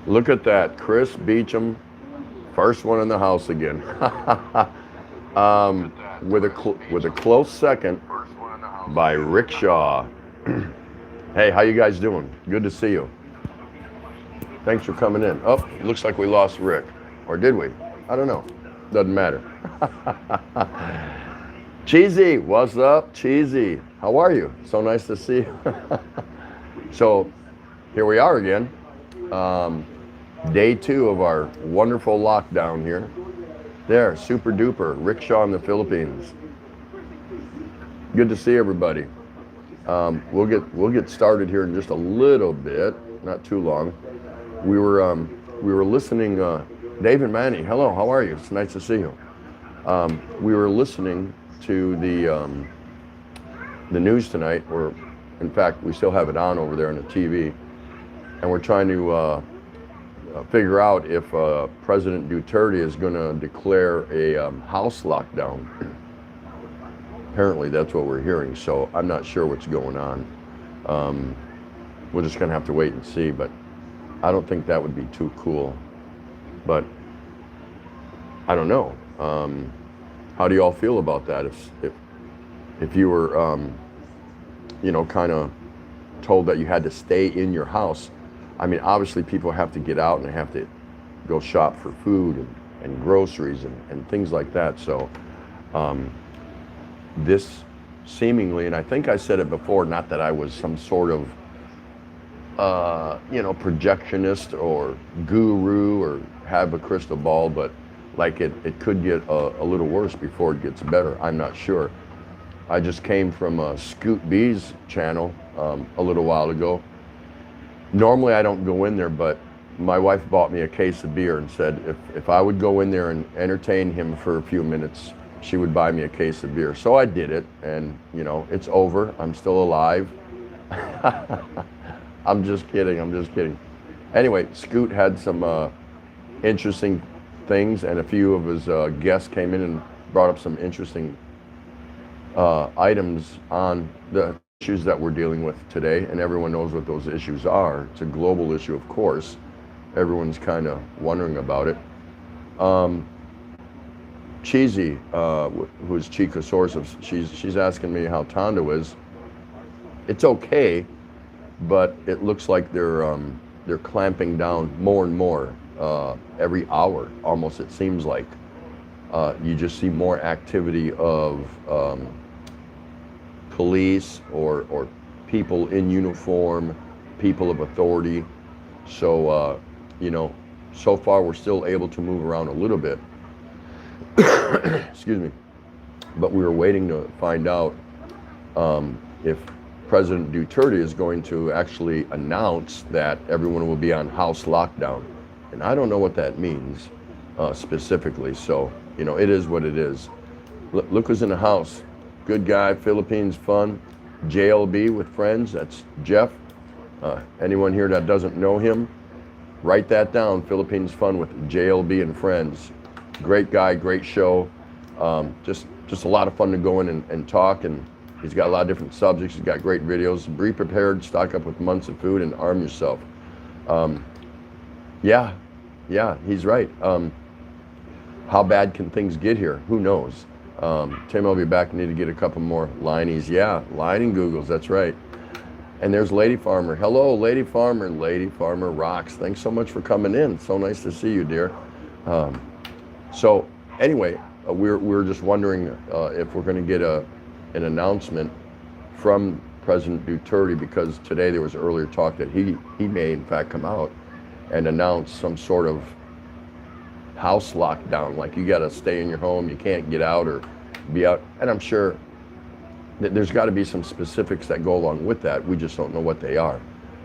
Look at that, Chris Beecham, first one in the house again. With a close second by Rick Shaw. Hey, how you guys doing? Good to see you. Thanks for coming in. Oh, looks like we lost Rick. Or did we? I don't know. Doesn't matter. Cheesy, what's up, Cheesy? How are you? So nice to see you. So, here we are again. Day 2 of our wonderful lockdown here. There, super duper, Rick Shaw in the Philippines. Good to see everybody. We'll get started here in just a little bit, not too long. We were listening. Dave and Manny, hello, how are you? It's nice to see you. We were listening to the news tonight, or in fact, we still have it on over there on the TV, and we're trying to figure out if President Duterte is going to declare a house lockdown. Apparently that's what we're hearing, so I'm not sure what's going on. We're just going to have to wait and see, but I don't think that would be too cool. But I don't know. How do you all feel about that? If you were, kind of told that you had to stay in your house. I mean, obviously people have to get out and they have to go shop for food and groceries and things like that. So this seemingly, and I think I said it before, not that I was some sort of, projectionist or guru or have a crystal ball, but like it could get a little worse before it gets better. I'm not sure. I just came from Scoot B's channel a little while ago. Normally I don't go in there, but my wife bought me a case of beer and said if I would go in there and entertain him for a few minutes, she would buy me a case of beer. So I did it, and it's over. I'm still alive. I'm just kidding. Anyway, Scoot had some interesting things, and a few of his guests came in and brought up some interesting items on the issues that we're dealing with today, and everyone knows what those issues are. It's a global issue, of course. Everyone's kind of wondering about it. Cheesy, who's Chica Source, she's asking me how Tondo is. It's okay, but it looks like they're clamping down more and more every hour. Almost, it seems like you just see more activity of police or people in uniform, people of authority. So, so far we're still able to move around a little bit. Excuse me. But we were waiting to find out if President Duterte is going to actually announce that everyone will be on house lockdown. And I don't know what that means specifically. So, it is what it is. Look who's in the house. Good guy, Philippines fun, JLB with friends, that's Jeff. Anyone here that doesn't know him, write that down, Philippines fun with JLB and friends. Great guy, great show. Just a lot of fun to go in and talk, and he's got a lot of different subjects. He's got great videos. Be prepared, stock up with months of food, and arm yourself. Yeah, he's right. How bad can things get here? Who knows? Tim, I'll be back. Need to get a couple more lineies. Yeah, line and Googles, that's right. And there's Lady Farmer. Hello, Lady Farmer. Lady Farmer rocks. Thanks so much for coming in. So nice to see you, dear. So anyway, we're just wondering if we're going to get an announcement from President Duterte, because today there was earlier talk that he may in fact come out and announce some sort of house lockdown, like you got to stay in your home, you can't get out or be out. And I'm sure there's got to be some specifics that go along with that. We just don't know what they are.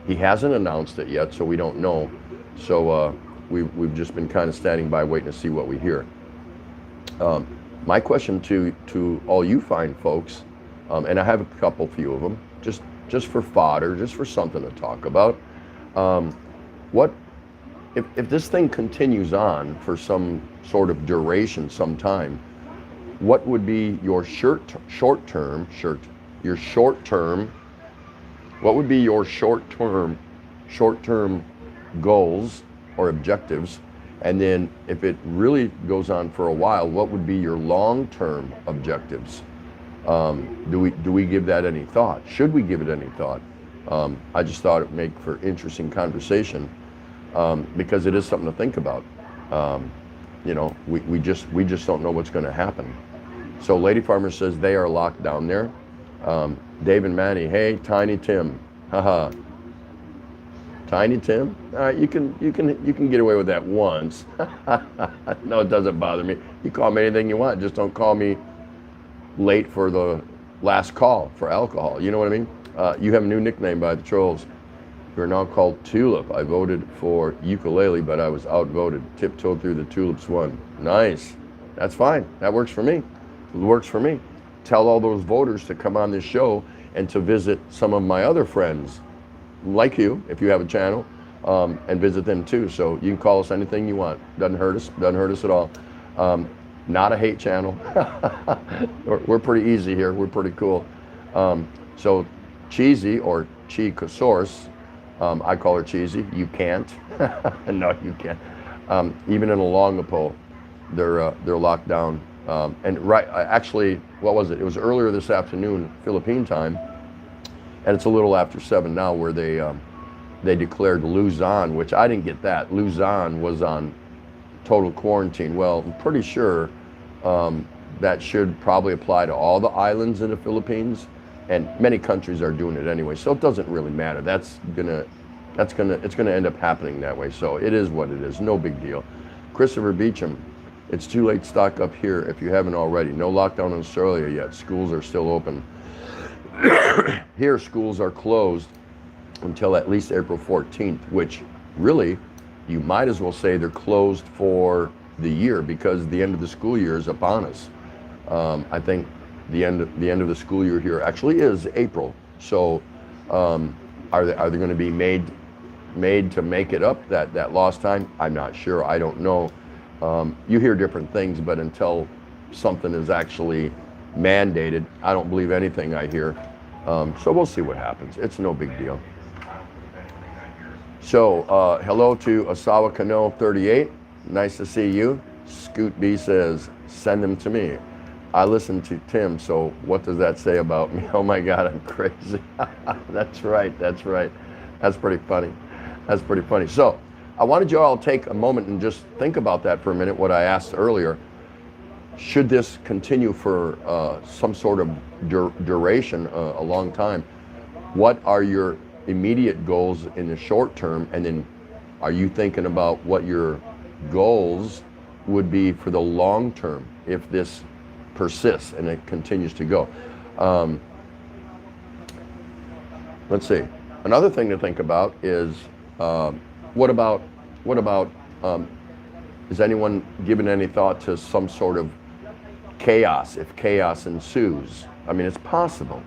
He hasn't announced it yet, so we don't know. So we've just been kind of standing by waiting to see what we hear. My question to all you fine folks, and I have a few of them, just for fodder, just for something to talk about. What if this thing continues on for some sort of duration, some time? What would be your short term? What would be your short term goals or objectives? And then if it really goes on for a while, what would be your long-term objectives? Do we give that any thought? Should we give it any thought? I just thought it'd make for interesting conversation, because it is something to think about. You know, we just don't know what's going to happen. So Lady Farmer says they are locked down there. Dave and Manny, hey, Tiny Tim, haha. Tiny Tim, you can get away with that once. No, it doesn't bother me. You call me anything you want, just don't call me late for the last call for alcohol. You know what I mean? You have a new nickname by the trolls. You're now called Tulip. I voted for ukulele, but I was outvoted. Tiptoed through the tulips won. Nice. That's fine. That works for me. It works for me. Tell all those voters to come on this show and to visit some of my other friends, like you, if you have a channel, and visit them too. So you can call us anything you want. Doesn't hurt us at all. Not a hate channel. We're pretty easy here. We're pretty cool. So Cheesy, or Chi-Cosaurus, I call her Cheesy. You can't. No, you can't. Even in Olongapo, they're locked down. And actually, what was it? It was earlier this afternoon, Philippine time, and it's a little after 7 now, where they declared Luzon, which I didn't get that. Luzon was on total quarantine. Well, I'm pretty sure that should probably apply to all the islands in the Philippines, and many countries are doing it anyway. So it doesn't really matter. It's gonna end up happening that way. So it is what it is. No big deal. Christopher Beecham, it's too late to stock up here if you haven't already. No lockdown in Australia yet. Schools are still open. Here, schools are closed until at least April 14th, which really, you might as well say they're closed for the year, because the end of the school year is upon us. I think the end of the school year here actually is April. So are they going to be made to make it up, that lost time? I'm not sure. I don't know. You hear different things, but until something is actually mandated, I don't believe anything I hear. So we'll see what happens. It's no big deal. So hello to Asawa Kano 38. Nice to see you. Scoot B says, send them to me. I listen to Tim, so what does that say about me? Oh my God, I'm crazy. That's right. That's pretty funny. So I wanted you all to take a moment and just think about that for a minute, what I asked earlier. Should this continue for some sort of duration, a long time? What are your immediate goals in the short term? And then are you thinking about what your goals would be for the long term if this persists and it continues to go? Let's see. Another thing to think about is what about is anyone given any thought to some sort of chaos, if chaos ensues? I mean, it's possible.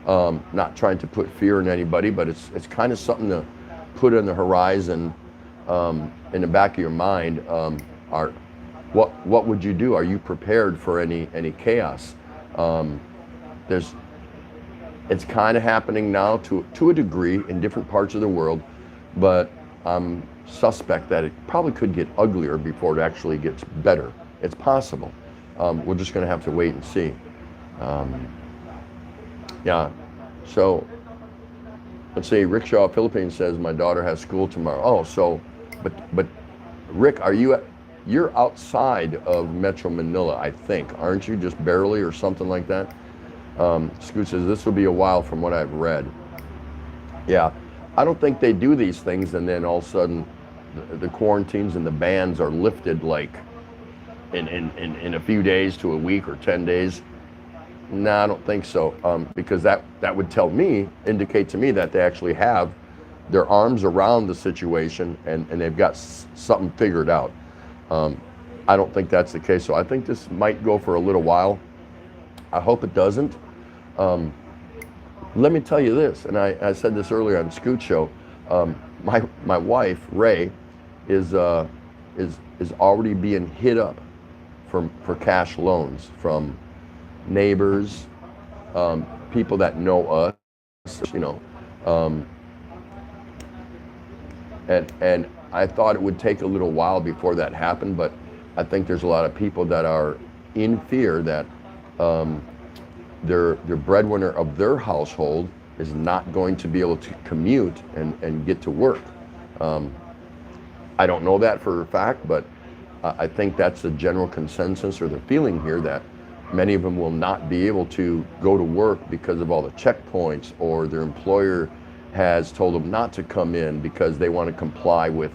Not trying to put fear in anybody, but it's kind of something to put on the horizon, in the back of your mind. What would you do? Are you prepared for any chaos? It's kind of happening now to a degree in different parts of the world, but I'm suspect that it probably could get uglier before it actually gets better. It's possible. We're just going to have to wait and see. Yeah. So let's see. Rickshaw Philippines says my daughter has school tomorrow. Oh, so, but Rick, you're outside of Metro Manila, I think, aren't you? Just barely, or something like that. Scoot says this will be a while from what I've read. Yeah, I don't think they do these things and then all of a sudden the quarantines and the bans are lifted like in a few days to a week or 10 days. No, I don't think so, because that would indicate to me that they actually have their arms around the situation and they've got something figured out. I don't think that's the case, so I think this might go for a little while. I hope it doesn't. Let me tell you this, and I said this earlier on Scoot Show. My wife Ray is already being hit up for cash loans from neighbors, people that know us, you know, and I thought it would take a little while before that happened, but I think there's a lot of people that are in fear that their breadwinner of their household is not going to be able to commute and get to work. I don't know that for a fact, but I think that's the general consensus or the feeling here, that many of them will not be able to go to work because of all the checkpoints, or their employer has told them not to come in because they want to comply with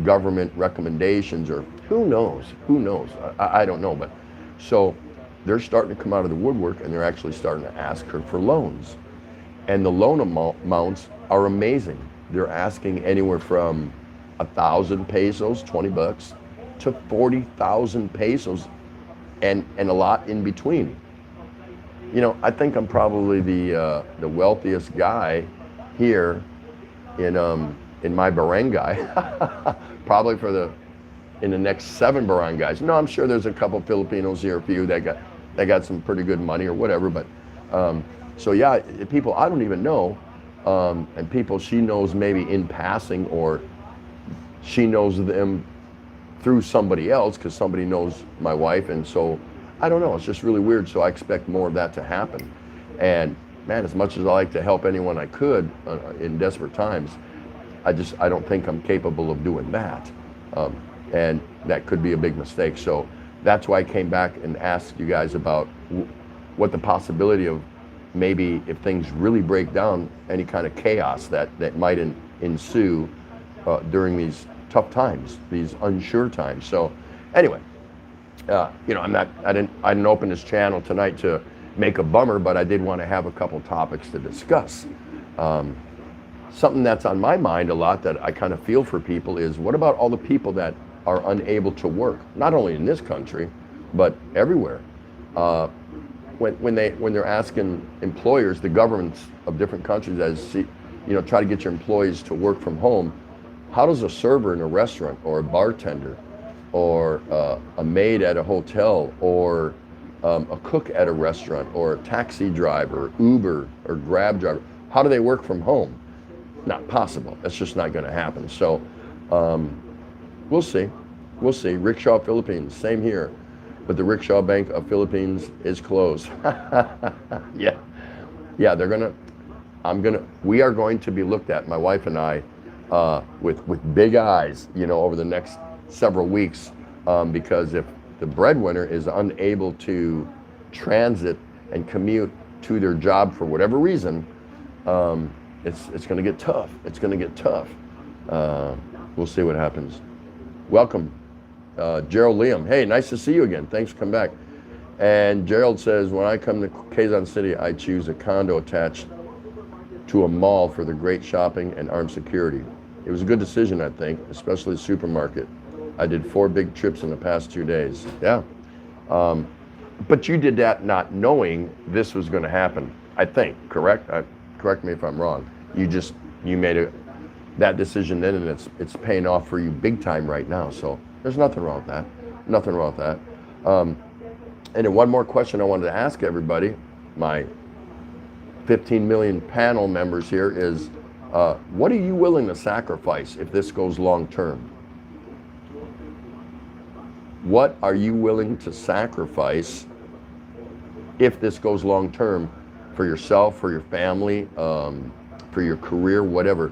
government recommendations, or who knows, I don't know. But so they're starting to come out of the woodwork, and they're actually starting to ask her for loans. And the loan amounts are amazing. They're asking anywhere from 1,000 pesos, 20 bucks, to 40,000 pesos, and a lot in between. You know, I think I'm probably the wealthiest guy here in my barangay, probably in the next 7 barangays. No, I'm sure there's a couple Filipinos here, a few that got some pretty good money or whatever. But so yeah, people I don't even know, and people she knows maybe in passing, or she knows them through somebody else because somebody knows my wife, and so I don't know. It's just really weird. So I expect more of that to happen. And man, as much as I like to help anyone I could in desperate times, I don't think I'm capable of doing that, and that could be a big mistake. So that's why I came back and asked you guys about what the possibility of maybe, if things really break down, any kind of chaos that might ensue during these tough times, these unsure times. So anyway, you know, I didn't open this channel tonight to make a bummer, but I did want to have a couple topics to discuss. Something that's on my mind a lot that I kind of feel for people is, what about all the people that are unable to work, not only in this country, but everywhere? When they're asking employers, the governments of different countries, try to get your employees to work from home, how does a server in a restaurant, or a bartender, or a maid at a hotel, or a cook at a restaurant, or a taxi driver, Uber or Grab driver, how do they work from home? Not possible. That's just not going to happen. So we'll see. Rickshaw Philippines, same here. But the Rickshaw Bank of Philippines is closed. Yeah, we are going to be looked at, my wife and I, with big eyes, over the next several weeks, because if the breadwinner is unable to transit and commute to their job for whatever reason, it's going to get tough. We'll see what happens. Welcome, Gerald Liam. Hey, nice to see you again. Thanks for coming back. And Gerald says, when I come to Quezon City, I choose a condo attached to a mall for the great shopping and armed security. It was a good decision, I think, especially the supermarket. I did 4 big trips in the past 2 days. Yeah. But you did that not knowing this was going to happen, I think, correct? Correct me if I'm wrong. You made that decision then, and it's paying off for you big time right now. So there's nothing wrong with that. And then one more question I wanted to ask everybody, my 15 million panel members here, is what are you willing to sacrifice if this goes long term? What are you willing to sacrifice if this goes long term, for yourself, for your family, for your career, whatever?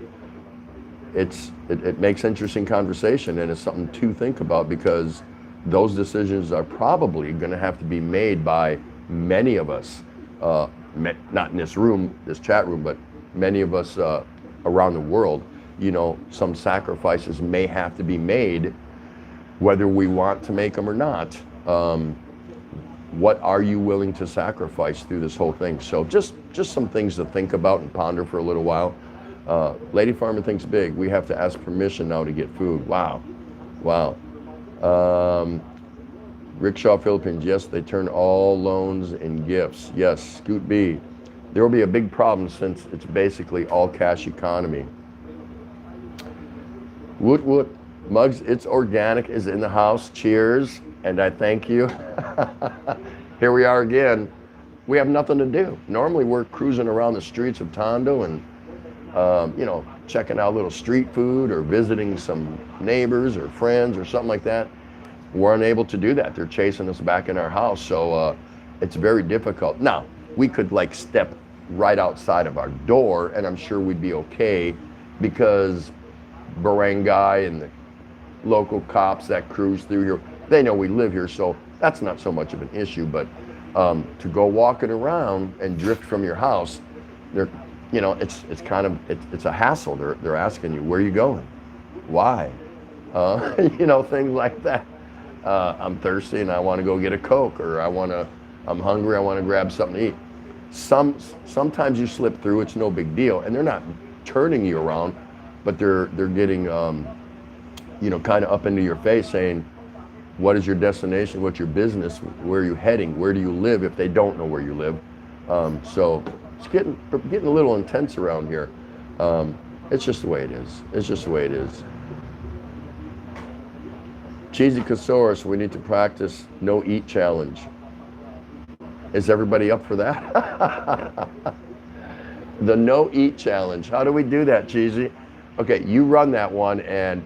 It makes interesting conversation, and it's something to think about, because those decisions are probably going to have to be made by many of us, not in this room, this chat room, but many of us around the world. Some sacrifices may have to be made, whether we want to make them or not. what are you willing to sacrifice through this whole thing? So just some things to think about and ponder for a little while. Lady Farmer thinks big. We have to ask permission now to get food. Wow. Rickshaw Philippines, yes, they turn all loans in gifts. Yes, Scoot B. There will be a big problem since it's basically all cash economy. Woot. Muggs, It's Organic is in the house. Cheers, and I thank you. Here we are again. We have nothing to do. Normally we're cruising around the streets of Tondo and checking out little street food or visiting some neighbors or friends or something like that. We're unable to do that. They're chasing us back in our house, so it's very difficult. Now, we could like step right outside of our door and I'm sure we'd be okay because barangay and the local cops that cruise through here, they know we live here, so that's not so much of an issue. But to go walking around and drift from your house, it's a hassle. They're asking you, where are you going? Why? Things like that. I'm thirsty and I want to go get a Coke, or I'm hungry, I want to grab something to eat. Sometimes you slip through, it's no big deal, and they're not turning you around, but they're getting kind of up into your face saying, what is your destination? What's your business? Where are you heading? Where do you live if they don't know where you live? So it's getting a little intense around here. It's just the way it is. Cheesy Casaurus, we need to practice no eat challenge. Is everybody up for that? The no eat challenge. How do we do that, Cheesy? Okay, you run that one and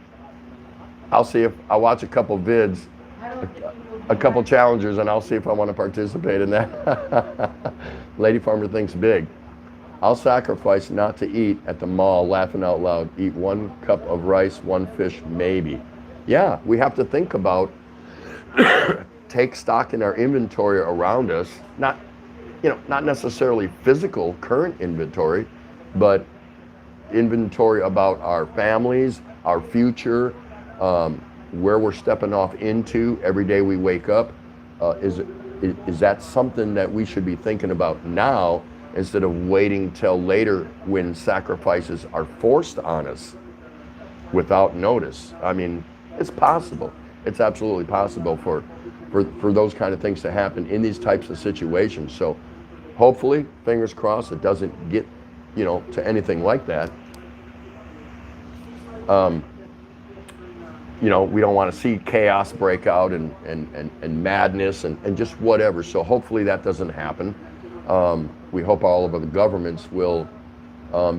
I'll watch a couple vids, a couple challengers, and I'll see if I want to participate in that. Lady Farmer thinks big. I'll sacrifice not to eat at the mall, laughing out loud. Eat 1 cup of rice, 1 fish, maybe. Yeah, we have to think about, take stock in our inventory around us, not necessarily physical current inventory, but inventory about our families, our future, where we're stepping off into every day we wake up. Is that something that we should be thinking about now instead of waiting till later when sacrifices are forced on us without notice? I mean, it's possible. It's absolutely possible for those kind of things to happen in these types of situations. So hopefully, fingers crossed, it doesn't get, to anything like that. We don't want to see chaos break out and madness and just whatever. So hopefully that doesn't happen. We hope all of the governments will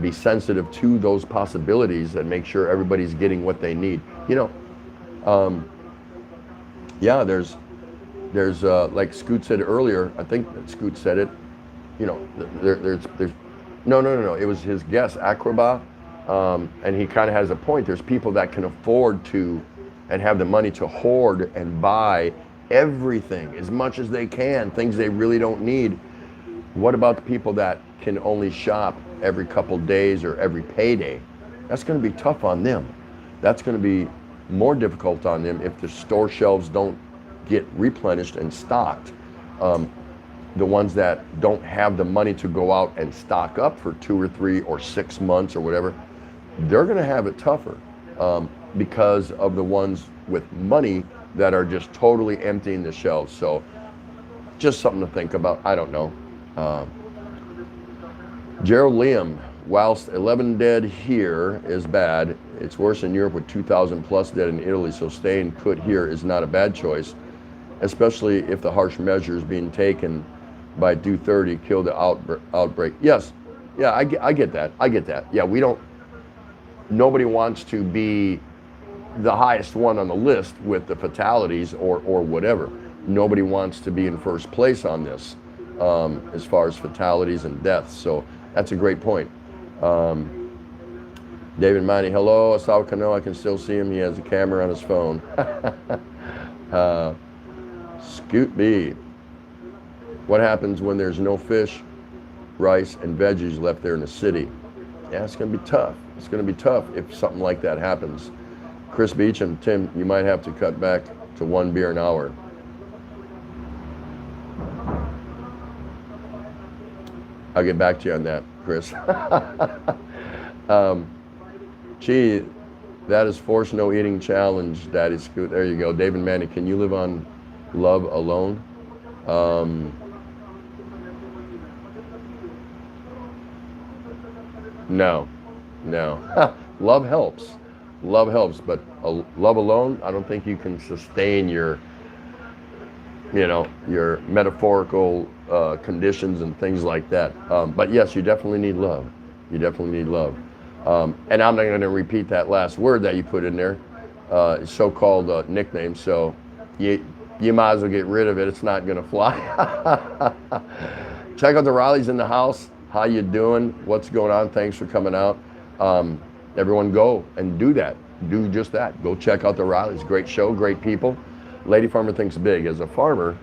be sensitive to those possibilities and make sure everybody's getting what they need. There's like Scoot said earlier, I think that Scoot said it, there's no, it was his guest, Acrobat, and he kind of has a point. There's people that can afford to and have the money to hoard and buy everything as much as they can, things they really don't need. What about the people that can only shop every couple days or every payday? That's going to be tough on them. That's going to be more difficult on them if the store shelves don't get replenished and stocked. The ones that don't have the money to go out and stock up for 2 or 3 or 6 months or whatever, they're going to have it tougher because of the ones with money that are just totally emptying the shelves. So just something to think about. I don't know. Gerald Liam, whilst 11 dead here is bad, it's worse in Europe with 2,000 plus dead in Italy, so staying put here is not a bad choice, especially if the harsh measures being taken by 2:30 kill the outbreak. Yes, yeah, I get that. Yeah, nobody wants to be the highest one on the list with the fatalities or whatever. Nobody wants to be in first place on this as far as fatalities and deaths. So that's a great point. David Miney, hello, Asao Kano, I can still see him. He has a camera on his phone. Scoot B. What happens when there's no fish, rice, and veggies left there in the city? Yeah, it's going to be tough. It's going to be tough if something like that happens. Chris Beecham, Tim, you might have to cut back to 1 beer an hour. I'll get back to you on that, Chris. Gee, that is forced no eating challenge. That is good. There you go. David Manny, can you live on love alone? No. Love helps. Love helps, but love alone, I don't think you can sustain your metaphorical conditions and things like that. But yes, you definitely need love. You definitely need love. And I'm not going to repeat that last word that you put in there, so-called nickname. So you might as well get rid of it. It's not going to fly. Check out the Rileys in the house. How you doing? What's going on? Thanks for coming out. Everyone go and do that. Do just that. Go check out the Rileys. Great show, great people. Lady Farmer Thinks Big. As a farmer,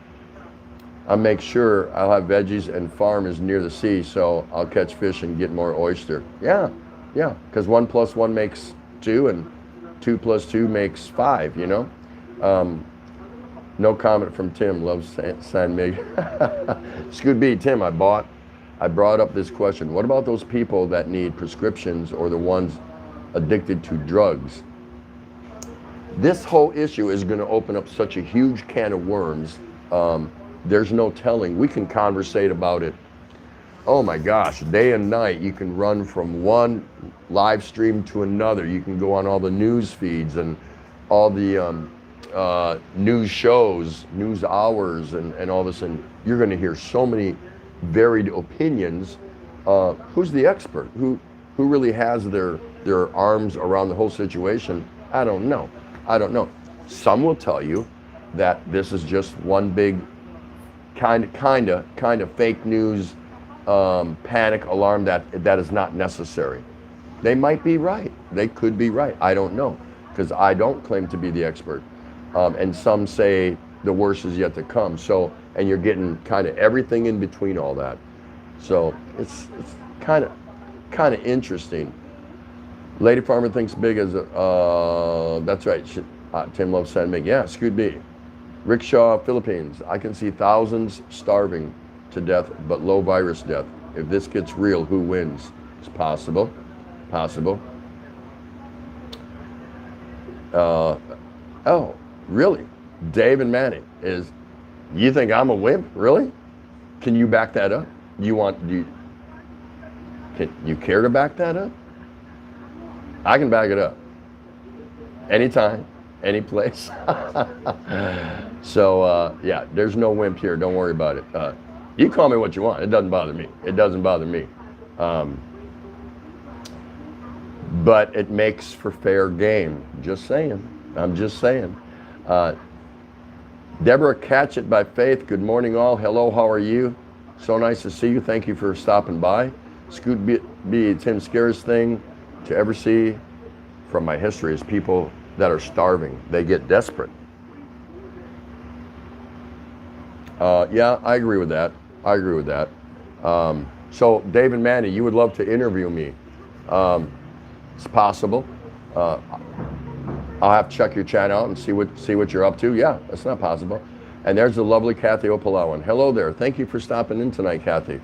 I make sure I'll have veggies, and farm is near the sea, so I'll catch fish and get more oyster. Yeah, because 1 + 1 makes 2, and 2 + 2 makes 5, No comment from Tim, loves San Mig. Scoot B, Tim, I brought up this question. What about those people that need prescriptions or the ones addicted to drugs? This whole issue is going to open up such a huge can of worms. There's no telling. We can conversate about it. Oh my gosh, day and night. You can run from one live stream to another. You can go on all the news feeds and all the news shows, news hours, and all this, and you're going to hear so many varied opinions. Who's the expert? Who really has their arms around the whole situation? I don't know. Some will tell you that this is just one big kind of fake news panic alarm that is not necessary. They might be right. They could be right. I don't know, because I don't claim to be the expert. And some say the worst is yet to come. So, and you're getting kind of everything in between all that. So it's kind of interesting. Lady Farmer Thinks Big as that's right. Tim loves San Mig. Yeah, Scoot B. Rickshaw, Philippines. I can see thousands starving to death, but low virus death. If this gets real, who wins? It's possible. Oh, really? Dave and Manny you think I'm a wimp? Really? Can you back that up? Can you care to back that up? I can back it up. Anytime, any place. So yeah, there's no wimp here. Don't worry about it. You call me what you want. It doesn't bother me. But it makes for fair game. I'm just saying. Deborah Catchett by Faith. Good morning, all. Hello, how are you? So nice to see you. Thank you for stopping by. Scoot B, Tim, scariest thing to ever see from my history is people that are starving. They get desperate. Yeah, I agree with that. So, Dave and Manny, you would love to interview me. It's possible. I'll have to check your chat out and see what you're up to. Yeah, that's not possible. And there's the lovely Kathy Opalawan. Hello there. Thank you for stopping in tonight, Kathy.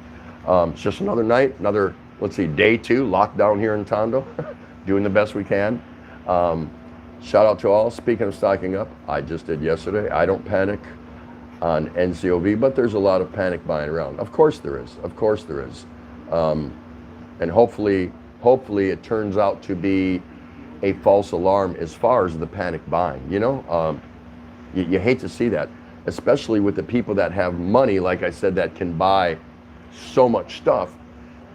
It's just another night, let's see, day 2, lockdown here in Tondo. Doing the best we can. Shout out to all. Speaking of stocking up, I just did yesterday. I don't panic on NCOV, but there's a lot of panic buying around. Of course there is. And hopefully it turns out to be a false alarm as far as the panic buying. You hate to see that, especially with the people that have money, like I said, that can buy so much stuff,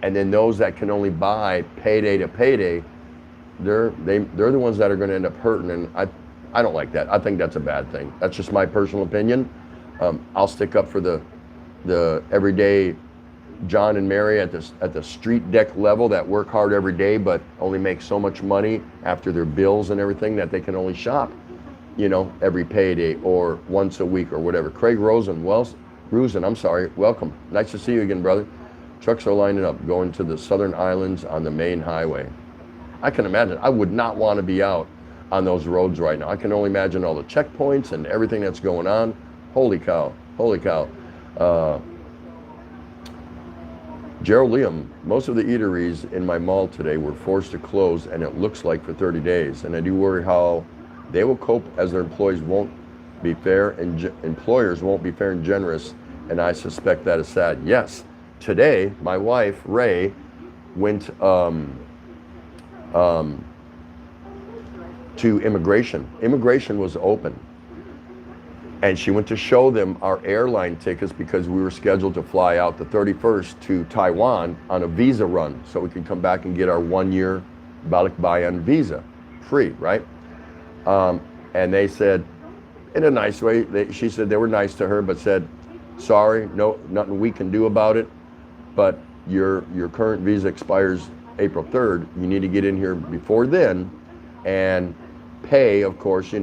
and then those that can only buy payday to payday, they're the ones that are going to end up hurting, and I don't like that. I think that's a bad thing. That's just my personal opinion. I'll stick up for the everyday John and Mary at the street deck level that work hard every day but only make so much money after their bills and everything that they can only shop, every payday or once a week or whatever. Craig Rosen, welcome. Nice to see you again, brother. Trucks are lining up going to the southern islands on the main highway. I can imagine. I would not want to be out on those roads right now. I can only imagine all the checkpoints and everything that's going on. Holy cow. Gerald Liam, most of the eateries in my mall today were forced to close, and it looks like for 30 days. And I do worry how they will cope, as their employees won't be fair and employers won't be fair and generous. And I suspect that is sad. Yes, today my wife Ray went to immigration. Immigration was open. And she went to show them our airline tickets because we were scheduled to fly out the 31st to Taiwan on a visa run so we could come back and get our 1-year Balikbayan visa free, right? And they said, in a nice way, she said they were nice to her, but said, sorry, no, nothing we can do about it, but your current visa expires April 3rd. You need to get in here before then and pay, of course,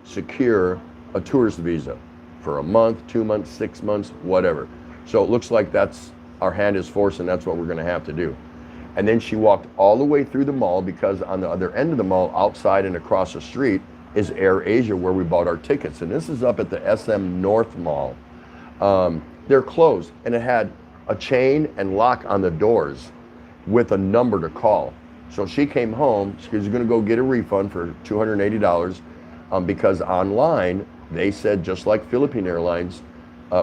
secure a tourist visa for a month, 2 months, 6 months, whatever. So it looks like that's our hand is forced, and that's what we're gonna have to do. And then she walked all the way through the mall, because on the other end of the mall, outside and across the street, is Air Asia, where we bought our tickets. And this is up at the SM North Mall. They're closed, and it had a chain and lock on the doors with a number to call. So she came home, she was gonna go get a refund for $280, because online, they said, just like Philippine Airlines,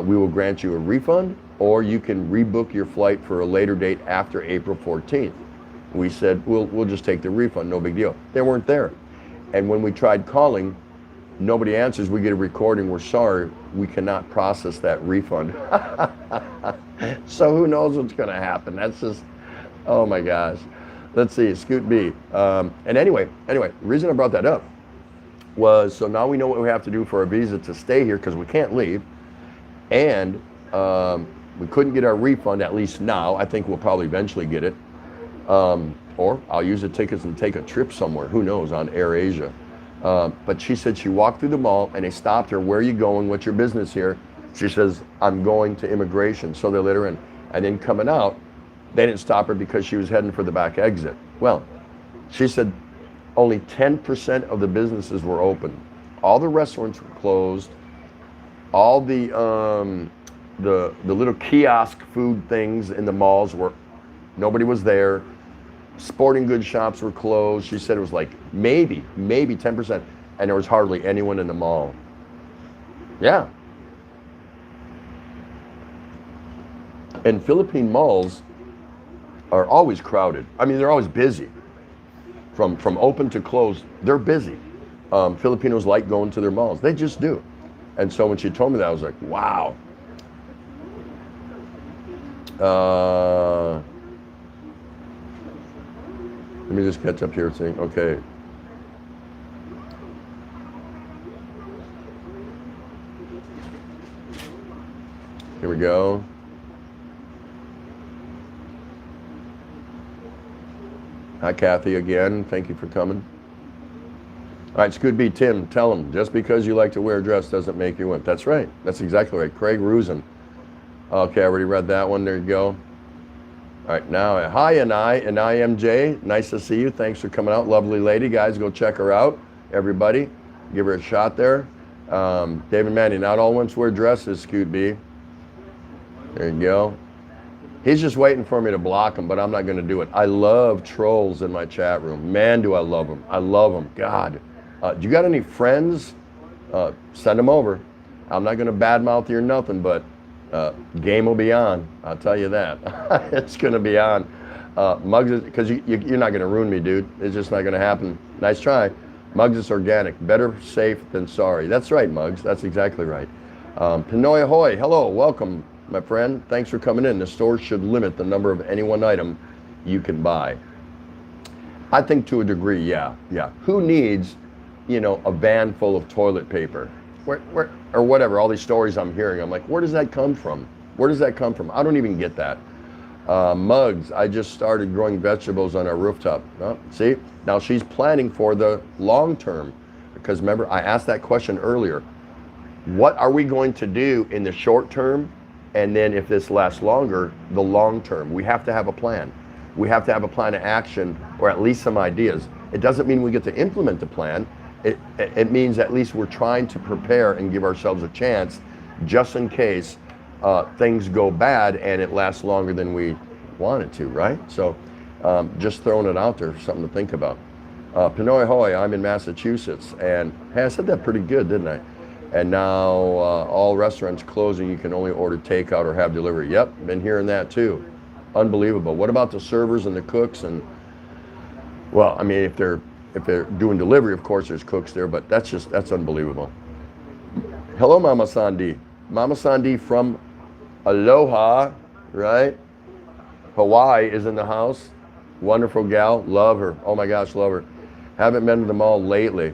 we will grant you a refund, or you can rebook your flight for a later date after April 14th. We said, we'll just take the refund, no big deal. They weren't there. And when we tried calling, nobody answers. We get a recording, we're sorry, we cannot process that refund. So who knows what's gonna happen? That's just, oh my gosh. Let's see, Scoot B. And anyway, the reason I brought that up was, so now we know what we have to do for our visa to stay here, because we can't leave, and we couldn't get our refund, at least now. I think we'll probably eventually get it, or I'll use the tickets and take a trip somewhere, who knows, on Air Asia. But she said she walked through the mall and they stopped her. Where are you going? What's your business here? She says, I'm going to immigration. So they let her in. And then coming out, they didn't stop her because she was heading for the back exit. Well, she said only 10% of the businesses were open. All the restaurants were closed. All the little kiosk food things in the malls were, nobody was there. Sporting goods shops were closed. She said it was like maybe 10%, and there was hardly anyone in the mall. Yeah. And Philippine malls are always crowded. I mean, they're always busy. From open to closed, they're busy. Filipinos like going to their malls. They just do. And so when she told me that, I was like, wow. Let me just catch up here saying, okay. Here we go. Hi, Kathy, again. Thank you for coming. All right, Scoot B, Tim, tell them, just because you like to wear a dress doesn't make you wimp. That's right. That's exactly right. Craig Rusin. Okay, I already read that one. There you go. All right, now, hi, NIMJ. Nice to see you. Thanks for coming out. Lovely lady. Guys, go check her out. Everybody, give her a shot there. David Manny, not all wimps wear dresses, Scoot B. There you go. He's just waiting for me to block him, but I'm not going to do it. I love trolls in my chat room. Man, do I love them. I love them. God. Do you got any friends? Send them over. I'm not going to badmouth you or nothing, but game will be on. I'll tell you that. It's going to be on. Muggs, because you're not going to ruin me, dude. It's just not going to happen. Nice try. Muggs is organic. Better safe than sorry. That's right, Muggs. That's exactly right. Pinoy Ahoy. Hello. Welcome, my friend. Thanks for coming in. The store should limit the number of any one item you can buy. I think to a degree, yeah. Who needs, a van full of toilet paper? Where, or whatever, all these stories I'm hearing. I'm like, where does that come from? Where does that come from? I don't even get that. Muggs, I just started growing vegetables on our rooftop. Oh, see, now she's planning for the long term. Because remember, I asked that question earlier. What are we going to do in the short term? And then if this lasts longer, the long term. We have to have a plan. We have to have a plan of action, or at least some ideas. It doesn't mean we get to implement the plan. It means at least we're trying to prepare and give ourselves a chance, just in case things go bad and it lasts longer than we wanted to, right? So just throwing it out there, something to think about. Pinoy Hoy, I'm in Massachusetts, and hey, I said that pretty good, didn't I? And now all restaurants closing, you can only order takeout or have delivery. Yep, been hearing that too. Unbelievable. What about the servers and the cooks? And well, I mean, if they're doing delivery, of course there's cooks there, but that's unbelievable. Hello, Mama Sandy. Mama Sandy from Aloha, right? Hawaii is in the house. Wonderful gal, love her. Oh my gosh, love her. Haven't been to the mall lately.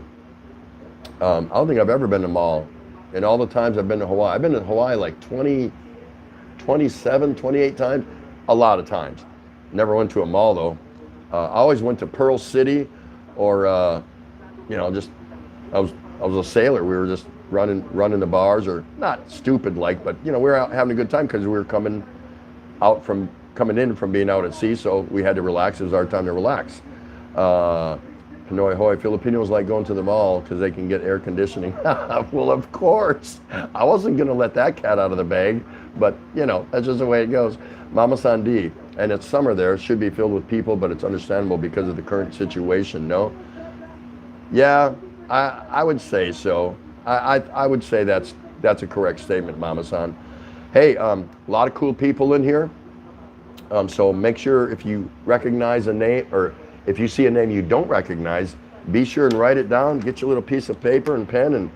I don't think I've ever been to the mall. And all the times I've been to Hawaii, I've been to Hawaii like 27, 28 times. A lot of times. Never went to a mall though. I always went to Pearl City, or just I was a sailor. We were just running the bars, or not stupid like, but we were out having a good time because we were coming in from being out at sea, so we had to relax. It was our time to relax. Pinoy Hoy, Filipinos like going to the mall because they can get air conditioning. Well, of course. I wasn't going to let that cat out of the bag, but that's just the way it goes. Mama Sandi, and it's summer there. It should be filled with people, but it's understandable because of the current situation, no? Yeah, I would say so. I would say that's a correct statement, Mama San. Hey, a lot of cool people in here. So make sure if you recognize a name, or if you see a name you don't recognize, be sure and write it down, get your little piece of paper and pen, and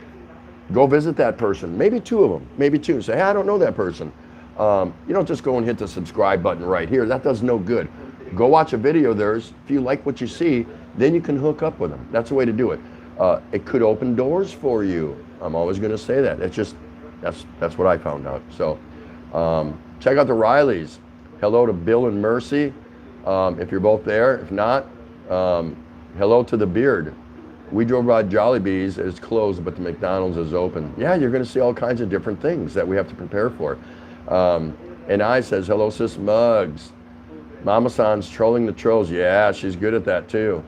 go visit that person. Maybe two of them, maybe two. Say, hey, I don't know that person. You don't just go and hit the subscribe button right here. That does no good. Go watch a video of theirs. If you like what you see, then you can hook up with them. That's the way to do it. It could open doors for you. I'm always going to say that. It's just, that's what I found out. So check out the Rileys. Hello to Bill and Mercy, if you're both there. If not, hello to the Beard. We drove by Jollibee's. It's closed, but the McDonald's is open. Yeah, you're going to see all kinds of different things that we have to prepare for. And I says, hello, Sis Muggs. Mama San's trolling the trolls. Yeah, she's good at that too.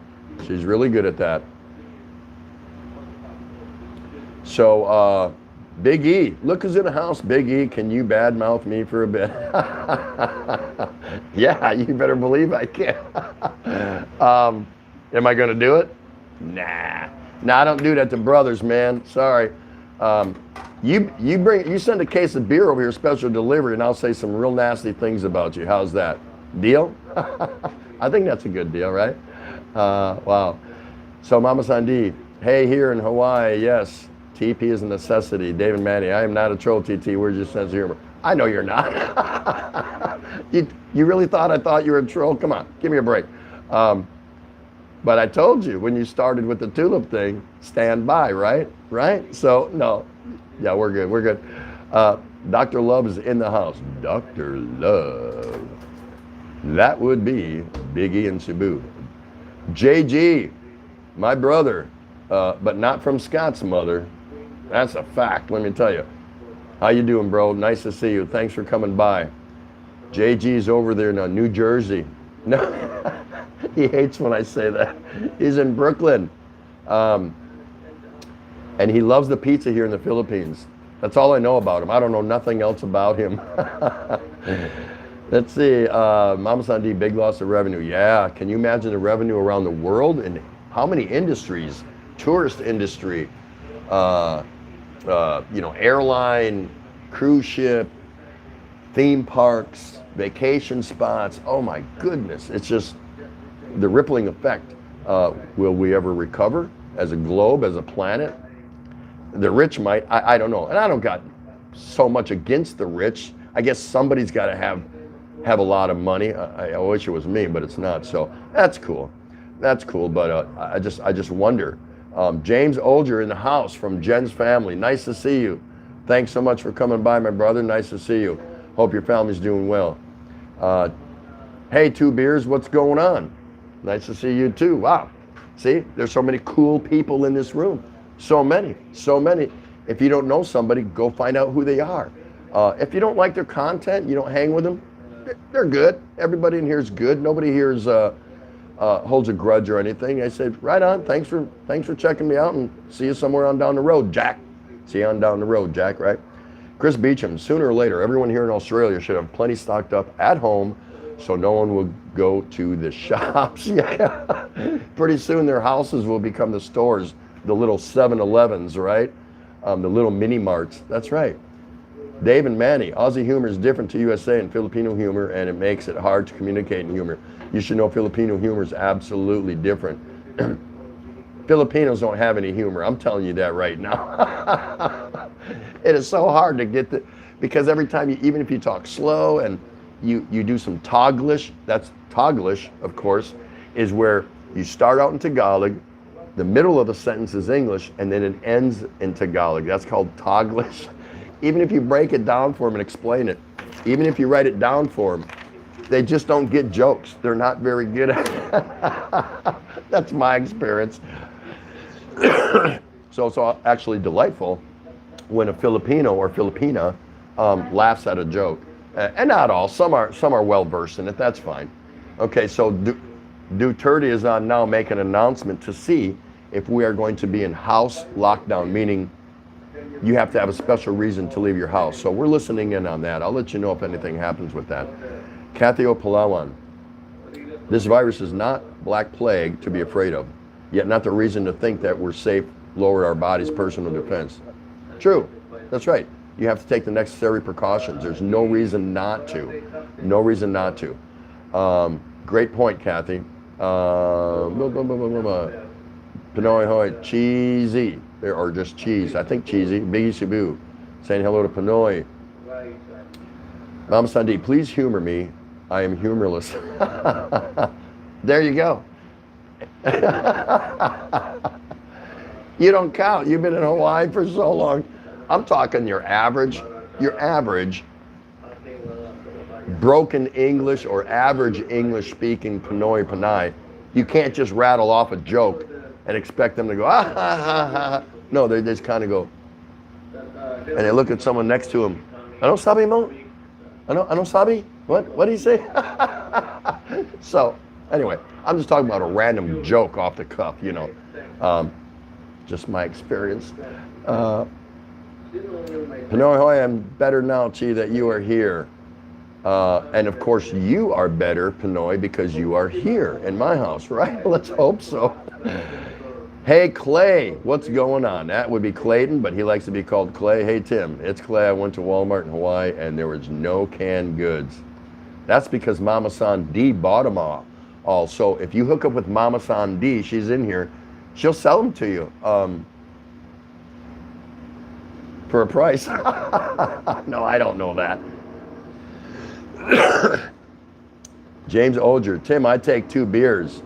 She's really good at that. So, Big E, look who's in the house. Big E, can you badmouth me for a bit? Yeah, you better believe I can. Am I gonna do it? Nah, I don't do that to brothers, man. Sorry. You send a case of beer over here, special delivery, and I'll say some real nasty things about you. How's that? Deal? I think that's a good deal, right? Wow. So Mama Sandi, hey, here in Hawaii, yes. TP is a necessity. David Manny, I am not a troll, TT. Where's your sense of humor? I know you're not. You really thought I thought you were a troll? Come on, give me a break. But I told you when you started with the tulip thing, stand by, right? Right? So, no. Yeah, we're good. We're good. Dr. Love is in the house. Dr. Love. That would be Biggie and Cebu. JG, my brother, but not from Scott's mother. That's a fact, let me tell you. How you doing, bro? Nice to see you. Thanks for coming by. JG's over there in New Jersey. No, he hates when I say that. He's in Brooklyn. And he loves the pizza here in the Philippines. That's all I know about him. I don't know nothing else about him. Let's see, Mama Sandi, big loss of revenue. Yeah, can you imagine the revenue around the world and how many industries? Tourist industry, airline, cruise ship, theme parks, vacation spots. Oh my goodness, it's just the rippling effect. Will we ever recover as a globe, as a planet? The rich might, I don't know. And I don't got so much against the rich. I guess somebody's got to have a lot of money. I wish it was me, but it's not. So that's cool. That's cool. But I just wonder. James Olger in the house from Jen's family. Nice to see you. Thanks so much for coming by, my brother. Nice to see you. Hope your family's doing well. Hey, Two Beers, what's going on? Nice to see you too. Wow. See, there's so many cool people in this room. So many. If you don't know somebody, go find out who they are. If you don't like their content, you don't hang with them, they're good. Everybody in here is good. Nobody here is holds a grudge or anything. I said, right on. Thanks for checking me out, and see you somewhere on down the road, Jack. See you on down the road, Jack, right? Chris Beecham, sooner or later, everyone here in Australia should have plenty stocked up at home so no one will go to the shops. Yeah. Pretty soon their houses will become the stores, the little 7-Elevens, right? The little mini marts. That's right. Dave and Manny, Aussie humor is different to USA and Filipino humor, and it makes it hard to communicate in humor. You should know Filipino humor is absolutely different. Filipinos don't have any humor. I'm telling you that right now. It is so hard to get because every time you, even if you talk slow and you do some Taglish, that's Taglish, of course, is where you start out in Tagalog, the middle of the sentence is English, and then it ends in Tagalog. That's called Taglish. Even if you break it down for them and explain it, even if you write it down for them, they just don't get jokes. They're not very good at it. That's my experience. So it's actually delightful when a Filipino or Filipina laughs at a joke. And not all. Some are well versed in it. That's fine. Okay, so Duterte is on now make an announcement to see if we are going to be in house lockdown, meaning you have to have a special reason to leave your house. So we're listening in on that. I'll let you know if anything happens with that. Kathy O'Palawan, this virus is not black plague to be afraid of, yet not the reason to think that we're safe, lower our body's personal defense. True, that's right. You have to take the necessary precautions. There's no reason not to. No reason not to. Great point, Kathy. Pinoy Hoy, cheesy, or just cheese. I think cheesy. Biggie Cebu, saying hello to Pinoy. Mama Sandy, please humor me. I am humorless. There you go. You don't count. You've been in Hawaii for so long. I'm talking your average broken English or average English speaking Pinoy Panay. You can't just rattle off a joke and expect them to go, ah, ha, ha, ha. No, they just kind of go, and they look at someone next to them. Ano sabi mo? Ano sabi? What do you say? So, anyway, I'm just talking about a random joke off the cuff, you know. Just my experience. Pinoy Hoy, I'm better now, Chi, that you are here. And of course, you are better, Pinoy, because you are here in my house, right? Let's hope so. Hey, Clay, what's going on? That would be Clayton, but he likes to be called Clay. Hey, Tim, it's Clay. I went to Walmart in Hawaii, and there was no canned goods. That's because Mama San D bought them all. So if you hook up with Mama San D, she's in here, she'll sell them to you for a price. No, I don't know that. James Olger, Tim, I take 2 beers.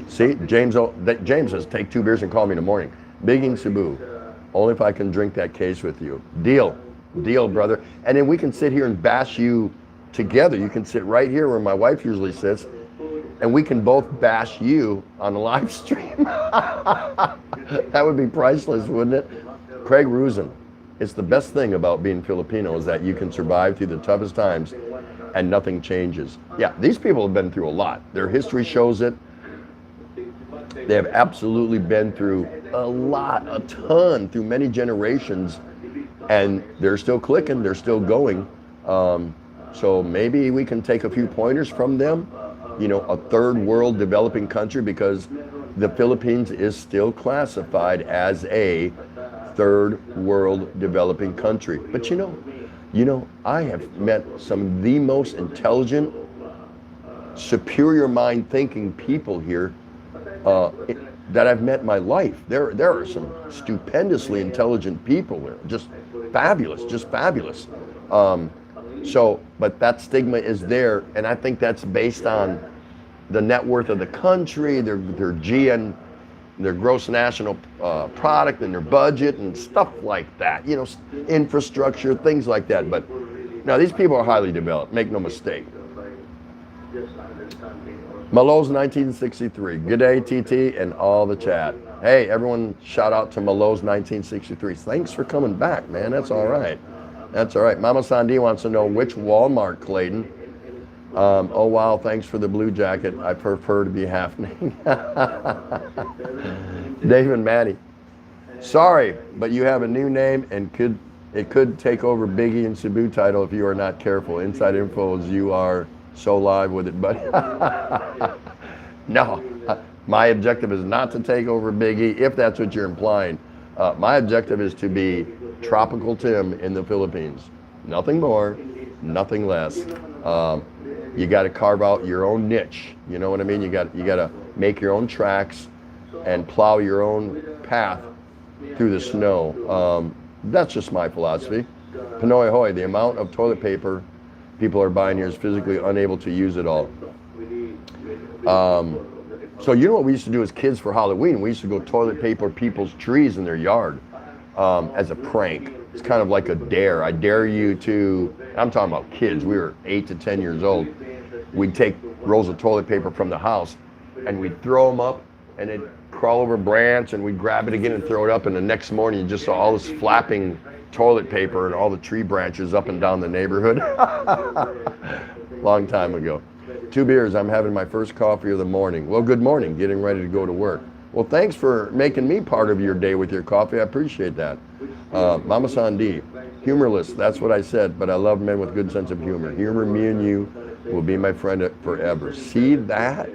See, James says, take 2 beers and call me in the morning. Bigging Cebu, only if I can drink that case with you. Deal, brother. And then we can sit here and bash you together. You can sit right here where my wife usually sits, and we can both bash you on the live stream. That would be priceless, wouldn't it? Craig Rusin, it's the best thing about being Filipino is that you can survive through the toughest times and nothing changes. Yeah, these people have been through a lot. Their history shows it. They have absolutely been through a ton, through many generations, and they're still clicking, they're still going. So maybe we can take a few pointers from them, you know, a third world developing country, because the Philippines is still classified as a third world developing country. But you know, I have met some of the most intelligent, superior mind thinking people here that I've met in my life. There are some stupendously intelligent people there, just fabulous. But that stigma is there, and I think that's based on the net worth of the country, their GN, their gross national product, and their budget and stuff like that. You know, infrastructure, things like that. But now these people are highly developed. Make no mistake. Malo's 1963. Good day, TT, and all the chat. Hey, everyone, shout out to Malo's 1963. Thanks for coming back, man. That's all right. That's all right. Mama Sandy wants to know which Walmart, Clayton. Oh, wow, thanks for the blue jacket. I prefer to be half-naked. Dave and Maddie. Sorry, but you have a new name, and it could take over Biggie and Cebu title if you are not careful. Inside info is you are So live with it, buddy. No, my objective is not to take over Big E, if that's what you're implying. My objective is to be Tropical Tim in the Philippines. Nothing more, nothing less. You got to carve out your own niche. You know what I mean? You got to make your own tracks and plow your own path through the snow. That's just my philosophy. Pinoy hoy, the amount of toilet paper people are buying here is physically unable to use it all. So you know what we used to do as kids for Halloween? We used to go toilet paper people's trees in their yard as a prank. It's kind of like a dare. I dare you to, I'm talking about kids, we were 8 to 10 years old. We'd take rolls of toilet paper from the house and we'd throw them up and it'd crawl over a branch and we'd grab it again and throw it up, and the next morning you just saw all this flapping toilet paper and all the tree branches up and down the neighborhood. Long time ago. 2 beers, I'm having my first coffee of the morning. Well, good morning, getting ready to go to work. Well, thanks for making me part of your day with your coffee. I appreciate that. Mama Sandi, humorless, that's what I said, but I love men with good sense of humor. Humor, me and you will be my friend forever. See that?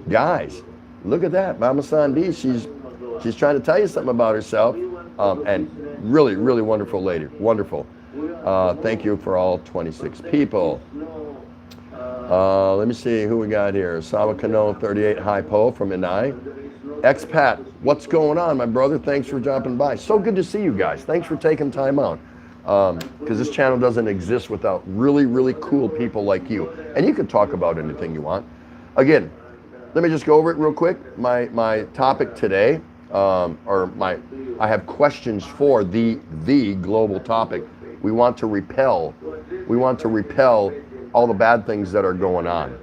Guys, look at that. Mama Sandi, she's trying to tell you something about herself. And really, really wonderful lady. Wonderful. Thank you for all 26 people. Let me see who we got here. Sawa Kano 38 High Po from Inai. Expat, what's going on, my brother? Thanks for dropping by. So good to see you guys. Thanks for taking time out. Because this channel doesn't exist without really, really cool people like you. And you can talk about anything you want. Again, let me just go over it real quick. My topic today, I have questions for the global topic. We want to repel all the bad things that are going on.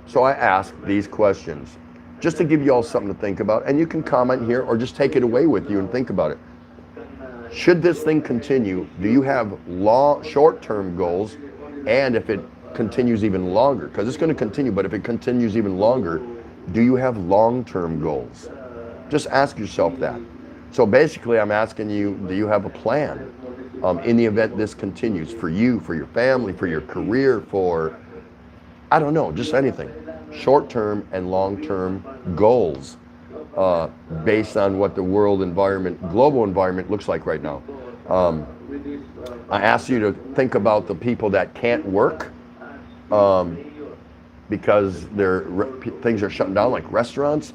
So I ask these questions just to give you all something to think about, and you can comment here or just take it away with you and think about it. Should this thing continue, do you have short-term goals? And if it continues even longer, because it's going to continue, but if it continues even longer, do you have long-term goals? Just ask yourself that. So basically I'm asking you, do you have a plan in the event this continues, for you, for your family, for your career, for, I don't know, just anything. Short-term and long-term goals based on what the world environment, global environment looks like right now. I ask you to think about the people that can't work because things are shutting down, like restaurants,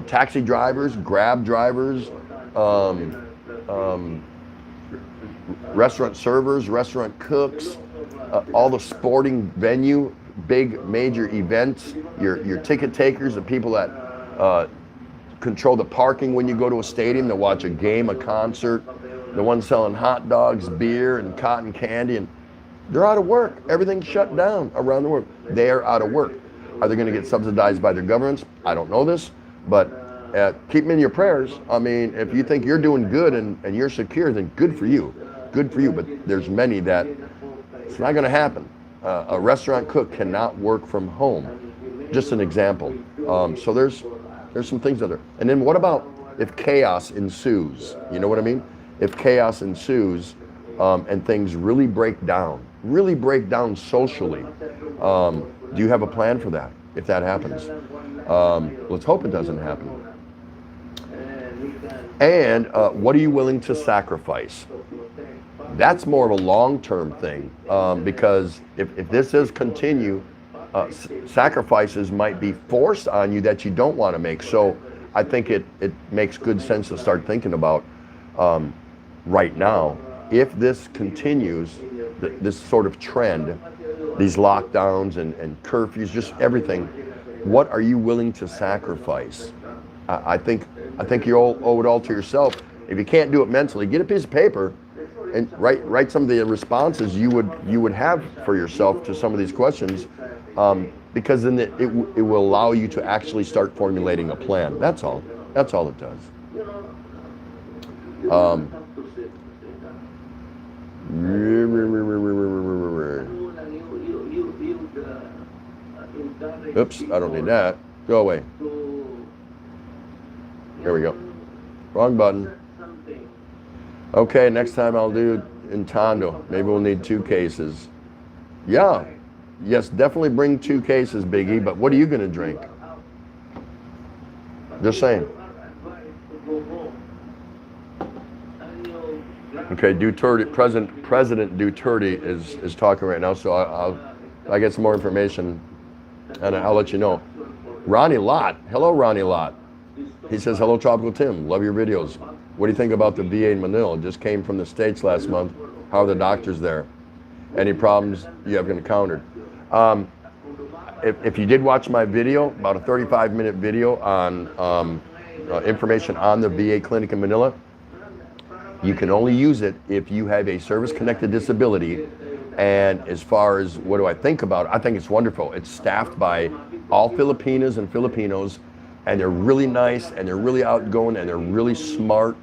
taxi drivers, Grab drivers, restaurant servers, restaurant cooks, all the sporting venue, big major events, your ticket takers, the people that control the parking when you go to a stadium to watch a game, a concert, the ones selling hot dogs, beer, and cotton candy, and they're out of work. Everything's shut down around the world. They are out of work. Are they going to get subsidized by their governments? I don't know this, but keep them in your prayers. I mean, if you think you're doing good and you're secure, then good for you. Good for you, but there's many that it's not going to happen. A restaurant cook cannot work from home. Just an example. So there's some things out there. And then what about if chaos ensues? You know what I mean? If chaos ensues and things really break down socially, do you have a plan for that if that happens? Let's hope it doesn't happen. And what are you willing to sacrifice? That's more of a long-term thing because if this does continue, sacrifices might be forced on you that you don't want to make. So I think it makes good sense to start thinking about right now, if this continues, this sort of trend, these lockdowns and curfews, just everything, what are you willing to sacrifice? I think you owe it all to yourself. If you can't do it mentally, get a piece of paper and write some of the responses you would have for yourself to some of these questions, because then it will allow you to actually start formulating a plan. That's all. That's all it does. Oops, I don't need that. Go away. There we go. Wrong button. Okay, next time I'll do in Tondo. Maybe we'll need 2 cases. Yeah, Yes, definitely bring 2 cases, Biggie, but what are you going to drink? Just saying. Okay, Duterte, President Duterte is talking right now, so I'll get some more information and I'll let you know. Ronnie Lott, hello Ronnie Lott. He says, hello Tropical Tim, love your videos. What do you think about the VA in Manila? Just came from the States last month. How are the doctors there? Any problems you have encountered? If you did watch my video, about a 35-minute video on information on the VA clinic in Manila, you can only use it if you have a service-connected disability. And as far as what do I think about it, I think it's wonderful. It's staffed by all Filipinas and Filipinos, and they're really nice, and they're really outgoing, and they're really smart.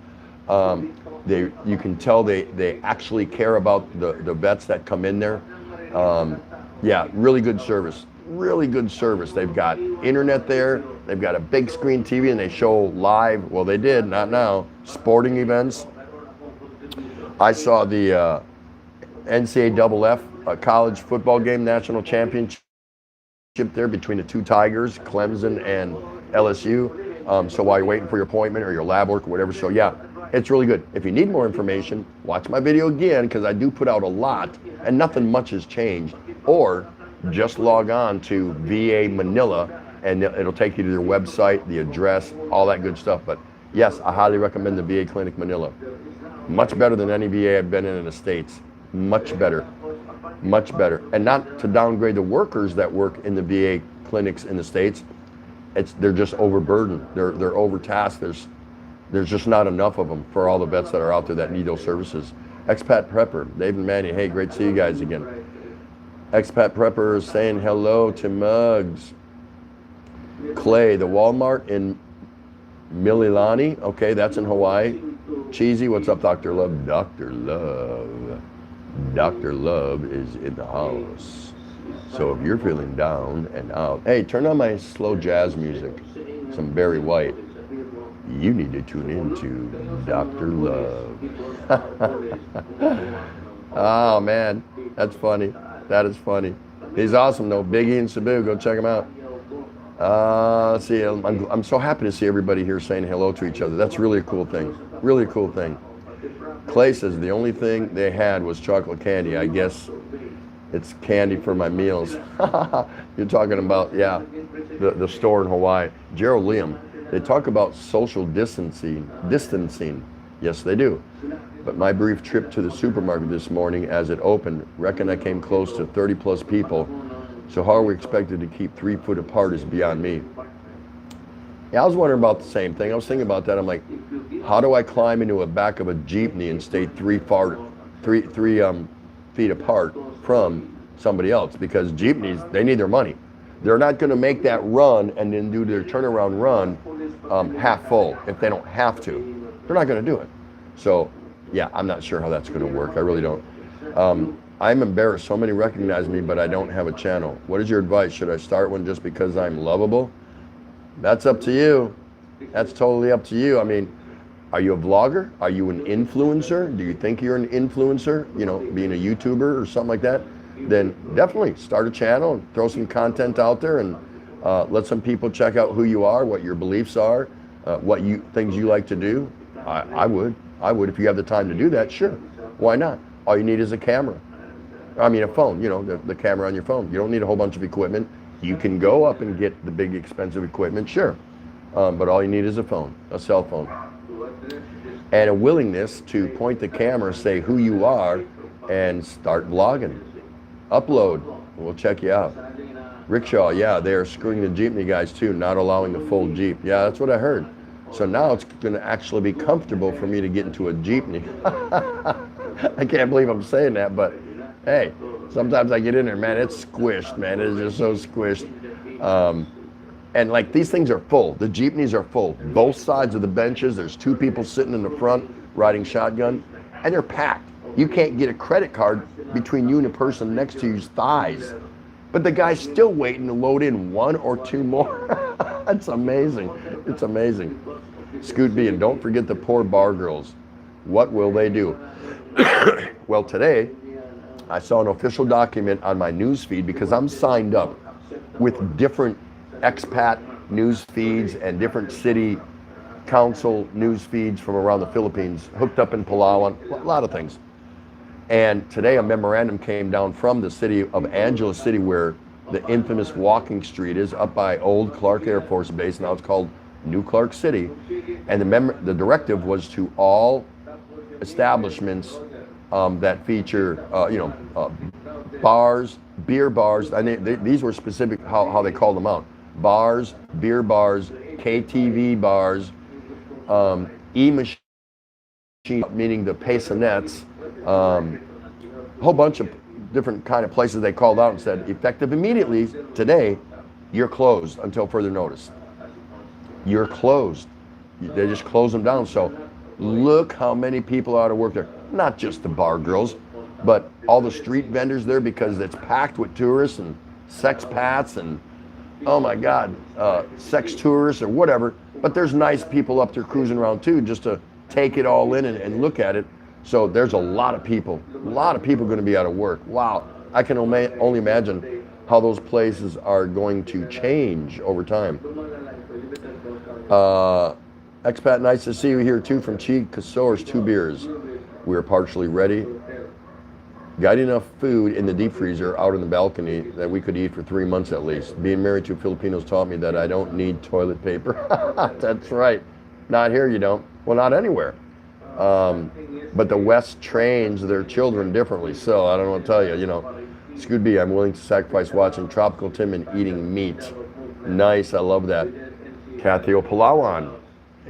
You can tell they actually care about the vets that come in there. Yeah, really good service. Really good service. They've got internet there. They've got a big screen TV, and they show live. Well, they did, not now. Sporting events. I saw the NCAA college football game national championship there between the 2 Tigers, Clemson and LSU. So while you're waiting for your appointment or your lab work or whatever, so yeah, it's really good. If you need more information, watch my video again, because I do put out a lot and nothing much has changed. Or just log on to VA Manila and it'll take you to their website, the address, all that good stuff. But yes, I highly recommend the VA Clinic Manila. Much better than any VA I've been in the States. Much better. Much better. And not to downgrade the workers that work in the VA clinics in the States. They're just overburdened. They're overtasked. There's just not enough of them for all the vets that are out there that need those services. Expat Prepper, Dave and Manny, hey, great to see you guys again. Expat Prepper is saying hello to Muggs. Clay, the Walmart in Mililani, okay, that's in Hawaii. Cheesy, what's up, Dr. Love? Dr. Love. Dr. Love is in the house. So if you're feeling down and out, hey, turn on my slow jazz music, some Barry White. You need to tune into Dr. Love. Oh, man, that's funny. That is funny. He's awesome, though. Biggie and Cebu, go check him out. Let's see, I'm so happy to see everybody here saying hello to each other. That's really a cool thing. Really cool thing. Clay says the only thing they had was chocolate candy. I guess it's candy for my meals. You're talking about, yeah, the store in Hawaii. Gerald Liam, they talk about social distancing. Yes, they do. But my brief trip to the supermarket this morning as it opened, reckon I came close to 30 plus people. So how are we expected to keep 3 foot apart is beyond me. Yeah, I was wondering about the same thing. I was thinking about that. I'm like, how do I climb into a back of a jeepney and stay 3 feet apart from somebody else? Because jeepneys, they need their money. They're not going to make that run and then do their turnaround run half full if they don't have to. They're not going to do it. So, yeah, I'm not sure how that's going to work. I really don't. I'm embarrassed. So many recognize me, but I don't have a channel. What is your advice? Should I start one just because I'm lovable? That's up to you. That's totally up to you. I mean, are you a vlogger? Are you an influencer? Do you think you're an influencer? You know, being a YouTuber or something like that? Then definitely start a channel and throw some content out there and let some people check out who you are, what your beliefs are, things you like to do. I would. If you have the time to do that, sure. Why not? All you need is a camera. I mean, a phone, you know, the camera on your phone. You don't need a whole bunch of equipment. You can go up and get the big expensive equipment, sure. But all you need is a phone, a cell phone. And a willingness to point the camera, say who you are, and start vlogging. Upload, we'll check you out. Rickshaw, yeah, they're screwing the jeepney guys too, not allowing the full Jeep. Yeah, that's what I heard. So now it's gonna actually be comfortable for me to get into a jeepney. I can't believe I'm saying that, but hey, sometimes I get in there, man, it's squished, man. It is just so squished. And like these things are full. The jeepneys are full. Both sides of the benches, there's 2 people sitting in the front riding shotgun, and they're packed. You can't get a credit card between you and the person next to you's thighs. But the guy's still waiting to load in 1 or 2 more. It's amazing. It's amazing. Scoot B, and don't forget the poor bar girls. What will they do? Well, today, I saw an official document on my news feed because I'm signed up with different expat news feeds and different city council news feeds from around the Philippines, hooked up in Palawan, a lot of things. And today a memorandum came down from the city of Angeles City, where the infamous walking street is, up by old Clark Air Force Base. Now it's called New Clark City. And the directive was to all establishments that feature, bars, beer bars. These were specific how they called them out. Bars, beer bars, KTV bars, e-machine, meaning the paysonettes, a whole bunch of different kind of places they called out and said, effective immediately today, you're closed until further notice. You're closed. They just close them down. So look how many people are out of work there. Not just the bar girls, but all the street vendors there, because it's packed with tourists and sex pats and, oh my God, sex tourists or whatever. But there's nice people up there cruising around too, just to take it all in and look at it. So there's a lot of people going to be out of work. Wow. I can only imagine how those places are going to change over time. Expat, nice to see you here too from Chi Casore's 2 beers. We are partially ready. Got enough food in the deep freezer out in the balcony that we could eat for 3 months at least. Being married to Filipinos taught me that I don't need toilet paper. That's right. Not here you don't. Well, not anywhere. But the West trains their children differently. So I don't know what to tell you, Scoot B, I'm willing to sacrifice watching Tropical Tim and eating meat. Nice, I love that. Kathy O'Palawan.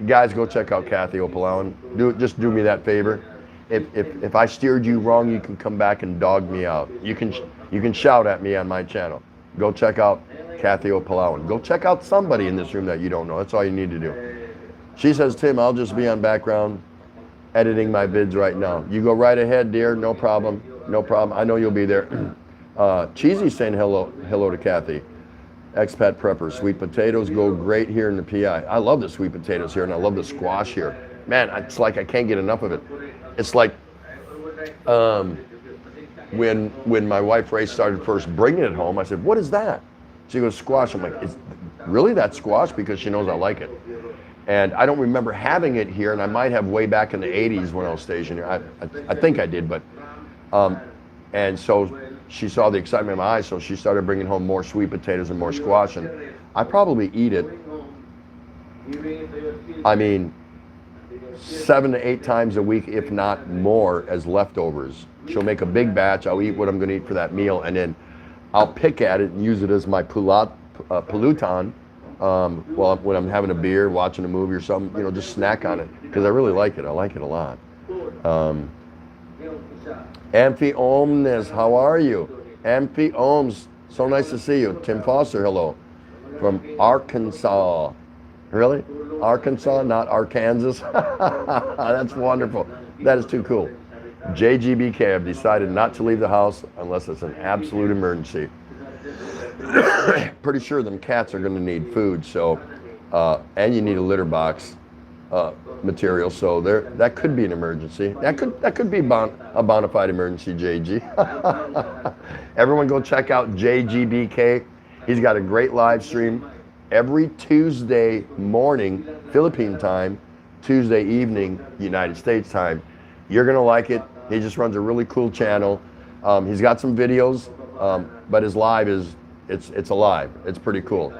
Guys, go check out Kathy O'Palawan. Just do me that favor. If I steered you wrong, you can come back and dog me out. You can shout at me on my channel. Go check out Kathy O'Palawan. Go check out somebody in this room that you don't know. That's all you need to do. She says, Tim, I'll just be on background editing my vids right now. You go right ahead, dear. No problem. No problem. I know you'll be there. Cheesy saying hello to Kathy. Expat prepper. Sweet potatoes go great here in the PI. I love the sweet potatoes here, and I love the squash here. Man, it's like I can't get enough of it. It's like when my wife Ray started first bringing it home, I said, what is that? She goes, squash. I'm like, is really that squash? Because she knows I like it. And I don't remember having it here, and I might have way back in the 80s when I was stationed here. I think I did, but, and so she saw the excitement in my eyes, so she started bringing home more sweet potatoes and more squash, and I probably eat it, 7 to 8 times a week, if not more, as leftovers. She'll make a big batch, I'll eat what I'm gonna eat for that meal, and then I'll pick at it and use it as my pollutant, when I'm having a beer, watching a movie or something, just snack on it, because I really like it. I like it a lot. Amphi Omnes, how are you? Amphi Ohms, so nice to see you. Tim Foster, hello. From Arkansas. Really? Arkansas, not Arkansas? That's wonderful. That is too cool. JGBK, I've decided not to leave the house unless it's an absolute emergency. Pretty sure them cats are going to need food, so and you need a litter box material, so that could be an emergency. That could be a bona fide emergency, JG. Everyone go check out JGBK. He's got a great live stream every Tuesday morning, Philippine time, Tuesday evening, United States time. You're going to like it. He just runs a really cool channel. He's got some videos, but his live it's alive. It's pretty cool.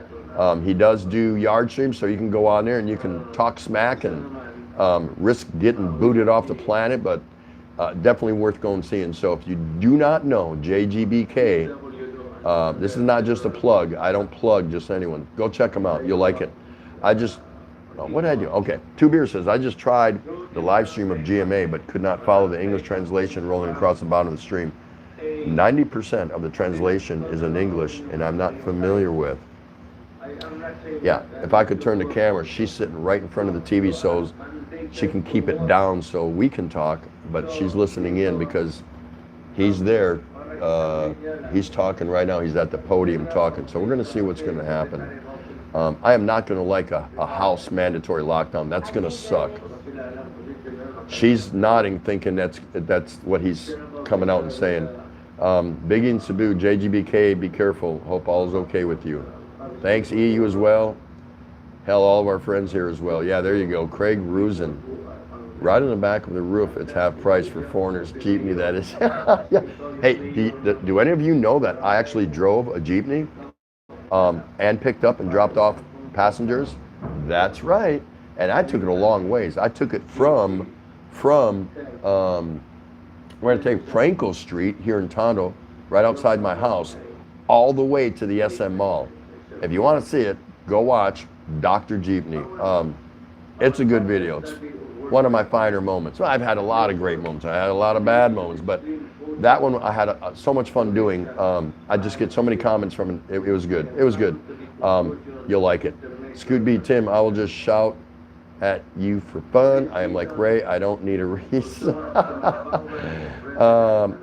He does do yard streams, so you can go on there and you can talk smack and risk getting booted off the planet, but definitely worth going and seeing. So if you do not know JGBK, this is not just a plug. I don't plug just anyone. Go check him out. You'll like it. What did I do? Okay, 2 Beer says, I just tried the live stream of GMA, but could not follow the English translation rolling across the bottom of the stream. 90% of the translation is in English, and I'm not familiar with. Yeah, if I could turn the camera, she's sitting right in front of the TV, so she can keep it down so we can talk, but she's listening in because he's there. He's talking right now. He's at the podium talking, so we're going to see what's going to happen. I am not going to like a house mandatory lockdown. That's going to suck. She's nodding, thinking that's what he's coming out and saying. Biggie and Cebu, JGBK, be careful. Hope all is okay with you. Thanks, E, you as well. Hell, all of our friends here as well. Yeah, there you go. Craig Rusin. Right in the back of the roof, it's half price for foreigners. Jeepney, that is. Yeah. Hey, do any of you know that I actually drove a Jeepney and picked up and dropped off passengers? That's right. And I took it a long ways. I took it from we're going to take Frankel Street here in Tondo, right outside my house, all the way to the SM Mall. If you want to see it, go watch Dr. Jeepney. It's a good video. It's one of my finer moments. I've had a lot of great moments. I had a lot of bad moments, but that one I had so much fun doing. I just get so many comments from it. It was good. It was good. You'll like it. Scoot B, Tim, I will just shout at you for fun. I am like Ray. I don't need a reason.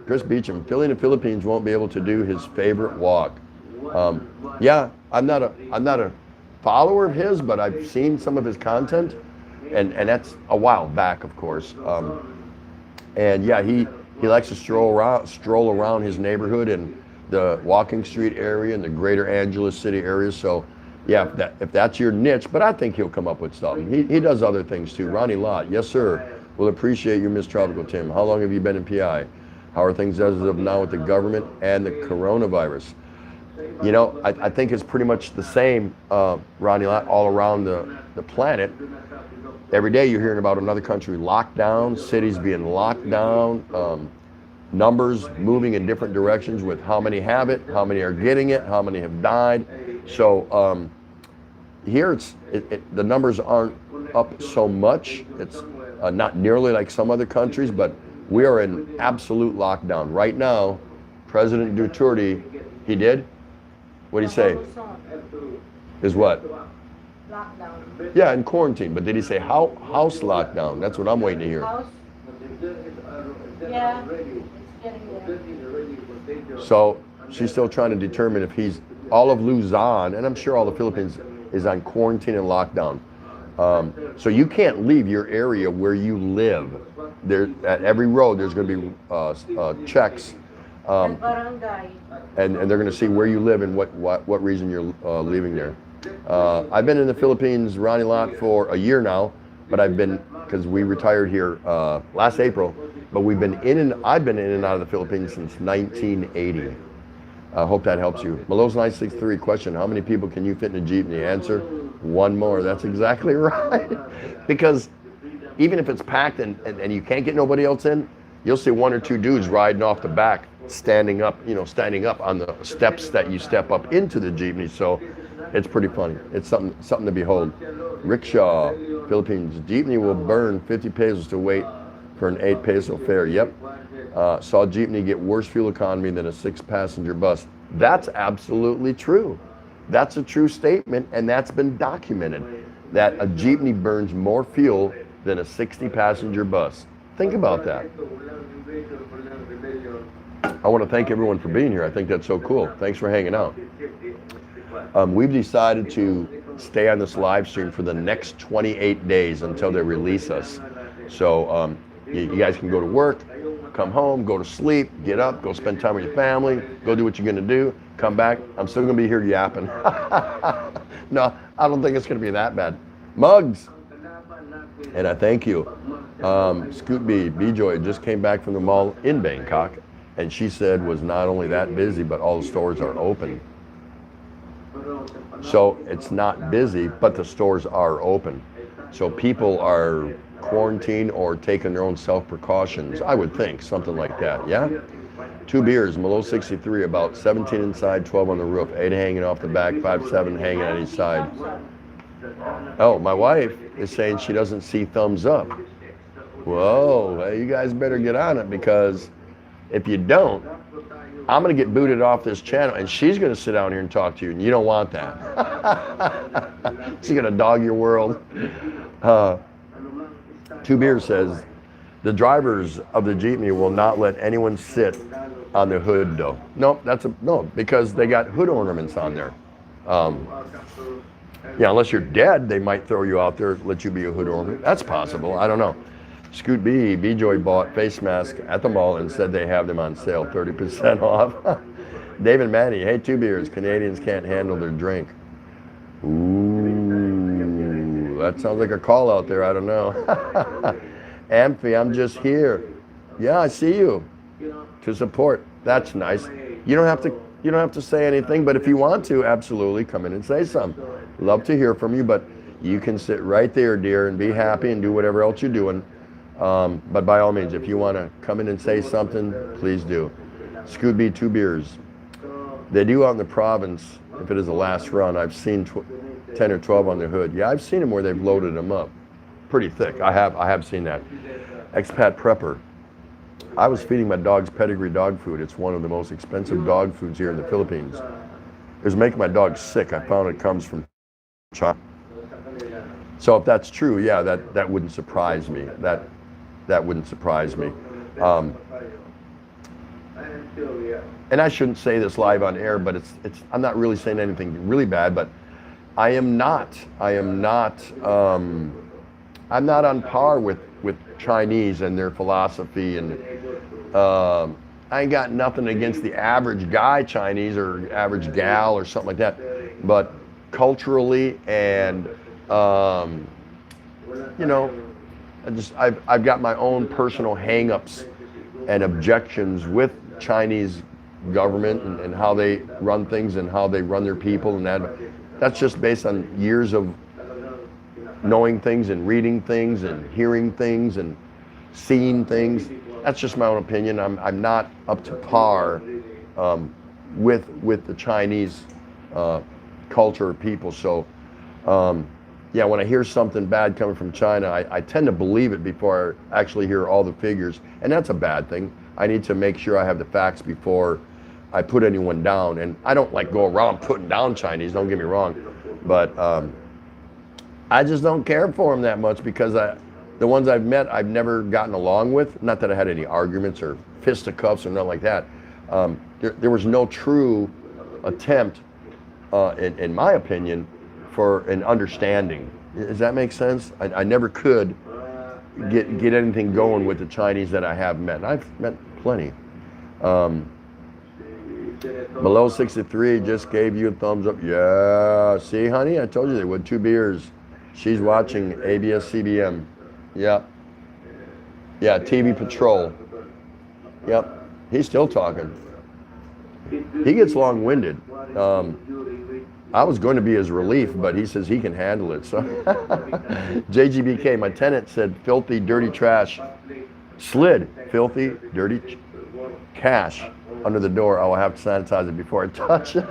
Chris Beecham, Philly in the Philippines won't be able to do his favorite walk. Yeah, I'm not a follower of his, but I've seen some of his content, and that's a while back, of course. And yeah, he likes to stroll around his neighborhood and the Walking Street area and the Greater Angeles City area. So yeah, if that's your niche, but I think he'll come up with something. He does other things too. Ronnie Lott, yes sir. We'll appreciate you, Miss Tropical Tim. How long have you been in PI? How are things as of now with the government and the coronavirus? You know, I think it's pretty much the same, Ronnie Lott, all around the planet. Every day you're hearing about another country locked down, cities being locked down, numbers moving in different directions with how many have it, how many are getting it, how many have died. So here the numbers aren't up so much. It's not nearly like some other countries, but we are in absolute lockdown. Right now, President Duterte, he did? What did he say? Is what? Lockdown. Yeah, in quarantine. But did he say house lockdown? That's what I'm waiting to hear. House? Yeah, it's getting there. So she's still trying to determine if he's, all of Luzon, and I'm sure all the Philippines is on quarantine and lockdown. So you can't leave your area where you live. There, at every road, there's going to be checks. And they're going to see where you live and what reason you're leaving there. I've been in the Philippines, Ronnie Lott, for a year now, but I've been, because we retired here last April, but I've been in and out of the Philippines since 1980. I hope that helps you. Malo's 963 question, how many people can you fit in a Jeepney? Answer, one more. That's exactly right. Because even if it's packed and you can't get nobody else in, you'll see one or two dudes riding off the back, standing up on the steps that you step up into the Jeepney. So it's pretty funny. It's something to behold. Rickshaw, Philippines, Jeepney will burn 50 pesos to wait for an 8 peso fare. Yep. Saw Jeepney get worse fuel economy than a 6-passenger bus. That's absolutely true. That's a true statement, and that's been documented, that a Jeepney burns more fuel than a 60-passenger bus. Think about that. I want to thank everyone for being here. I think that's so cool. Thanks for hanging out. We've decided to stay on this live stream for the next 28 days until they release us. So you guys can go to work, come home, go to sleep, get up, go spend time with your family, go do what you're going to do, come back. I'm still going to be here yapping. No, I don't think it's going to be that bad. Mugs! And I thank you. Scoot B-Joy just came back from the mall in Bangkok, and she said was not only that busy, but all the stores are open. So it's not busy, but the stores are open. So people are quarantined or taking their own self-precautions, I would think, something like that, yeah? 2 beers, Malo 63, about 17 inside, 12 on the roof, 8 hanging off the back, 5, 7 hanging on each side. Oh, my wife is saying she doesn't see thumbs up. Whoa, you guys better get on it, because if you don't, I'm going to get booted off this channel, and she's going to sit down here and talk to you, and you don't want that. She's going to dog your world. 2 Beers says, the drivers of the Jeepney will not let anyone sit on the hood, though. No, because they got hood ornaments on there. Yeah, unless you're dead, they might throw you out there, let you be a hood ornament. That's possible. I don't know. Scoot B-Joy bought face masks at the mall and said they have them on sale, 30% off. David Manny, hey, 2 beers. Canadians can't handle their drink. Ooh, that sounds like a call out there. I don't know. Amphi, I'm just here. Yeah, I see you. To support. That's nice. You don't have to say anything, but if you want to, absolutely come in and say something. Love to hear from you, but you can sit right there, dear, and be happy and do whatever else you're doing. But by all means, if you want to come in and say something, please do. Scoot B, 2 beers. They do out in the province, if it is a last run, I've seen 10 or 12 on the hood. Yeah, I've seen them where they've loaded them up. Pretty thick. I have seen that. Expat Prepper. I was feeding my dogs pedigree dog food. It's one of the most expensive dog foods here in the Philippines. It was making my dogs sick. I found it comes from China. So if that's true, yeah, that wouldn't surprise me. That wouldn't surprise me. And I shouldn't say this live on air, but I'm not really saying anything really bad, but I'm not on par with Chinese and their philosophy, and I ain't got nothing against the average guy Chinese or average gal or something like that, but culturally and you know, I've got my own personal hang-ups and objections with Chinese government and how they run things and how they run their people, and that's just based on years of knowing things and reading things and hearing things and seeing things. That's just my own opinion. I'm not up to par with the Chinese culture or people. So yeah, when I hear something bad coming from China, I tend to believe it before I actually hear all the figures, and that's a bad thing. I need to make sure I have the facts before I put anyone down, and I don't like go around putting down Chinese, don't get me wrong, but I just don't care for them that much, because the ones I've met, I've never gotten along with. Not that I had any arguments or fisticuffs or nothing like that. There was no true attempt, in my opinion, for an understanding. Does that make sense? I never could get anything going with the Chinese that I have met. And I've met plenty. Below 63 just gave you a thumbs up. Yeah, see, honey, I told you they would. 2 beers. She's watching ABS CBM. Yep. Yeah, TV Patrol. Yep. He's still talking. He gets long-winded. I was going to be his relief, but he says he can handle it. So, JGBK, my tenant said, filthy, dirty trash. Slid, filthy, dirty cash under the door. I will have to sanitize it before I touch it.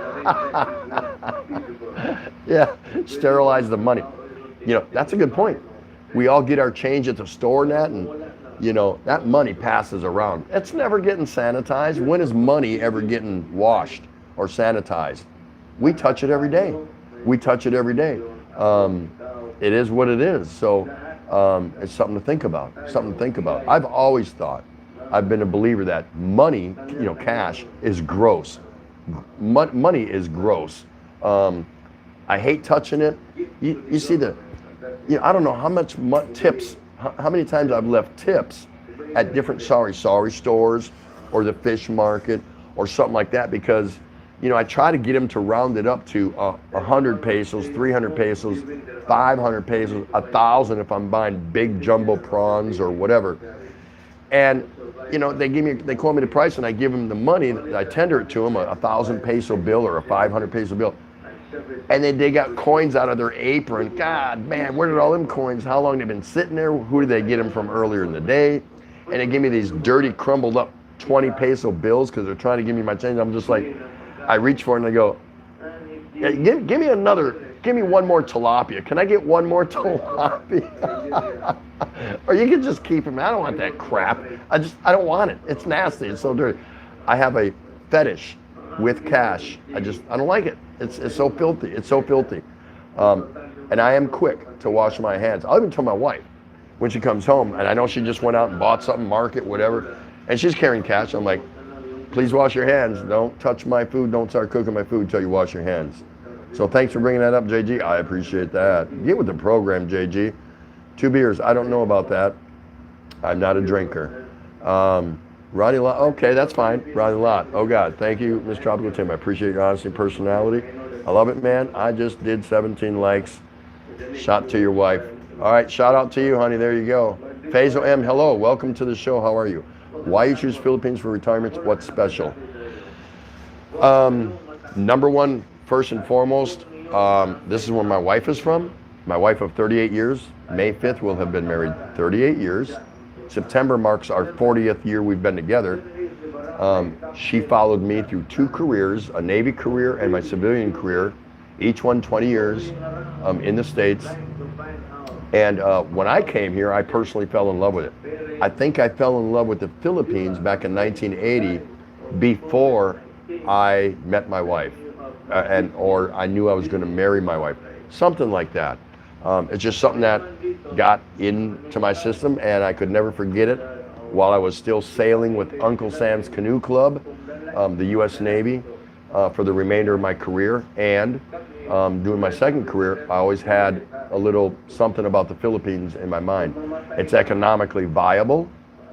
Yeah, sterilize the money. You know, that's a good point. We all get our change at the store and that, and you know, that money passes around. It's never getting sanitized. When is money ever getting washed or sanitized? We touch it every day. We touch it every day. It is what it is. So it's something to think about. Something to think about. I've always thought, I've been a believer that money, you know, cash is gross. Money is gross. I hate touching it. You see you know, I don't know how much tips, how many times I've left tips at different sorry stores or the fish market or something like that, because you know, I try to get them to round it up to 100 pesos, 300 pesos, 500 pesos, 1,000 if I'm buying big jumbo prawns or whatever. And you know, they call me the price, and I give them the money. I tender it to them, a 1,000 peso bill or a 500 peso bill. And then they got coins out of their apron. God, man, where did all them coins? How long they been sitting there? Who did they get them from earlier in the day? And they give me these dirty, crumbled up 20 peso bills because they're trying to give me my change. I'm just like, I reach for it and I go, yeah, give me one more tilapia. Can I get one more tilapia? Or you can just keep them. I don't want that crap. I don't want it. It's nasty. It's so dirty. I have a fetish with cash. I don't like it. It's so filthy. It's so filthy. And I am quick to wash my hands. I'll even tell my wife when she comes home, and I know she just went out and bought something, market, whatever, and she's carrying cash. I'm like, please wash your hands. Don't touch my food. Don't start cooking my food until you wash your hands. So thanks for bringing that up, JG. I appreciate that. Get with the program, JG. 2 beers. I don't know about that. I'm not a drinker. Ronnie Lott, okay, that's fine. Ronnie Lott, oh God, thank you, Miss Tropical Tim. I appreciate your honesty and personality. I love it, man. I just did 17 likes. Shout to your wife. All right, shout out to you, honey. There you go. Faisal M, hello. Welcome to the show. How are you? Why you choose Philippines for retirement? What's special? Number one, first and foremost, this is where my wife is from. My wife of 38 years. May 5th, we'll have been married 38 years. September marks our 40th year we've been together. She followed me through 2 careers, a Navy career and my civilian career, each one 20 years in the States. And when I came here, I personally fell in love with it. I think I fell in love with the Philippines back in 1980 before I met my wife, or I knew I was going to marry my wife, something like that. It's just something that got into my system, and I could never forget it while I was still sailing with Uncle Sam's Canoe Club, the U.S. Navy, for the remainder of my career. And doing my second career, I always had a little something about the Philippines in my mind. It's economically viable,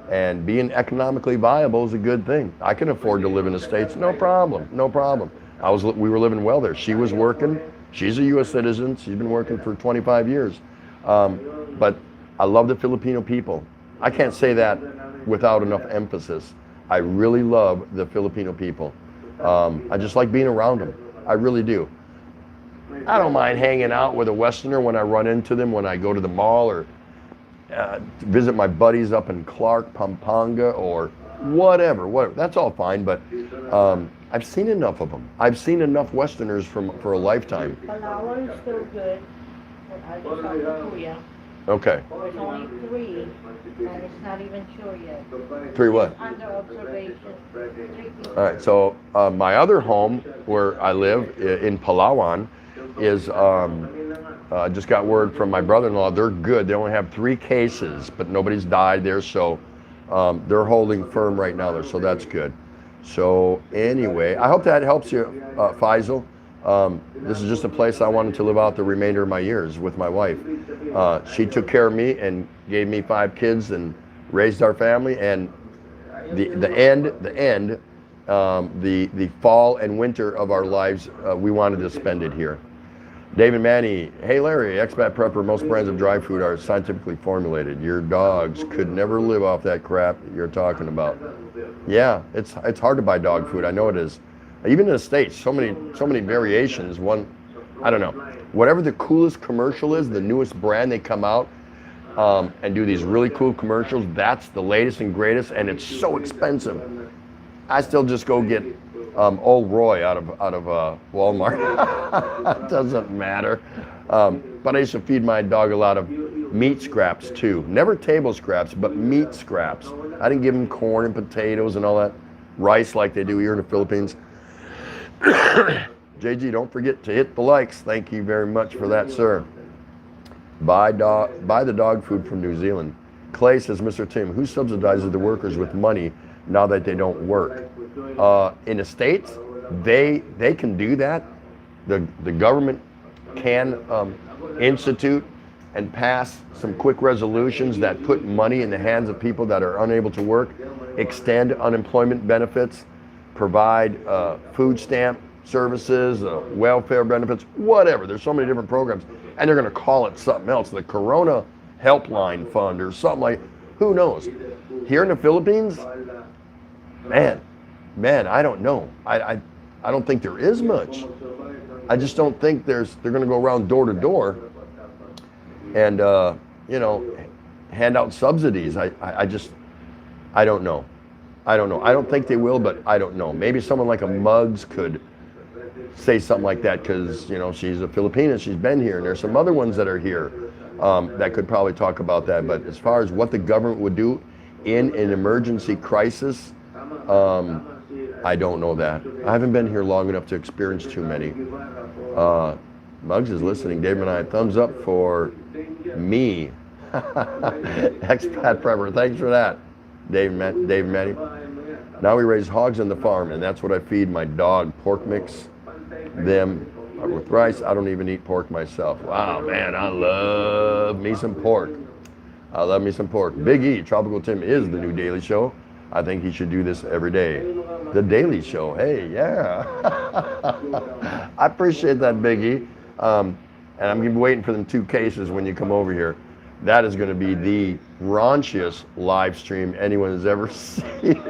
and being economically viable is a good thing. I can afford to live in the States, no problem, no problem. We were living well there. She was working. She's a U.S. citizen. She's been working for 25 years. But I love the Filipino people. I can't say that without enough emphasis. I really love the Filipino people. I just like being around them. I really do. I don't mind hanging out with a Westerner when I run into them, when I go to the mall or visit my buddies up in Clark, Pampanga, or whatever. That's all fine, but I've seen enough of them. I've seen enough Westerners for a lifetime. Palawan is still good. I just talked to Kuya. Okay. There's only 3, and it's not even sure yet. 3 what? Under observation. 3 people. All right, so my other home where I live in Palawan is, I just got word from my brother-in-law, they're good. They only have 3 cases, but nobody's died there, so they're holding firm right now there, so that's good. So anyway, I hope that helps you, Faisal. This is just a place I wanted to live out the remainder of my years with my wife. She took care of me and gave me 5 kids and raised our family, and the fall and winter of our lives, we wanted to spend it here. David Manny, hey Larry, expat prepper, most brands of dry food are scientifically formulated. Your dogs could never live off that crap you're talking about. Yeah, it's hard to buy dog food, I know it is. Even in the States, so many variations. I don't know, whatever the coolest commercial is, the newest brand they come out and do these really cool commercials, that's the latest and greatest, and it's so expensive. I still just go get Old Roy out of Walmart. It doesn't matter. But I used to feed my dog a lot of meat scraps too. Never table scraps, but meat scraps. I didn't give him corn and potatoes and all that rice like they do here in the Philippines. JG, don't forget to hit the likes. Thank you very much for that, sir. Buy the dog food from New Zealand. Clay says, Mr. Tim, who subsidizes the workers with money now that they don't work? In the States, they can do that. The government can institute and pass some quick resolutions that put money in the hands of people that are unable to work, extend unemployment benefits, provide food stamp services, welfare benefits, whatever. There's so many different programs, and they're going to call it something else, the Corona Helpline Fund or something like, who knows? Here in the Philippines, man, I don't know. I don't think there is much. I just don't think they're going to go around door to door and hand out subsidies. I don't know. I don't think they will, but I don't know. Maybe someone like a Muggs could say something like that because, she's a Filipina, she's been here, and there's some other ones that are here that could probably talk about that. But as far as what the government would do in an emergency crisis, I don't know that. I haven't been here long enough to experience too many. Muggs is listening. Dave and I, thumbs up for me. Expat Prepper, thanks for that. Dave and Matty. Now we raise hogs on the farm, and that's what I feed my dog. Pork mix them with rice. I don't even eat pork myself. Wow, man, I love me some pork. I love me some pork. Big E, Tropical Tim is the new Daily Show. I think he should do this every day. The Daily Show. Hey, yeah. I appreciate that, Big E. And I'm going to be waiting for them 2 cases when you come over here. That is going to be the raunchiest live stream anyone has ever seen.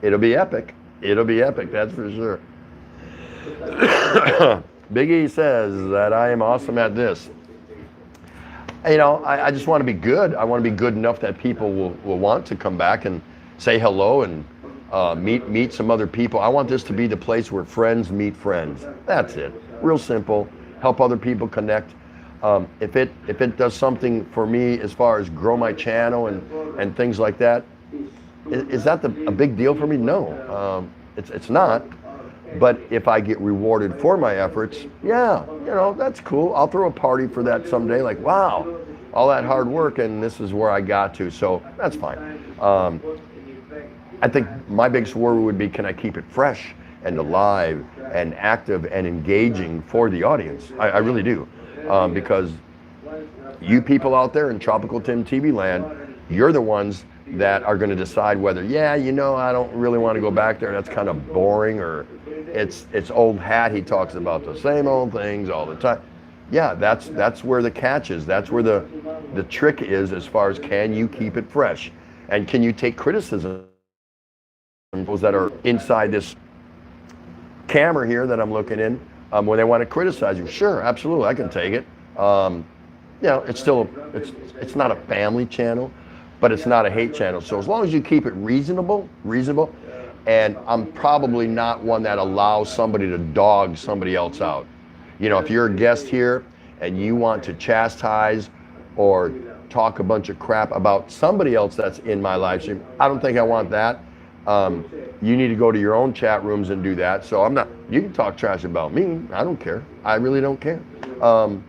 It'll be epic. It'll be epic, that's for sure. Big E says that I am awesome at this. You know, I just want to be good. I want to be good enough that people will want to come back and say hello and meet some other people. I want this to be the place where friends meet friends. That's it. Real simple. Help other people connect. If it does something for me as far as grow my channel and things like that, is that a big deal for me? No, it's not. But if I get rewarded for my efforts, yeah, you know, that's cool. I'll throw a party for that someday. Like, wow, all that hard work and this is where I got to. So that's fine. I think my biggest worry would be, can I keep it fresh and alive and active and engaging for the audience? I really do. Because you people out there in Tropical Tim TV land, you're the ones that are going to decide whether, yeah, you know, I don't really want to go back there. That's kind of boring, or it's old hat. He talks about the same old things all the time. Yeah, that's where the catch is. That's where the trick is, as far as, can you keep it fresh, and can you take criticism from those that are inside this camera here that I'm looking in, when they want to criticize you. Sure, absolutely, I can take it. You know, it's still it's not a family channel, but it's not a hate channel. So as long as you keep it reasonable, and I'm probably not one that allows somebody to dog somebody else out. You know, if you're a guest here and you want to chastise or talk a bunch of crap about somebody else that's in my live stream, I don't think I want that. You need to go to your own chat rooms and do that. So you can talk trash about me. I don't care. I really don't care. And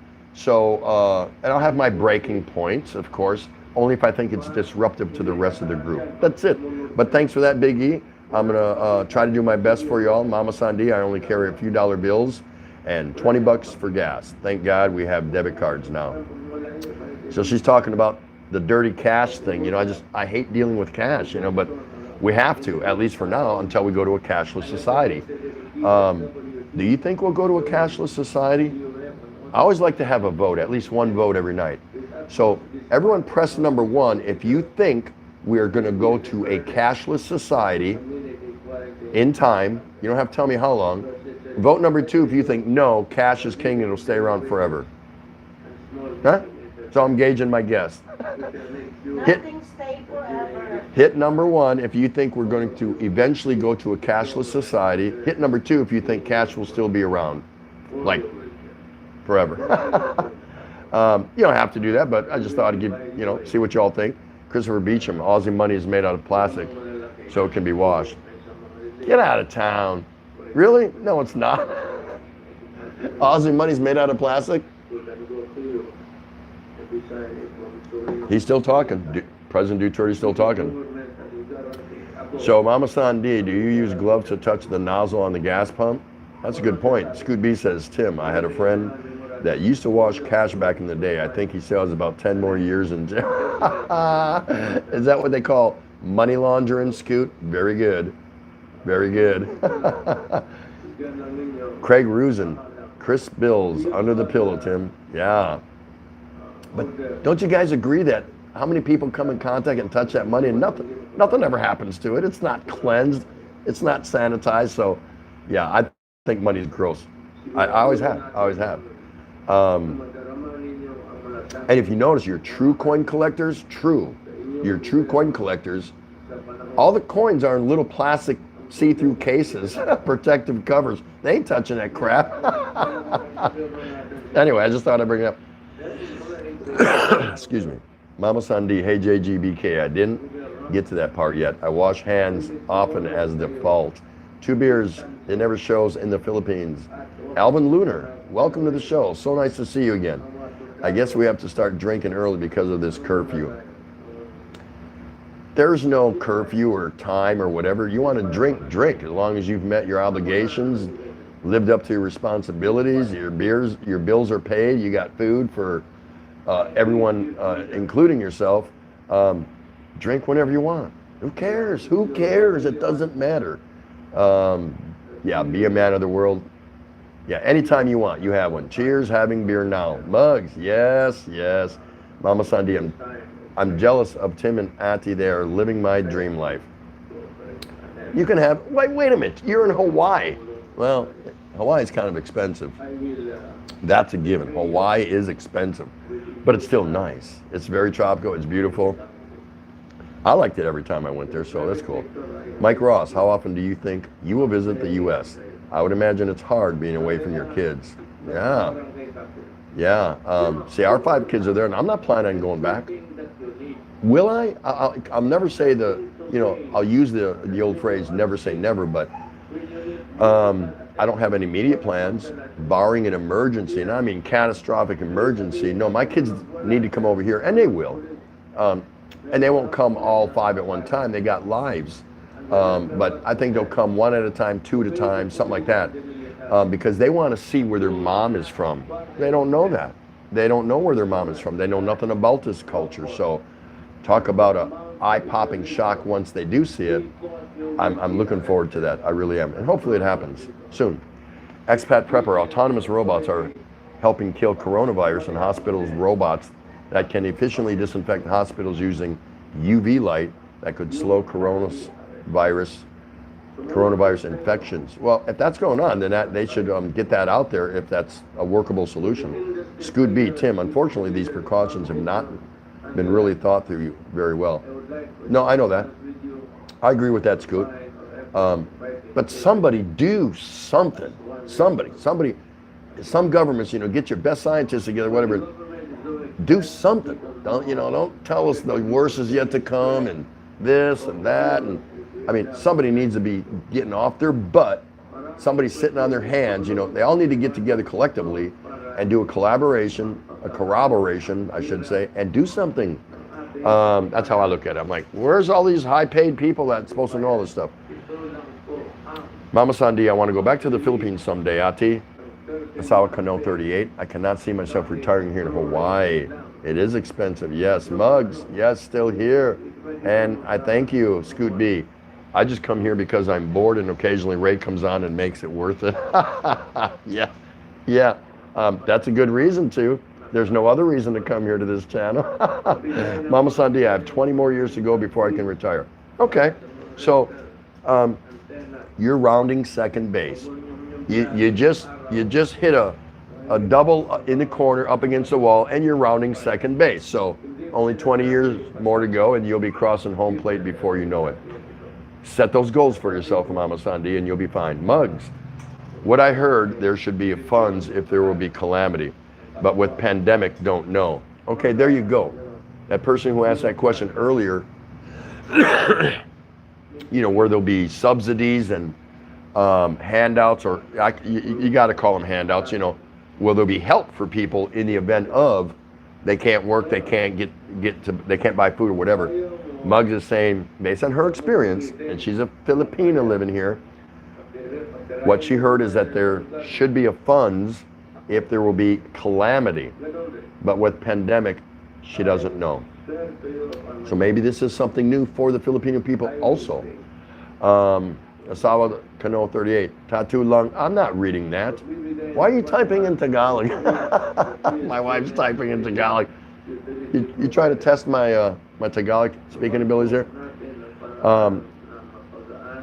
I'll have my breaking points, of course, only if I think it's disruptive to the rest of the group. That's it. But thanks for that, Big E. I'm gonna try to do my best for y'all. Mama Sandy, I only carry a few dollar bills and 20 bucks for gas. Thank God we have debit cards now. So she's talking about the dirty cash thing. You know, I hate dealing with cash, you know, but we have to, at least for now, until we go to a cashless society. Do you think we'll go to a cashless society? I always like to have a vote, at least one vote every night. So everyone press number 1 if you think we are going to go to a cashless society in time. You don't have to tell me how long. Vote number 2 if you think, no, cash is king and it'll stay around forever. Huh? So I'm gauging my guess. Nothing stay forever. Hit number 1 if you think we're going to eventually go to a cashless society. Hit number 2 if you think cash will still be around, like forever. You don't have to do that, but I just thought I'd give, see what y'all think. Christopher Beecham, Aussie money is made out of plastic, so it can be washed. Get out of town. Really? No, it's not. Aussie money's made out of plastic? He's still talking. President Duterte's still talking. So, Mama Sandy, do you use gloves to touch the nozzle on the gas pump? That's a good point. Scoot B says, Tim, I had a friend that used to wash cash back in the day. I think he still has about 10 more years in jail. Is that what they call money laundering, Scoot? Very good. Very good. Craig Rusin, Chris Bills, under the pillow, Tim. Yeah. But don't you guys agree that how many people come in contact and touch that money and nothing ever happens to it? It's not cleansed. It's not sanitized. So, yeah, I think money's gross. I always have. I always have. And if you notice, your true coin collectors, your true coin collectors, all the coins are in little plastic see-through cases, protective covers. They ain't touching that crap. Anyway, I just thought I'd bring it up. Excuse me. Mama Sandy, hey JGBK, I didn't get to that part yet. I wash hands often as default. 2 beers, it never shows in the Philippines. Alvin Lunar, welcome to the show. So nice to see you again. I guess we have to start drinking early because of this curfew. There's no curfew or time or whatever. You want to drink as long as you've met your obligations, lived up to your responsibilities, your bills are paid, you got food for everyone, including yourself, drink whenever you want. Who cares? Who cares? It doesn't matter. Yeah, be a man of the world. Yeah, anytime you want, you have one. Cheers, having beer now. Mugs, yes, yes. Mama Sandy, I'm jealous of Tim and Auntie. They are living my dream life. You can have, wait a minute, you're in Hawaii. Well, Hawaii is kind of expensive. That's a given. Hawaii is expensive, but it's still nice. It's very tropical, it's beautiful. I liked it every time I went there, so that's cool. Mike Ross, how often do you think you will visit the U.S.? I would imagine it's hard being away from your kids. Yeah. Yeah. See, our 5 kids are there, and I'm not planning on going back. Will I? I'll never say I'll use the old phrase, never say never, but I don't have any immediate plans, barring an emergency, and I mean catastrophic emergency. No, my kids need to come over here, and they will. And they won't come all 5 at one time. They got lives. But I think they'll come 1 at a time, 2 at a time, something like that. Because they want to see where their mom is from. They don't know that. They don't know where their mom is from. They know nothing about this culture. So talk about a eye-popping shock once they do see it. I'm looking forward to that. I really am. And hopefully it happens soon. Expat Prepper, autonomous robots are helping kill coronavirus in hospitals. Robots that can efficiently disinfect hospitals using UV light that could slow coronavirus infections. Well, if that's going on, then they should get that out there if that's a workable solution. Scoot B, Tim, unfortunately these precautions have not been really thought through very well. No, I know that. I agree with that, Scoot. But somebody do something. Somebody, some governments, get your best scientists together, whatever. Do something. Don't tell us the worst is yet to come and this and that. And I mean, somebody needs to be getting off their butt. Somebody sitting on their hands. They all need to get together collectively and do a corroboration, I should say, and do something. That's how I look at it. I'm like, where's all these high-paid people that's supposed to know all this stuff? Mama Sandy, I want to go back to the Philippines someday. Ati, Asawa Kano 38. I cannot see myself retiring here in Hawaii. It is expensive. Yes. Mugs. Yes, still here. And I thank you, Scoot B. I just come here because I'm bored and occasionally Ray comes on and makes it worth it. Yeah. That's a good reason to. There's no other reason to come here to this channel. Mama Sandy, I have 20 more years to go before I can retire. Okay. So you're rounding second base. You just hit a double in the corner up against the wall and you're rounding second base. So only 20 years more to go and you'll be crossing home plate before you know it. Set those goals for yourself, Mama Sandy, and you'll be fine. Mugs. What I heard, there should be funds if there will be calamity. But with pandemic, don't know. Okay, there you go. That person who asked that question earlier, where there'll be subsidies and handouts, or you got to call them handouts, will there be help for people in the event of they can't work, they can't they can't buy food or whatever. Muggs is saying, based on her experience, and she's a Filipina living here, what she heard is that there should be a funds if there will be calamity. But with pandemic, she doesn't know. So maybe this is something new for the Filipino people also. Asawa Kano 38, Tattoo Lung. I'm not reading that. Why are you typing in Tagalog? My wife's typing in Tagalog. You trying to test my my Tagalog speaking abilities here?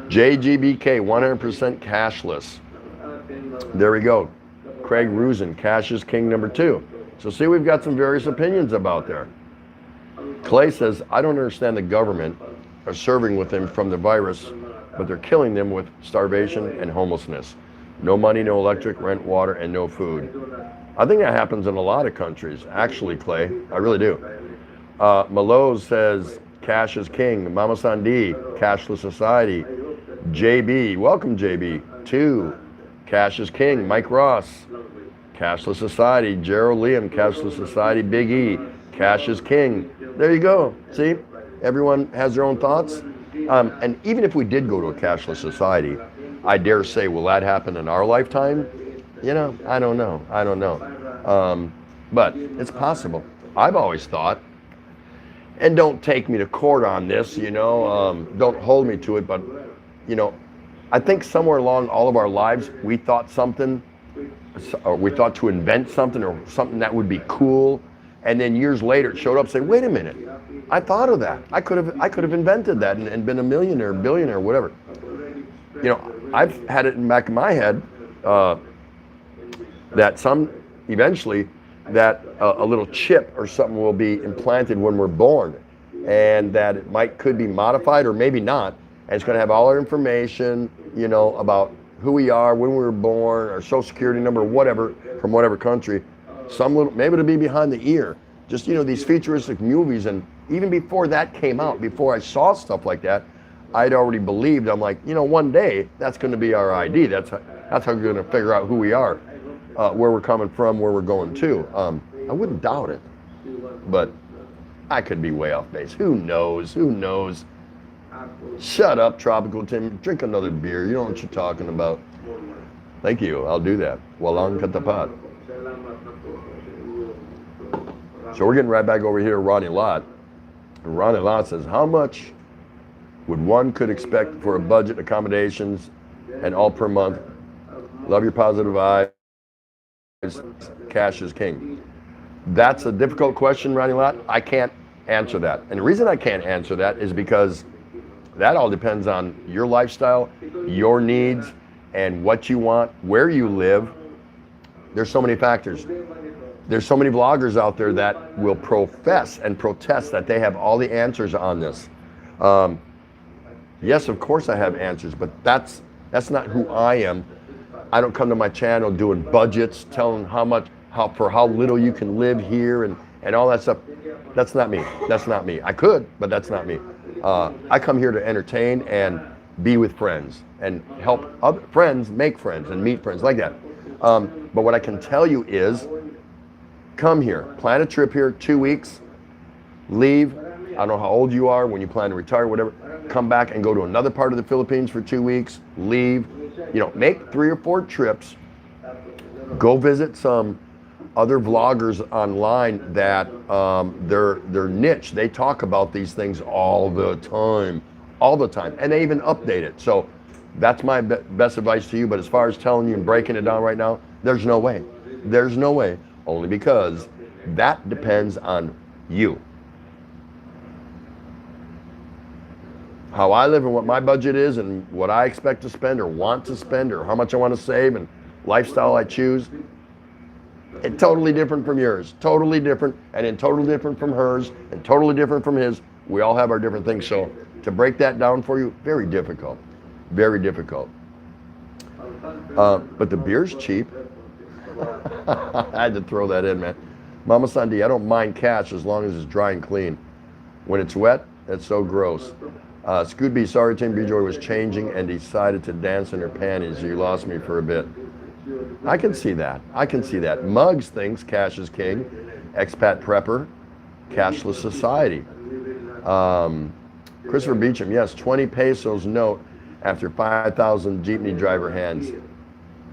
JGBK, 100% cashless. There we go. Craig Rusin, cash is king number 2. So see, we've got some various opinions about there. Clay says, I don't understand the government are serving with them from the virus, but they're killing them with starvation and homelessness. No money, no electric, rent, water, and no food. I think that happens in a lot of countries, actually, Clay. I really do. Malo says, cash is king. Mama Sandi, cashless society. JB, welcome JB. 2, cash is king. Mike Ross, cashless society. Gerald Liam, cashless society. Big E, cash is king. There you go. See, everyone has their own thoughts. And even if we did go to a cashless society, I dare say, will that happen in our lifetime? I don't know. But it's possible. I've always thought, and don't take me to court on this, don't hold me to it, but, I think somewhere along all of our lives, we thought something, or we thought to invent something or something that would be cool. And then years later it showed up saying, wait a minute, I thought of that. I could have invented that and been a millionaire, billionaire, whatever. I've had it in the back of my head that eventually that a little chip or something will be implanted when we're born, and that it could be modified or maybe not. And it's going to have all our information, about who we are, when we were born, our social security number, whatever, from whatever country. Maybe it'll be behind the ear. Just, these futuristic movies. And even before that came out, before I saw stuff like that, I'd already believed, I'm like, one day that's going to be our ID. That's how we're going to figure out who we are, where we're coming from, where we're going to. I wouldn't doubt it, but I could be way off base. Who knows? Shut up, Tropical Tim. Drink another beer. You know what you're talking about. Thank you. I'll do that. Walang katapat. So we're getting right back over here to Ronnie Lott. And Ronnie Lott says, how much would one could expect for a budget, accommodations, and all per month? Love your positive vibes. Cash is king. That's a difficult question, Ronnie Lott. I can't answer that. And the reason I can't answer that is because that all depends on your lifestyle, your needs, and what you want, where you live. There's so many factors. There's so many vloggers out there that will profess and protest that they have all the answers on this. Yes, of course I have answers, but that's not who I am. I don't come to my channel doing budgets, telling for how little you can live here and all that stuff. That's not me. That's not me. I could, but that's not me. I come here to entertain and be with friends and help other friends make friends and meet friends like that. But what I can tell you is, come here, plan a trip here, 2 weeks, leave. I don't know how old you are, when you plan to retire, whatever. Come back and go to another part of the Philippines for 2 weeks, leave. Make 3 or 4 trips. Go visit some other vloggers online that their niche, they talk about these things all the time, and they even update it. So that's my best advice to you. But as far as telling you and breaking it down right now, there's no way. There's no way, only because that depends on you. How I live and what my budget is and what I expect to spend or want to spend or how much I want to save and lifestyle I choose, it's totally different from yours, totally different, and then totally different from hers, and totally different from his. We all have our different things. So to break that down for you, very difficult, very difficult. But the beer's cheap. I had to throw that in, man. Mama Sandy, I don't mind cash as long as it's dry and clean. When it's wet, it's so gross. Scoot B, sorry Tim B-Joy was changing and decided to dance in her panties. You lost me for a bit. I can see that. I can see that. Muggs thinks cash is king. Expat Prepper, cashless society. Christopher Beecham, yes, 20 pesos note after 5,000 jeepney driver hands.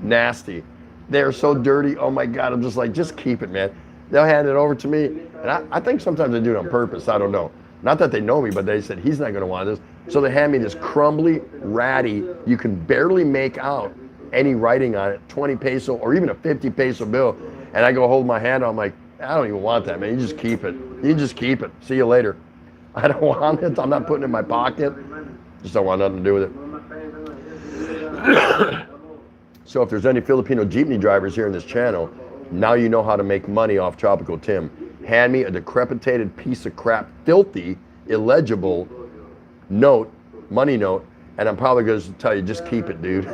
Nasty. They're so dirty. Oh my God, I'm just like, just keep it, man. They'll hand it over to me. And I think sometimes they do it on purpose. I don't know. Not that they know me, but they said, he's not going to want this. So they hand me this crumbly, ratty, you can barely make out any writing on it, 20 peso or even a 50 peso bill. And I go hold my hand, I'm like, I don't even want that, man. You just keep it. You just keep it. See you later. I don't want it. I'm not putting it in my pocket. Just don't want nothing to do with it. So if there's any Filipino jeepney drivers here in this channel, now you know how to make money off Tropical Tim. Hand me a decrepitated piece of crap, filthy, illegible note, money note, and I'm probably going to tell you, just keep it, dude.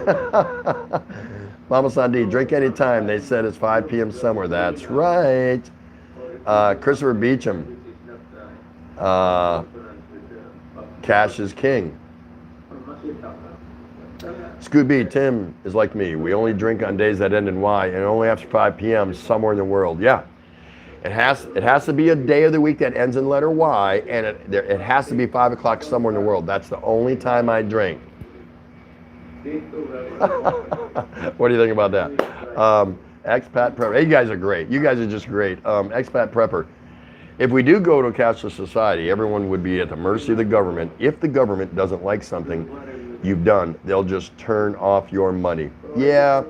Mama Sandy, drink anytime. They said it's 5 p.m. somewhere. That's right. Christopher Beecham. Cash is king. Scooby, Tim is like me. We only drink on days that end in Y and only after 5 p.m. somewhere in the world. Yeah. It has to be a day of the week that ends in letter Y, and it has to be 5 o'clock somewhere in the world. That's the only time I drink. What do you think about that? Expat Prepper. Hey, you guys are great. You guys are just great. Expat Prepper. If we do go to a cashless society, everyone would be at the mercy of the government. If the government doesn't like something you've done, they'll just turn off your money. Yeah,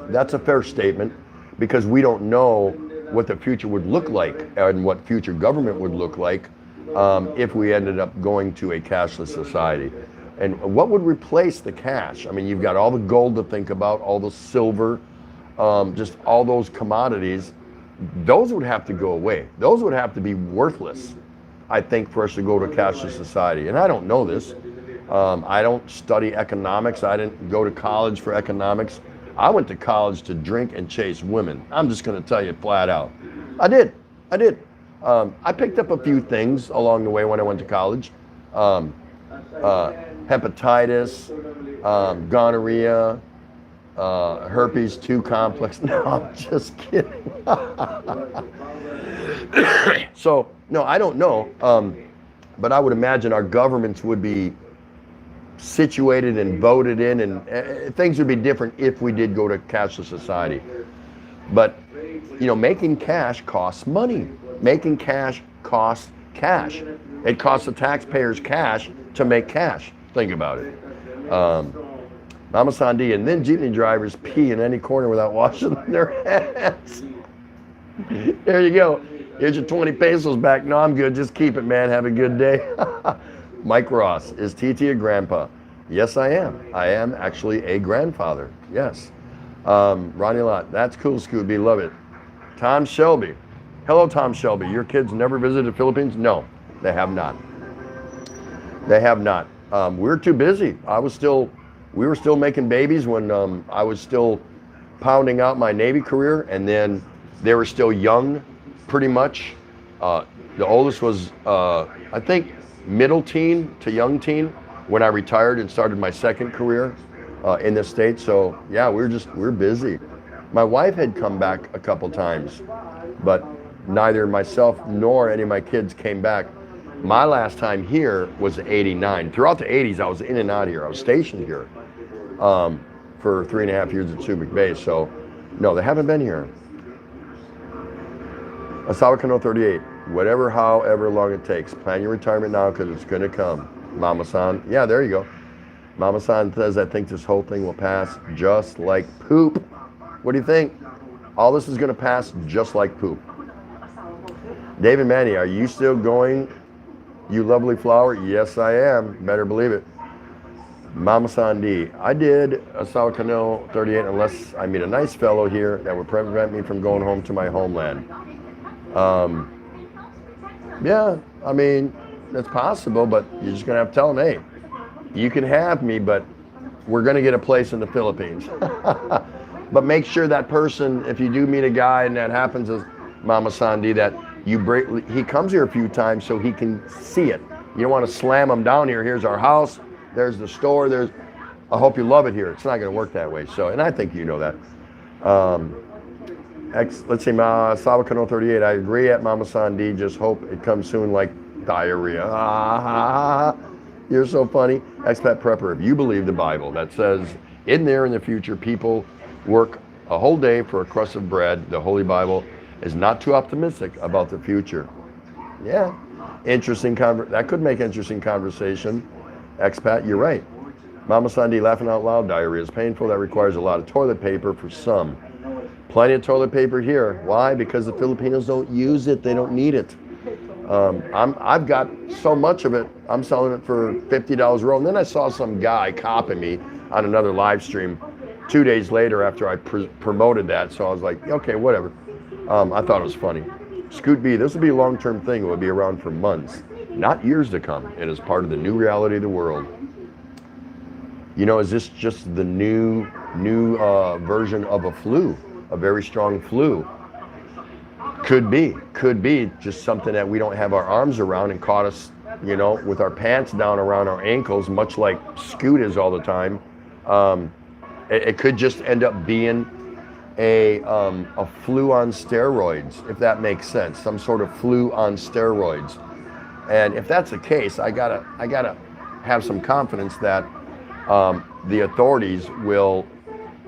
that's a fair statement, because we don't know what the future would look like and what future government would look like if we ended up going to a cashless society. And what would replace the cash? I mean, you've got all the gold to think about, all the silver, just all those commodities. Those would have to go away. Those would have to be worthless, I think, for us to go to a cashless society. And I don't know this. I don't study economics. I didn't go to college for economics. I went to college to drink and chase women. I'm just going to tell you flat out. I did. I picked up a few things along the way when I went to college. Hepatitis, gonorrhea, herpes 2 complex. No, I'm just kidding. So, no, I don't know. But I would imagine our governments would be situated and voted in, and things would be different if we did go to cashless society. But, you know, making cash costs money. Making cash costs cash. It costs the taxpayers cash to make cash. Think about it. Mama Sandy, and then jeepney drivers pee in any corner without washing their hands. There you go. Here's your 20 pesos back. No, I'm good. Just keep it, man. Have a good day. Mike Ross, is TT a grandpa? Yes, I am. I am actually a grandfather. Yes. Ronnie Lott, that's cool, Scooby. Love it. Tom Shelby. Hello, Tom Shelby. Your kids never visited the Philippines? No, they have not. They have not. We're too busy. We were still making babies when I was still pounding out my Navy career, and then they were still young, pretty much. The oldest was, I think, middle teen to young teen when I retired and started my second career in the States. So yeah, we're busy. My wife had come back a couple times, but neither myself nor any of my kids came back. My last time here was '89. Throughout the '80s, I was in and out here. I was stationed here for 3.5 years at Subic Bay. So no, they haven't been here. Asawa Kano 38. Whatever, however long it takes. Plan your retirement now because it's going to come. Mama-san. Yeah, there you go. Mama-san says, I think this whole thing will pass just like poop. What do you think? All this is going to pass just like poop. David Manny, are you still going, you lovely flower? Yes, I am. Better believe it. Mama-san D. I did Asawa Kano 38 unless I meet a nice fellow here that would prevent me from going home to my homeland. Yeah, I mean, it's possible, but you're just gonna have to tell them, hey, you can have me, but we're gonna get a place in the Philippines. But make sure that person, if you do meet a guy and that happens, as Mama Sandy, that he comes here a few times so he can see it. You don't want to slam him down here. Here's our house. There's the store. I hope you love it here. It's not gonna work that way. So, and I think you know that. Let's see, Sabakano 38. I agree at Mama Sandy. Just hope it comes soon like diarrhea. You're so funny. Expat Prepper, if you believe the Bible that says in there in the future people work a whole day for a crust of bread, the Holy Bible is not too optimistic about the future. Yeah, interesting. That could make interesting conversation. Expat, you're right. Mama Sandy, laughing out loud, diarrhea is painful. That requires a lot of toilet paper for some. Plenty of toilet paper here. Why? Because the Filipinos don't use it. They don't need it. I've got so much of it. I'm selling it for $50 a roll. And then I saw some guy copying me on another live stream 2 days later after I promoted that. So I was like, okay, whatever. I thought it was funny. Scoot B, this will be a long-term thing. It will be around for months, not years to come. It is part of the new reality of the world. You know, is this just the new version of a flu? A very strong flu. Could be just something that we don't have our arms around and caught us, you know, with our pants down around our ankles, much like Scoot is all the time. It could just end up being a flu on steroids, if that makes sense, some sort of flu on steroids. And if that's the case, I gotta have some confidence that the authorities will,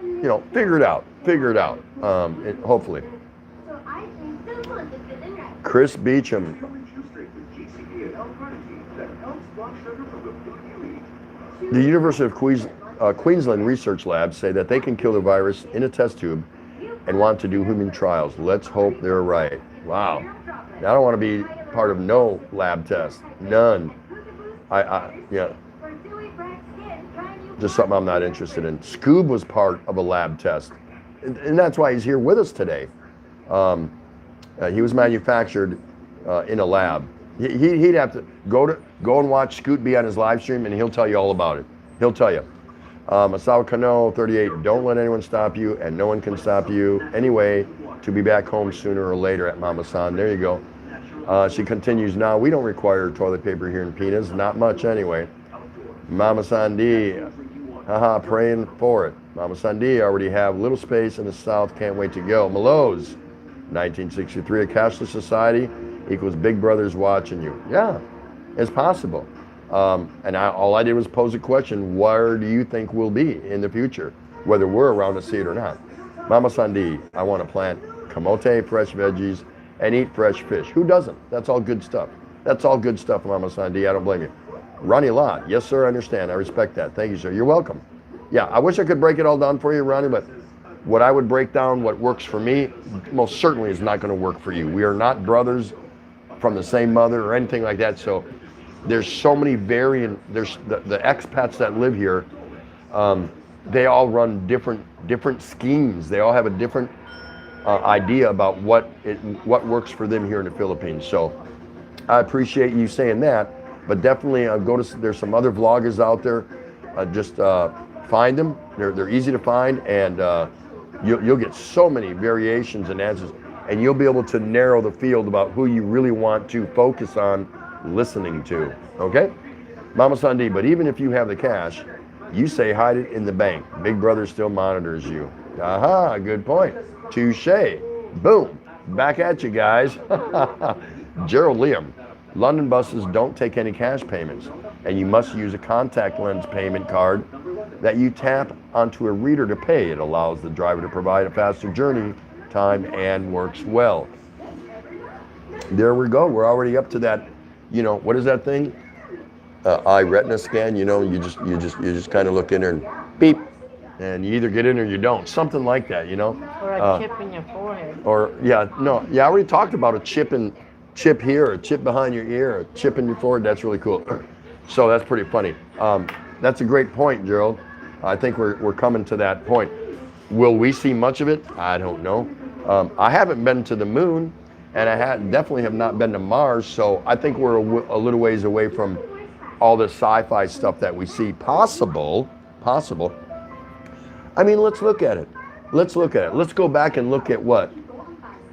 you know, figure it out. Hopefully. Chris Beecham. The University of Queensland research labs say that they can kill the virus in a test tube and want to do human trials. Let's hope they're right. Wow. I don't want to be part of no lab test. None. Yeah. Just something I'm not interested in. Scoob was part of a lab test. And that's why he's here with us today. He was manufactured in a lab. He'd have to go and watch Scoot be on his live stream, and he'll tell you all about it. He'll tell you. Asao Kano 38, don't let anyone stop you, and no one can stop you anyway to be back home sooner or later at Mama San. There you go. She continues, now we don't require toilet paper here in Pinas, not much anyway. Mama San D, haha, praying for it. Mama San D already have little space in the south, can't wait to go. Maloz, 1963, a cashless society equals big brothers watching you. Yeah, it's possible. And all I did was pose a question, where do you think we'll be in the future, whether we're around to see it or not? Mama Sandi, I want to plant kamote, fresh veggies, and eat fresh fish. Who doesn't? That's all good stuff. That's all good stuff, Mama Sandi. I don't blame you. Ronnie Lott, yes sir, I understand. I respect that. Thank you, sir. You're welcome. Yeah, I wish I could break it all down for you, Ronnie, but what I would break down, what works for me, most certainly is not going to work for you. We are not brothers from the same mother or anything like that. So there's so many there's the expats that live here, they all run different schemes. They all have a different idea about what works for them here in the Philippines. So I appreciate you saying that, but definitely there's some other vloggers out there. Just find them. They're easy to find, and you'll get so many variations and answers, and you'll be able to narrow the field about who you really want to focus on listening to. Okay, Mama Sandi, but even if you have the cash, you say hide it in the bank. Big brother still monitors you. Aha, good point. Touche. Boom. Back at you guys. Gerald Liam. London buses don't take any cash payments, and you must use a contact lens payment card that you tap onto a reader to pay. It allows the driver to provide a faster journey time and works well. There we go. We're already up to that. You know, what is that thing? Eye retina scan. You know, you just kind of look in there and beep, and you either get in or you don't. Something like that. You know. Or a chip in your forehead. Or I already talked about a chip here, a chip behind your ear, a chip in your forehead. That's really cool. So that's pretty funny. That's a great point, Gerald. I think we're coming to that point. Will we see much of it? I don't know. I haven't been to the moon, and I definitely have not been to Mars. So I think we're a little ways away from all the sci-fi stuff that we see. Possible. I mean, let's look at it. Let's go back and look at what?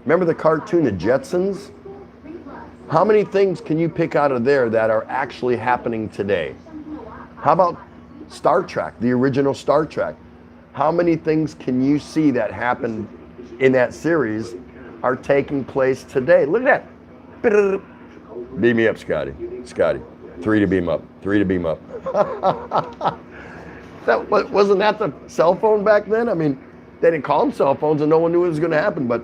Remember the cartoon, The Jetsons? How many things can you pick out of there that are actually happening today? How about Star Trek, the original Star Trek? How many things can you see that happened in that series are taking place today? Look at that. Beam me up, Scotty. 3 to beam up. Wasn't that the cell phone back then? I mean, they didn't call them cell phones and no one knew it was going to happen, but,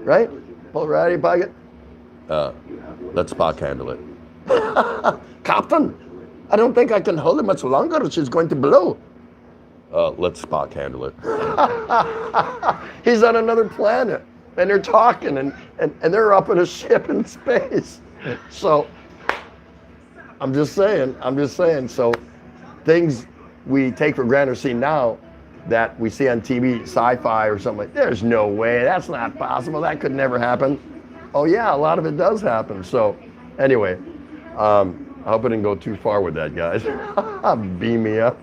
right? Pull it right out of your pocket. Let Spock handle it. Captain, I don't think I can hold it much longer. She's going to blow. Let Spock handle it. He's on another planet, and they're talking, and they're up in a ship in space. So, I'm just saying. So, things we take for granted or see now that we see on TV, sci-fi or something like, there's no way, that's not possible, that could never happen. Oh yeah, a lot of it does happen. So, anyway, I hope I didn't go too far with that, guys. Beam me up.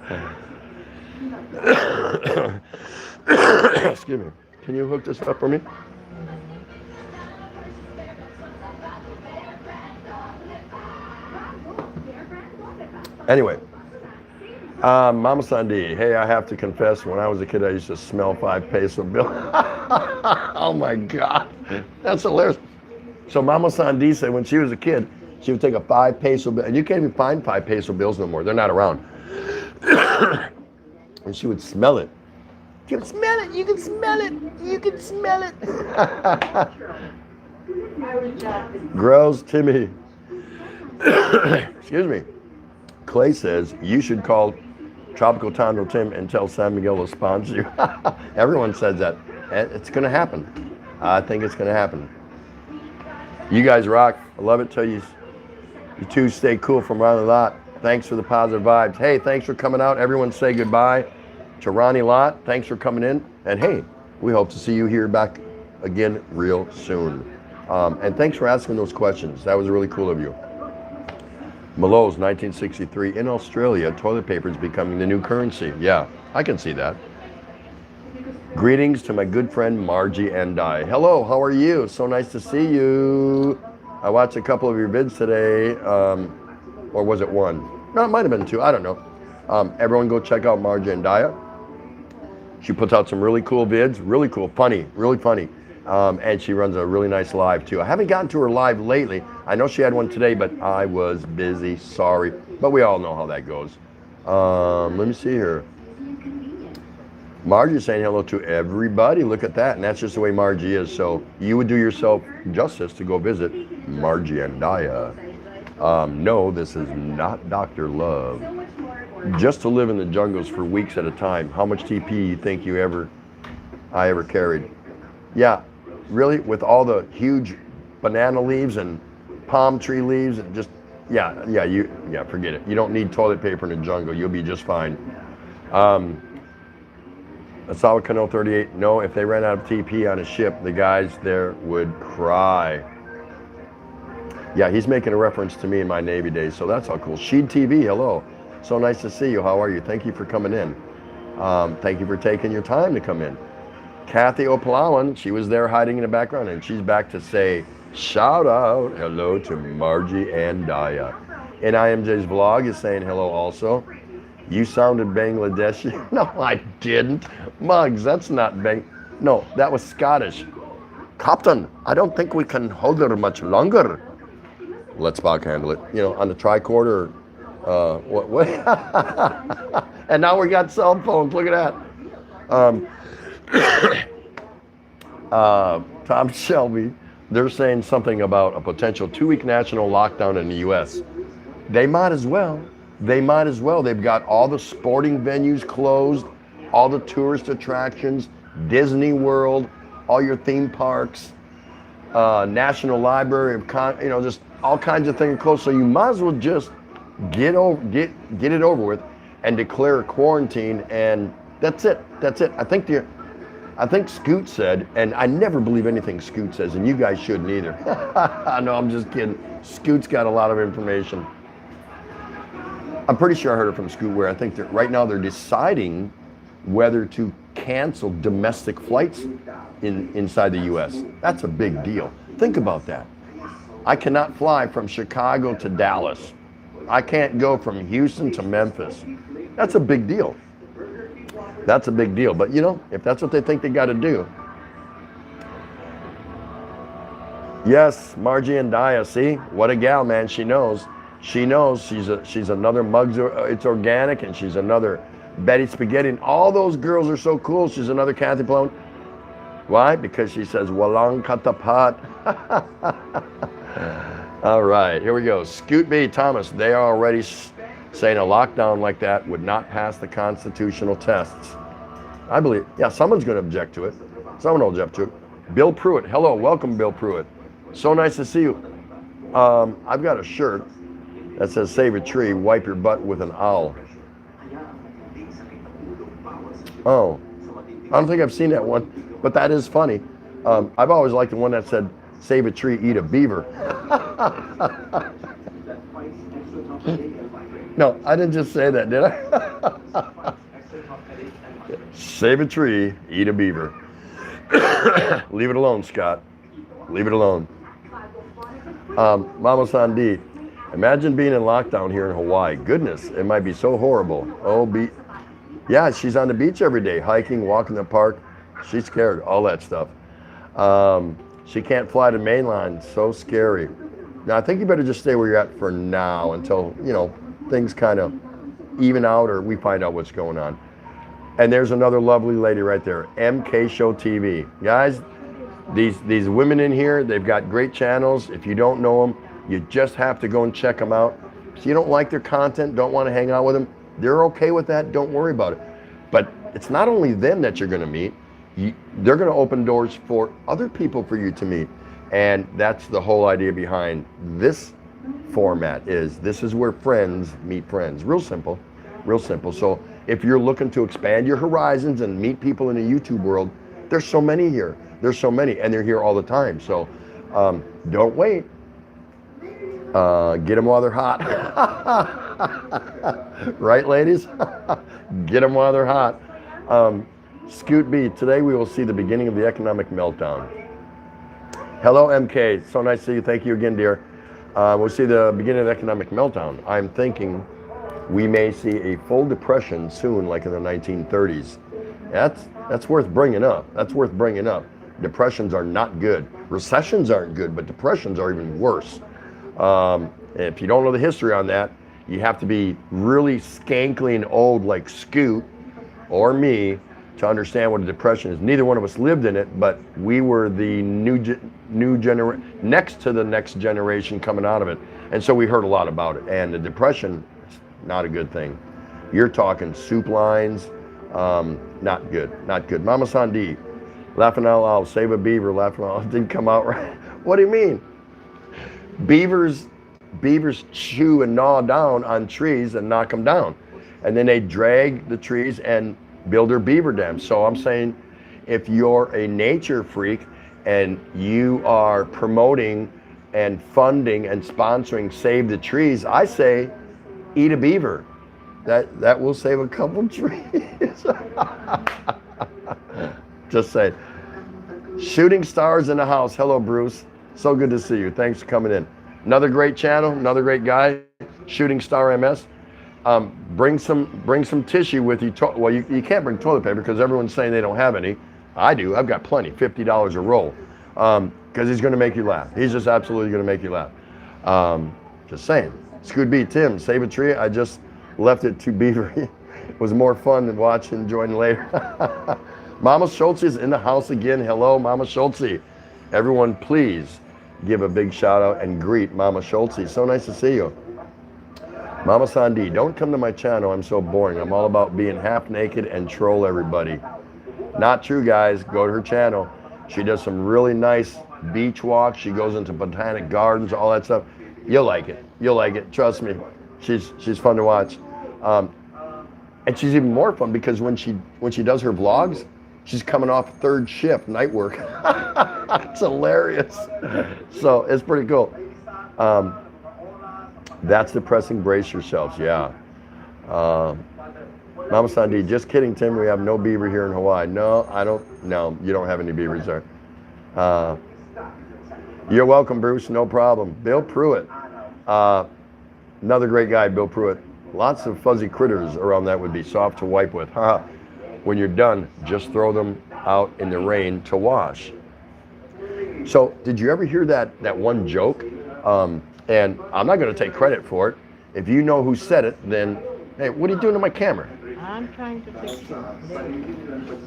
Excuse me. Can you hook this up for me? Anyway, Mama Sandi, hey, I have to confess, when I was a kid, I used to smell 5 peso bill. Oh my God, that's hilarious. So Mama Sandi said when she was a kid, she would take a 5 peso bill, and you can't even find 5 peso bills no more. They're not around. And she would smell it. You can smell it. I was joking. Gross Timmy. Excuse me. Clay says, you should call Tropical Tondo Tim and tell San Miguel to sponsor you. Everyone says that. It's going to happen. I think it's going to happen. You guys rock. I love it. Tell you two stay cool from Riley Lott. Thanks for the positive vibes. Hey, thanks for coming out. Everyone say goodbye to Ronnie Lott. Thanks for coming in. And hey, we hope to see you here back again real soon. And thanks for asking those questions. That was really cool of you. Mallows, 1963. In Australia, toilet paper is becoming the new currency. Yeah, I can see that. Greetings to my good friend Margie and I. Hello, how are you? So nice to see you. I watched a couple of your vids today, or was it one? No, it might have been two, I don't know. Everyone go check out Margie and Daya. She puts out some really cool vids, really cool, funny, really funny. And she runs a really nice live too. I haven't gotten to her live lately. I know she had one today, but I was busy, sorry. But we all know how that goes. Let me see here. Margie's saying hello to everybody. Look at that. And that's just the way Margie is. So you would do yourself justice to go visit Margie and Daya. No, this is not Dr. Love. Just to live in the jungles for weeks at a time. How much TP you think I ever carried? Yeah, really? With all the huge banana leaves and palm tree leaves and just, yeah, forget it. You don't need toilet paper in the jungle. You'll be just fine. Asawa Kano 38, no, if they ran out of TP on a ship, the guys there would cry. Yeah, he's making a reference to me in my Navy days, so that's all cool. Sheed TV, hello. So nice to see you. How are you? Thank you for coming in. Thank you for taking your time to come in. Kathy O'Plowan, she was there hiding in the background, and she's back to say, shout out, hello to Margie and Daya. And IMJ's vlog is saying hello also. You sounded Bangladeshi. No, I didn't. Muggs, that's not No, that was Scottish. Captain, I don't think we can hold her much longer. Let Spock handle it. You know, on the tricorder. What? And now we got cell phones. Look at that. Tom Shelby, they're saying something about a potential 2-week national lockdown in the U.S. They might as well. They've got all the sporting venues closed, all the tourist attractions, Disney World, all your theme parks, National Library, just all kinds of things closed. So you might as well just get it over with and declare a quarantine, and that's it. I think Scoot said, and I never believe anything Scoot says, and you guys shouldn't either. No, I'm just kidding. Scoot's got a lot of information. I'm pretty sure I heard it from Scoot, where I think that right now they're deciding whether to cancel domestic flights inside the U.S. That's a big deal. Think about that. I cannot fly from Chicago to Dallas. I can't go from Houston to Memphis. That's a big deal. That's a big deal. But if that's what they think they got to do. Yes, Margie and Daya, see? What a gal, man. She knows. She's another Muggs, it's organic, and she's another Betty Spaghetti. And all those girls are so cool. She's another Kathy Plone. Why? Because she says, Walang Katapat. All right, here we go. Scoot B. Thomas, they are already saying a lockdown like that would not pass the constitutional tests. I believe, someone's going to object to it. Someone will object to it. Bill Pruitt, hello, welcome, Bill Pruitt. So nice to see you. I've got a shirt that says save a tree, wipe your butt with an owl. Oh, I don't think I've seen that one, but that is funny. I've always liked the one that said save a tree, eat a beaver. No, I didn't just say that, did I? Save a tree, eat a beaver. Leave it alone, Scott. Leave it alone. Mama Sandi, imagine being in lockdown here in Hawaii. Goodness, it might be so horrible. Yeah, she's on the beach every day, hiking, walking the park. She's scared, all that stuff. She can't fly to mainland, so scary. Now, I think you better just stay where you're at for now until, things kind of even out or we find out what's going on. And there's another lovely lady right there, MK Show TV. Guys, These women in here, they've got great channels. If you don't know them, you just have to go and check them out. If you don't like their content, don't want to hang out with them, they're okay with that. Don't worry about it. But it's not only them that you're going to meet. They're going to open doors for other people for you to meet. And that's the whole idea behind this format is this is where friends meet friends. Real simple, real simple. So if you're looking to expand your horizons and meet people in the YouTube world, there's so many here. There's so many, and they're here all the time. So don't wait. Get them while they're hot. Right, ladies? Get them while they're hot. Scoot B, today we will see the beginning of the economic meltdown. Hello, MK. So nice to see you. Thank you again, dear. We'll see the beginning of the economic meltdown. I'm thinking we may see a full depression soon, like in the 1930s. That's worth bringing up. That's worth bringing up. Depressions are not good. Recessions aren't good, but depressions are even worse. If you don't know the history on that, you have to be really skankly and old like Scoot or me to understand what a depression is. Neither one of us lived in it, but we were the next to the next generation coming out of it. And so we heard a lot about it. And the depression, not a good thing. You're talking soup lines, not good, not good. Mama Sandi, laughing out loud, save a beaver, laughing out loud, didn't come out right. What do you mean? Beavers chew and gnaw down on trees and knock them down. And then they drag the trees and build their beaver dams. So I'm saying if you're a nature freak and you are promoting and funding and sponsoring Save the Trees, I say eat a beaver. That will save a couple trees. Just say. Shooting stars in the house. Hello, Bruce. So good to see you. Thanks for coming in. Another great channel, another great guy, Shooting Star MS. Bring some tissue with you. Well, you can't bring toilet paper because everyone's saying they don't have any. I do. I've got plenty. $50 a roll. Because he's going to make you laugh. He's just absolutely going to make you laugh. Just saying. Scoot B, Tim, save a tree. I just left it to Beaver. It was more fun than watching, joining later. Mama Schultze is in the house again. Hello, Mama Schultze. Everyone, please give a big shout out and greet Mama Schultze. So nice to see you. Mama Sandi, don't come to my channel. I'm so boring. I'm all about being half naked and troll everybody. Not true, guys. Go to her channel. She does some really nice beach walks. She goes into botanic gardens, all that stuff. You'll like it. You'll like it. Trust me. She's fun to watch. And she's even more fun because when she does her vlogs, she's coming off third shift, night work. It's hilarious. So it's pretty cool. That's depressing. Brace yourselves. Yeah. Mama Sandi, just kidding, Tim. We have no beaver here in Hawaii. No, I don't. No, you don't have any beavers there. You're welcome, Bruce. No problem. Bill Pruitt. Another great guy, Bill Pruitt. Lots of fuzzy critters around that would be soft to wipe with. When you're done, just throw them out in the rain to wash. So, did you ever hear that one joke? And I'm not going to take credit for it. If you know who said it, then, hey, what are you doing to my camera? I'm trying to fix it.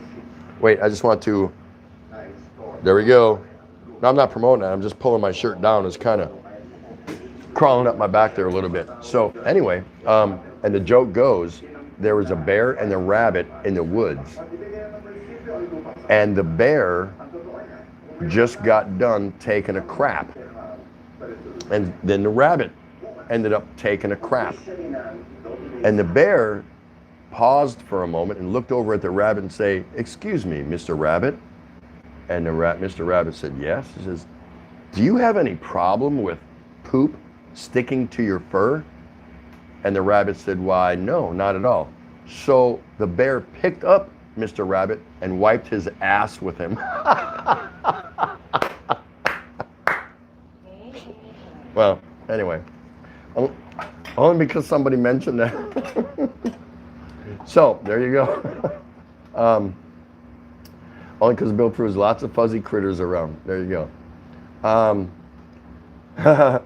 Wait, I just want to, there we go. No, I'm not promoting that. I'm just pulling my shirt down. It's kind of crawling up my back there a little bit. So anyway, and the joke goes, there was a bear and a rabbit in the woods. And the bear just got done taking a crap. And then the rabbit ended up taking a crap. And the bear paused for a moment and looked over at the rabbit and say, "Excuse me, Mr. Rabbit." And Mr. Rabbit said, "Yes." He says, "Do you have any problem with poop sticking to your fur?" And the rabbit said, "Why, no, not at all." So the bear picked up Mr. Rabbit and wiped his ass with him. Well, anyway, only because somebody mentioned that. So there you go. Only because Bill proves lots of fuzzy critters around. There you go.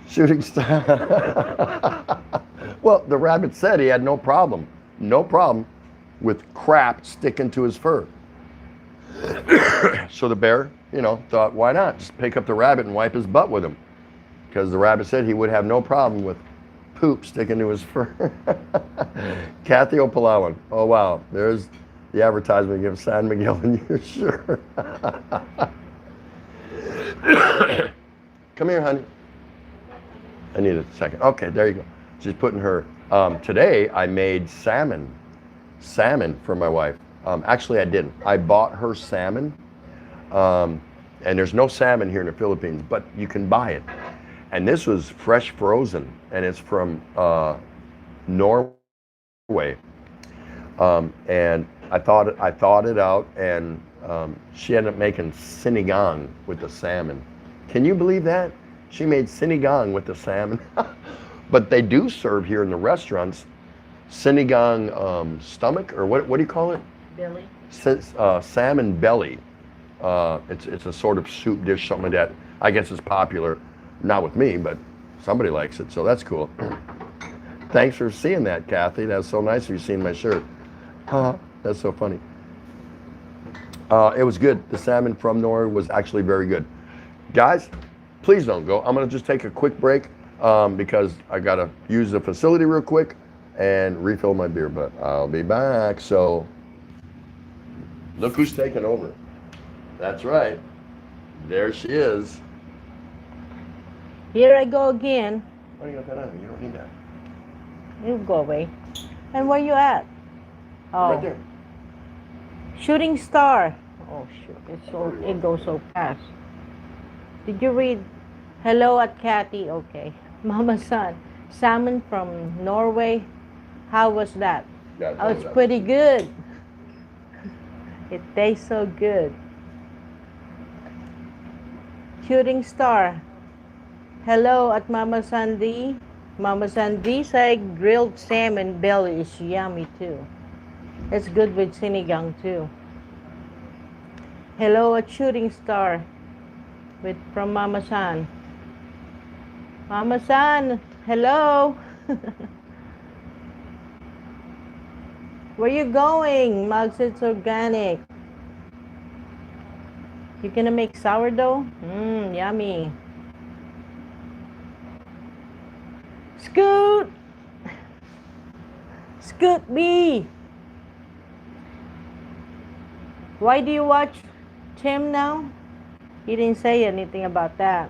Shooting star. Well, the rabbit said he had no problem with crap sticking to his fur. So the bear, thought, why not? Just pick up the rabbit and wipe his butt with him. Because the rabbit said he would have no problem with poop sticking to his fur. Kathy O'Palawan. Oh, wow. There's the advertisement of San Miguel in your shirt. Come here, honey. I need a second. Okay, there you go. She's putting her. Today, I made salmon for my wife. Actually, I didn't. I bought her salmon. And there's no salmon here in the Philippines, but you can buy it. And this was fresh frozen, and it's from Norway. And I thought it out, and she ended up making sinigang with the salmon. Can you believe that? She made sinigang with the salmon. But they do serve here in the restaurants sinigang stomach, or what do you call it? Billy. Salmon belly. It's a sort of soup dish, something like that. I guess it's popular. Not with me, but somebody likes it, so that's cool. Thanks for seeing that, Kathy. That's so nice of you seeing my shirt. That's so funny. It was good. The salmon from Norway was actually very good. Guys, please don't go. I'm going to just take a quick break because I got to use the facility real quick and refill my beer, but I'll be back. So look who's taking over. That's right. There she is. Here I go again. Why do you got that on? You don't need that. You go away. And where you at? Oh, Right there. Shooting Star. Oh shoot, it goes so fast. Did you read? Hello at Kathy. Okay. Mama San, salmon from Norway. How was that? Yeah, Oh, it's pretty good. It tastes so good. Shooting Star. Hello at Mama Sandy. Mama Sandy said grilled salmon belly is yummy too. It's good with sinigang too. Hello at Shooting Star from Mama San. Mama San, hello. Where you going? Mugs, it's organic. You gonna make sourdough? Yummy. Scoot! Scoot B! Why do you watch Tim now? He didn't say anything about that.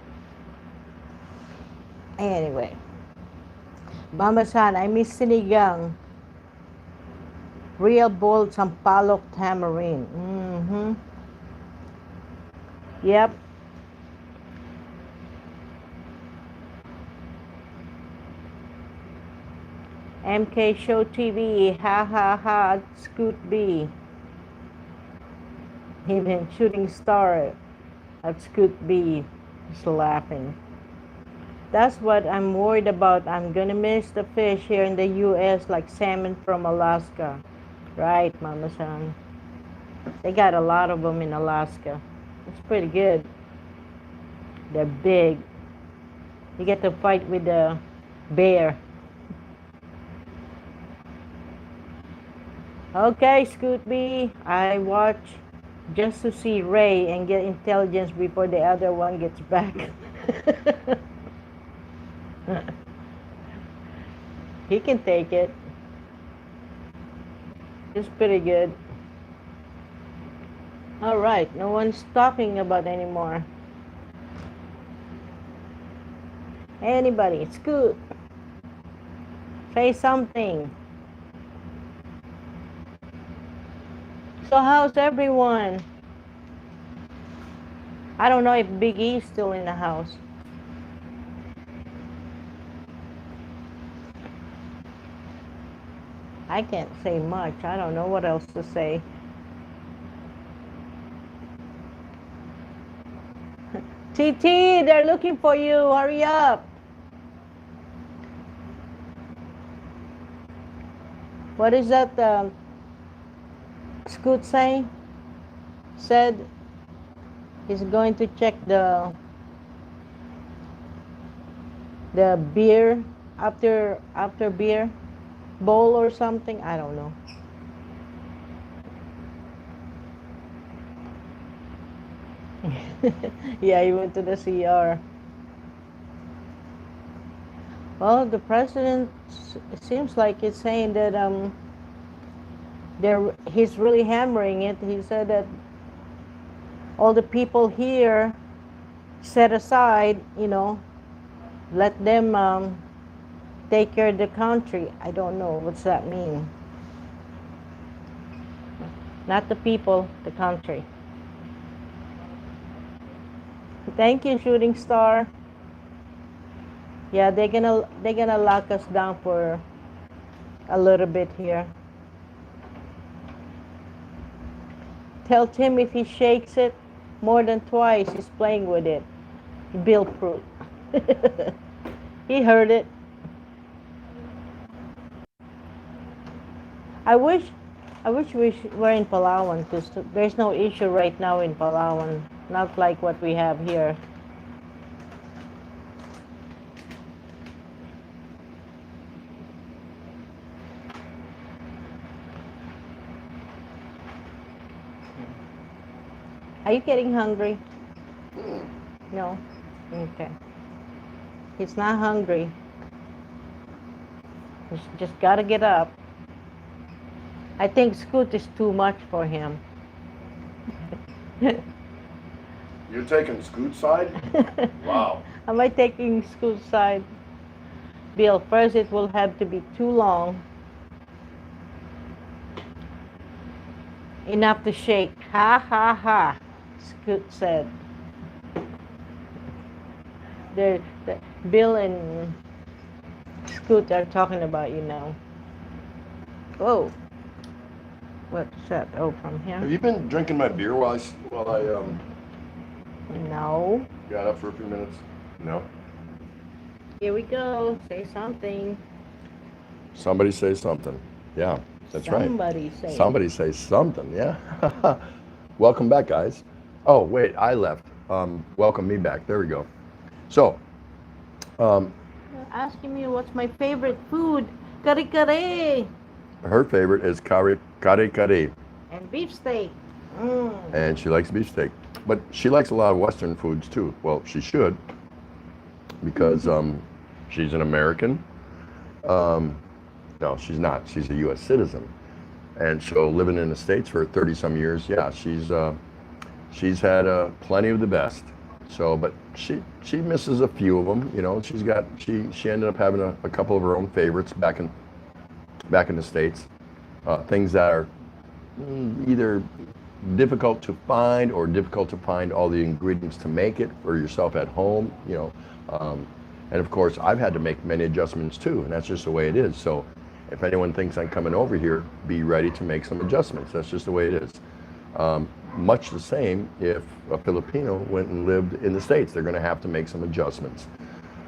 Anyway. Mama San, I miss sinigang. Real boiled sampalok tamarind. Yep. MK Show TV, ha ha ha, Scoot B. Even Shooting Star at Scoot B is laughing. That's what I'm worried about. I'm gonna miss the fish here in the US, like salmon from Alaska. Right, Mama San. They got a lot of them in Alaska. It's pretty good. They're big. You get to fight with the bear. Okay, Scoot B, I watch just to see Ray and get intelligence before the other one gets back. He can take it. It's pretty good. All right, no one's talking about anymore. Anybody, it's good. Say something. So how's everyone? I don't know if Big E's still in the house. I can't say much. I don't know what else to say. TT, they're looking for you. Hurry up. What is that Scoot saying? Said he's going to check the beer after beer bowl or something. I don't know. Yeah, he went to the CR. Well, the president it seems like he's saying that he's really hammering it. He said that all the people here set aside, let them take care of the country. I don't know what's that mean. Not the people, the country. Thank you, shooting star. Yeah, they're gonna lock us down for a little bit here. Tell Tim if he shakes it more than twice, he's playing with it. Bill Pruitt. He heard it. I wish we were in Palawan because there's no issue right now in Palawan, not like what we have here. Are you getting hungry? No? Okay. He's not hungry. He's just gotta get up. I think Scoot is too much for him. You're taking Scoot's side? Wow. Am I taking Scoot's side? Bill, first it will have to be too long. Enough to shake. Ha ha ha, Scoot said. Bill and Scoot are talking about you now. Whoa. What's that? Oh, from here? Have you been drinking my beer while I No. got up for a few minutes? No. Here we go. Say something. Somebody say something. Yeah, that's right. Somebody say something. Yeah. Welcome back, guys. Oh wait, I left. Welcome me back. There we go. So, You're asking me what's my favorite food. Kare kare. her favorite is kare. And beefsteak. And she likes beefsteak. But she likes a lot of Western foods too. Well, she should, because she's an American. No, she's not. She's a U.S. citizen, and so living in the States for 30-some years, yeah, she's had plenty of the best. So, but she misses a few of them. She ended up having a couple of her own favorites back in the States. Things that are either difficult to find or difficult to find all the ingredients to make it for yourself at home, and of course I've had to make many adjustments too, and that's just the way it is. So if anyone thinks I'm coming over here, be ready to make some adjustments. That's just the way it is. Much the same if a Filipino went and lived in the States, they're going to have to make some adjustments,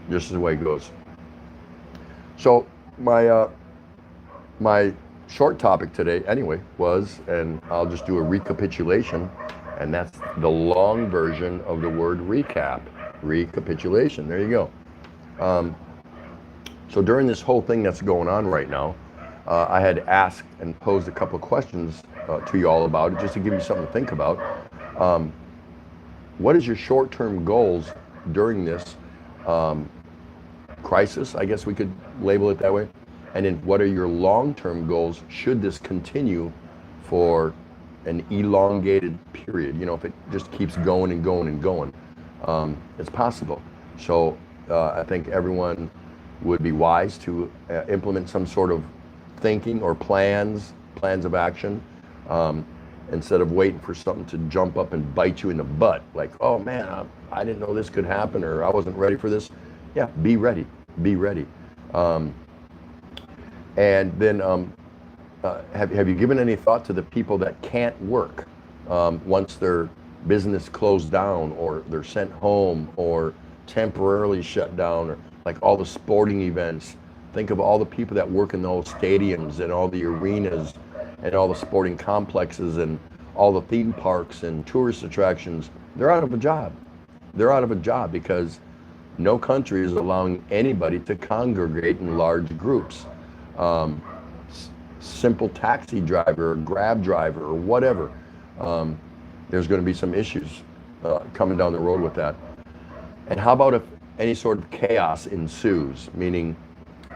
just the way it goes. So my short topic today anyway was, and I'll just do a recapitulation, and that's the long version of the word recap. Recapitulation, there you go. So during this whole thing that's going on right now, I had asked and posed a couple of questions to you all about it, just to give you something to think about. What is your short-term goals during this crisis? I guess we could label it that way. And then what are your long-term goals should this continue for an elongated period? If it just keeps going and going and going, it's possible. So I think everyone would be wise to implement some sort of thinking or plans of action, instead of waiting for something to jump up and bite you in the butt. Like, oh man, I didn't know this could happen, or I wasn't ready for this. Yeah, be ready. Be ready. And then have you given any thought to the people that can't work once their business closed down, or they're sent home, or temporarily shut down, or like all the sporting events? Think of all the people that work in those stadiums and all the arenas and all the sporting complexes and all the theme parks and tourist attractions. They're out of a job. They're out of a job because no country is allowing anybody to congregate in large groups. Simple taxi driver or Grab driver or whatever, there's going to be some issues coming down the road with that. And how about if any sort of chaos ensues, meaning,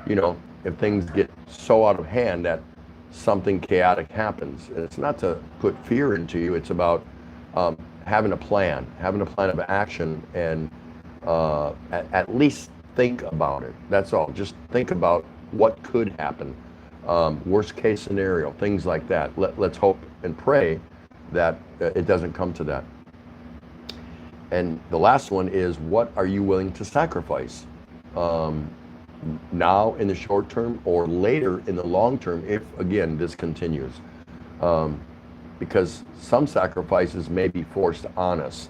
you know, if things get so out of hand that something chaotic happens. And it's not to put fear into you, it's about having a plan of action, and at least think about it. That's all. Just think about what could happen. Worst case scenario, things like that. Let's hope and pray that it doesn't come to that. And the last one is, what are you willing to sacrifice? Now in the short term, or later in the long term, if again this continues, because some sacrifices may be forced on us.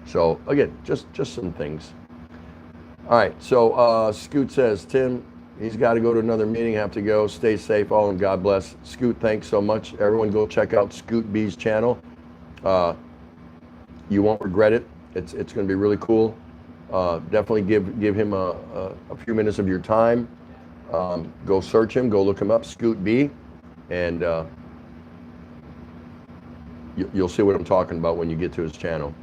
So again, just some things. All right, so Scoot says, Tim, he's got to go to another meeting, have to go. Stay safe, all, and God bless. Scoot, thanks so much. Everyone go check out Scoot B's channel. You won't regret it. It's going to be really cool. Definitely give him a few minutes of your time. Go search him, go look him up, Scoot B, and you'll see what I'm talking about when you get to his channel.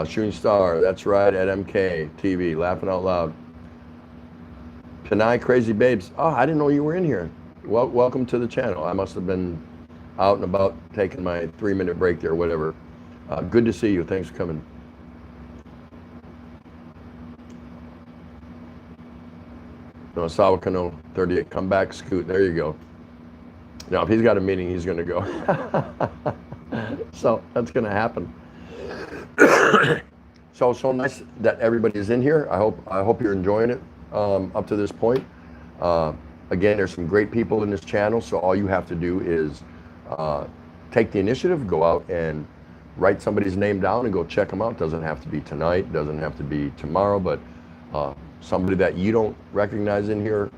Shooting Star, that's right, at MK TV, laughing out loud. Panay Crazy Babes, oh, I didn't know you were in here. Well, welcome to the channel. I must have been out and about taking my 3-minute break there, whatever. Good to see you. Thanks for coming. No, Sawakano 38, come back, Scoot. There you go. Now, if he's got a meeting, he's going to go. So that's going to happen. So nice that everybody's in here. I hope you're enjoying it up to this point. Again, there's some great people in this channel, so all you have to do is take the initiative, go out and write somebody's name down and go check them out. Doesn't have to be tonight, doesn't have to be tomorrow, but somebody that you don't recognize in here,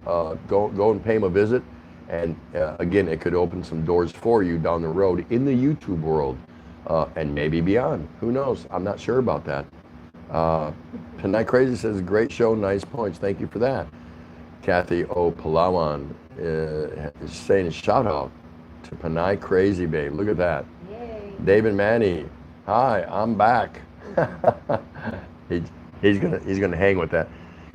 go and pay them a visit. And again, it could open some doors for you down the road in the YouTube world, and maybe beyond. Who knows? I'm not sure about that. Panay Crazy says, great show, nice points. Thank you for that. Kathy O. Palawan is saying a shout out to Panay Crazy Babe. Look at that. Yay. David Manny, hi, I'm back. He's gonna hang with that.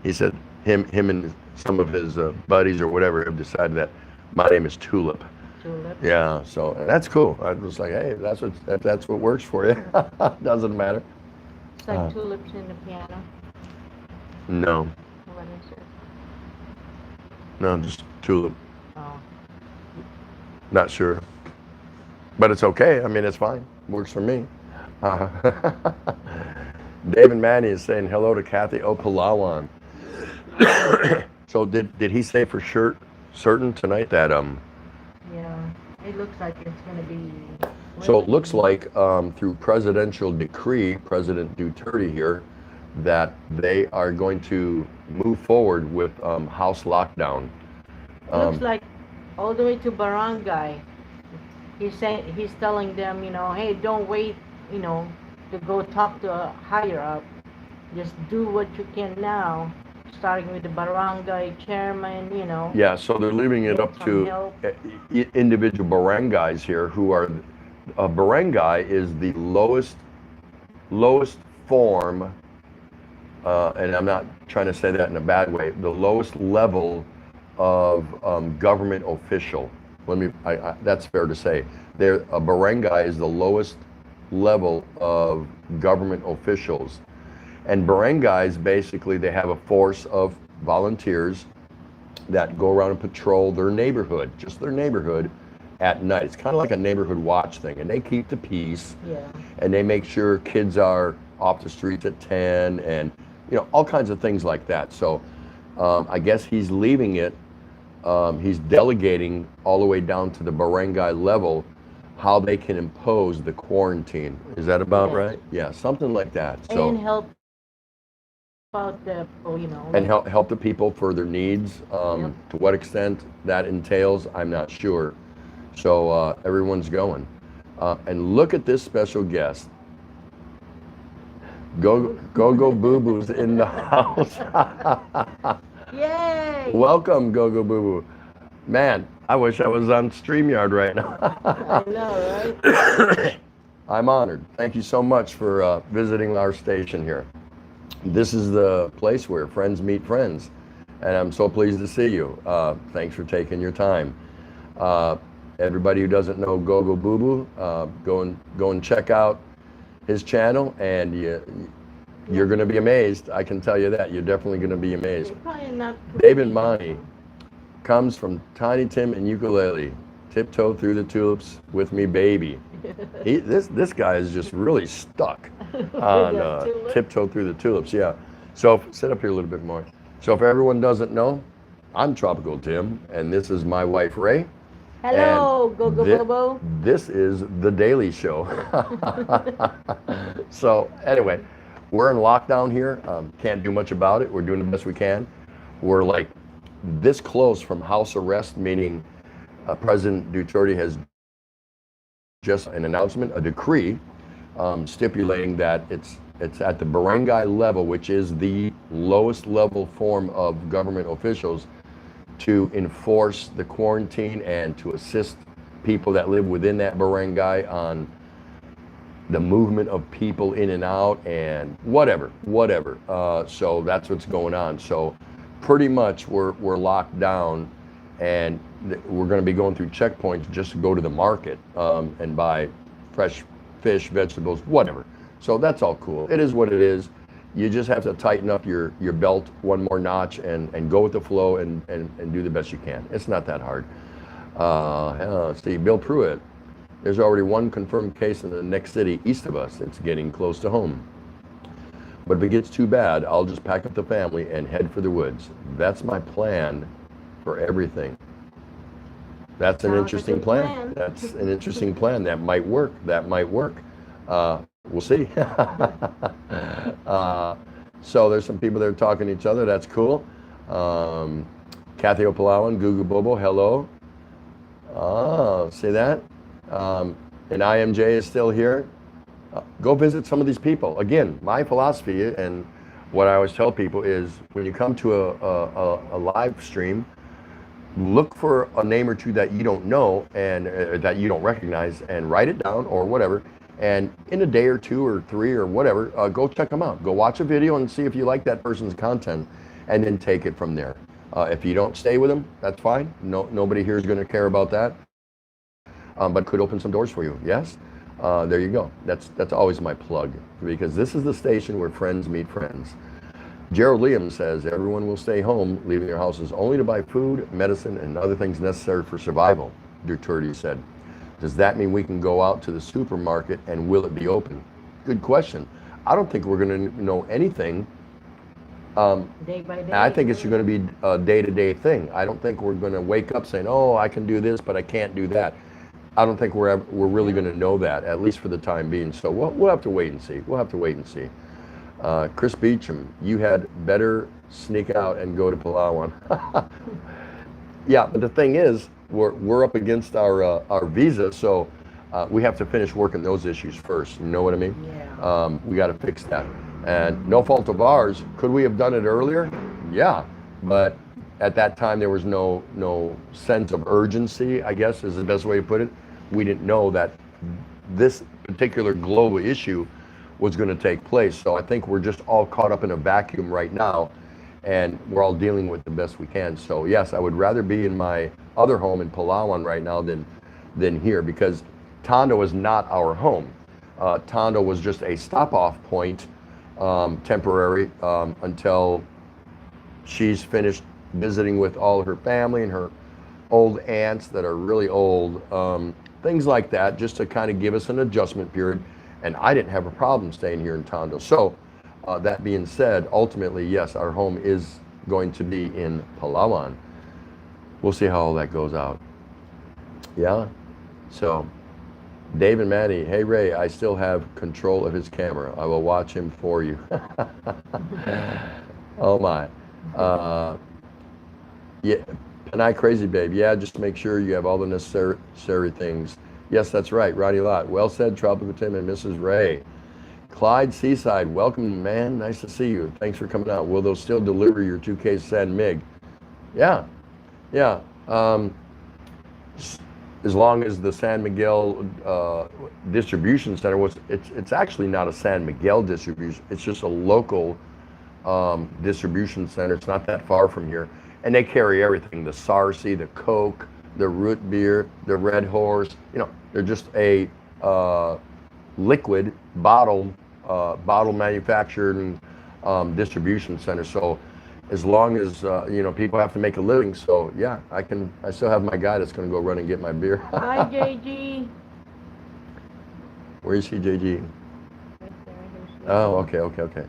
He said him and some of his buddies or whatever have decided that my name is Tulip. Tulip. Yeah, so that's cool. I was like, hey, that's what works for you. Doesn't matter. It's like tulips in the piano. No, What is it? no, just Tulip. Oh. Not sure, but it's okay. I mean, it's fine. Works for me. David Manny is saying hello to Kathy O. Palawan. So did he say for sure, certain tonight that Yeah, it looks like it's going to be. So it looks like through presidential decree, President Duterte here, that they are going to move forward with house lockdown. Looks like all the way to barangay. He's telling them, you know, hey, don't wait, you know, to go talk to a higher up. Just do what you can now, starting with the barangay chairman, you know. Yeah, so they're leaving it up to individual barangays here, who are, a barangay is the lowest form, and I'm not trying to say that in a bad way, the lowest level of government official. That's fair to say. A barangay is the lowest level of government officials. And barangays, basically, they have a force of volunteers that go around and patrol their neighborhood, just their neighborhood, at night. It's kind of like a neighborhood watch thing, and they keep the peace. Yeah. And they make sure kids are off the streets at 10, and you know, all kinds of things like that. So I guess he's leaving it. He's delegating all the way down to the barangay level how they can impose the quarantine. Is that about right? Yeah, something like that. So and help out the, you know. And help the people for their needs. To what extent that entails, I'm not sure. So everyone's going. And look at this special guest. Go Boo Boo's in the house. Yay! Welcome, Go Boo Boo. Man, I wish I was on StreamYard right now. I know, right? I'm honored. Thank you so much for visiting our station here. This is the place where friends meet friends, and I'm so pleased to see you. Thanks for taking your time. Everybody who doesn't know Gogo Boo Boo, go and check out his channel, and you're going to be amazed. I can tell you that. You're definitely going to be amazed. Probably not David Monty comes from Tiny Tim and Ukulele. Tiptoe through the tulips with me, baby. This guy is just really stuck on Tiptoe through the tulips. Yeah. So sit up here a little bit more. So if everyone doesn't know, I'm Tropical Tim, and this is my wife Ray. Hello, Gogo Bobo. This is The Daily Show. So anyway, we're in lockdown here. Can't do much about it. We're doing the best we can. We're like this close from house arrest, meaning President Duterte has just an announcement, a decree, stipulating that it's at the barangay level, which is the lowest level form of government officials, to enforce the quarantine and to assist people that live within that barangay on the movement of people in and out and whatever. So that's what's going on. So pretty much we're locked down, and we're going to be going through checkpoints just to go to the market and buy fresh fish, vegetables, whatever. So that's all cool. It is what it is. You just have to tighten up your belt one more notch and go with the flow and do the best you can. It's not that hard. Let's see, Bill Pruitt. There's already one confirmed case in the next city east of us. It's getting close to home. But if it gets too bad, I'll just pack up the family and head for the woods. That's my plan for everything. That's an interesting plan. That's an interesting plan. That might work. We'll see. So there's some people there talking to each other. That's cool. Kathy Opalawan, Gugu Bobo, hello. See that? And IMJ is still here. Go visit some of these people. Again, my philosophy and what I always tell people is when you come to a live stream, look for a name or two that you don't know and that you don't recognize, and write it down or whatever. And in a day or two or three or whatever, go check them out. Go watch a video and see if you like that person's content, and then take it from there. If you don't stay with them, that's fine. Nobody here is going to care about that. But could open some doors for you. Yes. There you go. That's always my plug, because this is the station where friends meet friends. Gerald Liam says everyone will stay home, leaving their houses only to buy food, medicine, and other things necessary for survival, Duterte said. Does that mean we can go out to the supermarket, and will it be open? Good question. I don't think we're going to know anything. Day by day. I think it's going to be a day-to-day thing. I don't think we're going to wake up saying, oh, I can do this, but I can't do that. I don't think we're really going to know that, at least for the time being. So we'll have to wait and see. Chris Beecham, you had better sneak out and go to Palawan. Yeah, but the thing is, we're up against our visa, so we have to finish working those issues first. You know what I mean? Yeah. We got to fix that. And no fault of ours. Could we have done it earlier? Yeah, but at that time there was no sense of urgency, I guess is the best way to put it. We didn't know that this particular global issue was going to take place. So I think we're just all caught up in a vacuum right now, and we're all dealing with the best we can. So yes, I would rather be in my other home in Palawan right now than here, because Tondo is not our home. Tondo was just a stop-off point, temporary, until she's finished visiting with all of her family and her old aunts that are really old, things like that, just to kind of give us an adjustment period. And I didn't have a problem staying here in Tondo. So that being said, ultimately, yes, our home is going to be in Palawan. We'll see how all that goes out. Yeah. So Dave and Maddie, hey Ray, I still have control of his camera. I will watch him for you. Oh my. Yeah. And I crazy babe. Yeah, just make sure you have all the necessary things. Yes, that's right. Roddy Lott. Well said, Tropical Tim and Mrs. Ray. Clyde Seaside, welcome, man. Nice to see you. Thanks for coming out. Will those still deliver your 2K San Mig? Yeah. Yeah. as long as the San Miguel distribution center was, it's actually not a San Miguel distribution, it's just a local distribution center. It's not that far from here. And they carry everything, the Sarsi, the Coke, the root beer, the Red Horse. You know, they're just a liquid bottle manufactured and distribution center. So as long as you know, people have to make a living. So yeah, I still have my guy that's going to go run and get my beer. Hi, JG. Where is he, JG? Oh, okay.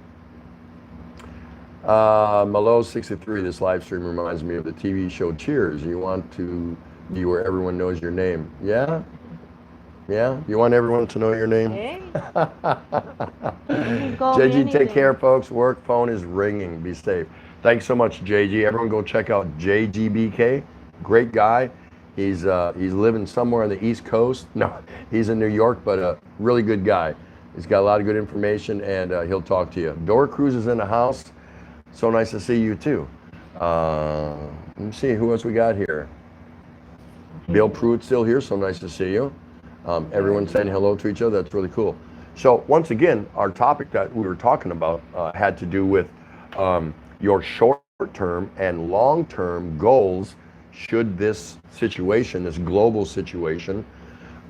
Malo63, this live stream reminds me of the TV show Cheers. You want to be where everyone knows your name. Yeah? You want everyone to know your name? Hey. You can call me JG, take anything. care, folks. Work phone is ringing. Be safe. Thanks so much, JG. Everyone go check out JGBK. Great guy. He's living somewhere on the East Coast. No, he's in New York, but a really good guy. He's got a lot of good information, and he'll talk to you. Dora Cruz is in the house. So nice to see you too. Let me see who else we got here. Bill Pruitt still here. So nice to see you. Everyone saying hello to each other. That's really cool. So once again, our topic that we were talking about had to do with your short-term and long-term goals. Should this situation, this global situation,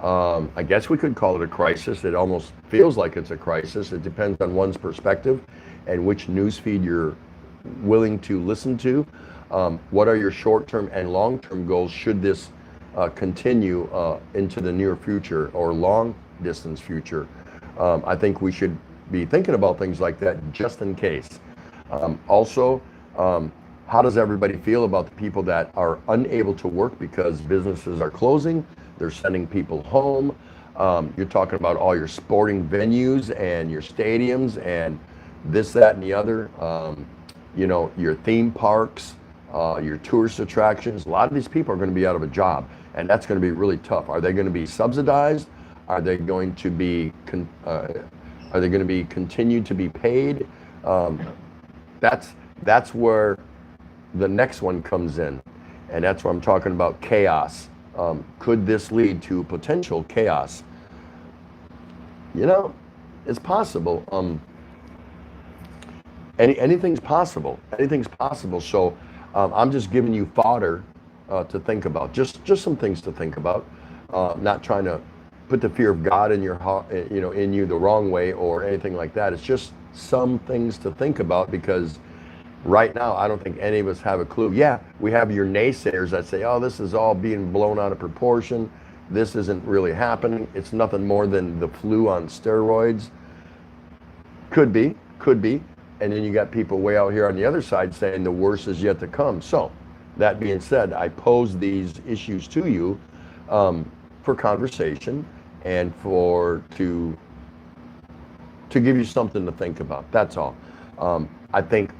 I guess we could call it a crisis. It almost feels like it's a crisis. It depends on one's perspective and which newsfeed you're willing to listen to. What are your short-term and long-term goals should this continue into the near future or long-distance future? I think we should be thinking about things like that just in case. Also, how does everybody feel about the people that are unable to work because businesses are closing? They're sending people home. You're talking about all your sporting venues and your stadiums and this, that, and the other. You know, your theme parks, your tourist attractions. A lot of these people are going to be out of a job, and that's going to be really tough. Are they going to be subsidized? Are they going to be continued to be paid? That's where the next one comes in, and that's where I'm talking about chaos. Could this lead to potential chaos? You know, it's possible. Anything's possible. Anything's possible. So I'm just giving you fodder to think about. Just some things to think about. Not trying to put the fear of God in your heart, in you the wrong way or anything like that. It's just some things to think about, because right now I don't think any of us have a clue. Yeah, we have your naysayers that say, "Oh, this is all being blown out of proportion. This isn't really happening. It's nothing more than the flu on steroids." Could be. And then you got people way out here on the other side saying the worst is yet to come. So that being said, I pose these issues to you for conversation and to give you something to think about. That's all. I think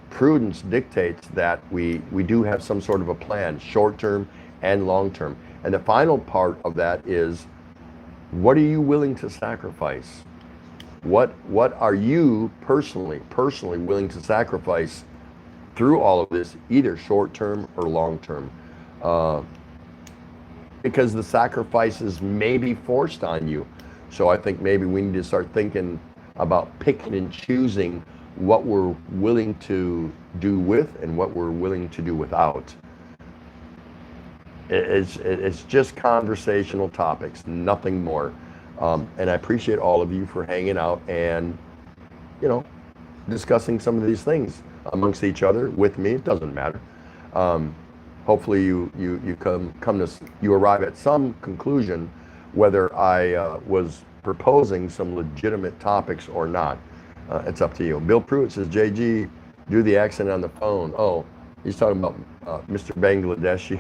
prudence dictates that we do have some sort of a plan, short-term and long-term. And the final part of that is, what are you willing to sacrifice? What are you personally willing to sacrifice through all of this, either short-term or long-term? Because the sacrifices may be forced on you. So I think maybe we need to start thinking about picking and choosing what we're willing to do with and what we're willing to do without. It's just conversational topics, nothing more. And I appreciate all of you for hanging out and, discussing some of these things amongst each other with me. It doesn't matter. Hopefully you arrive at some conclusion, whether I was proposing some legitimate topics or not. It's up to you. Bill Pruitt says, JG, do the accent on the phone. Oh, he's talking about Mr. Bangladeshi.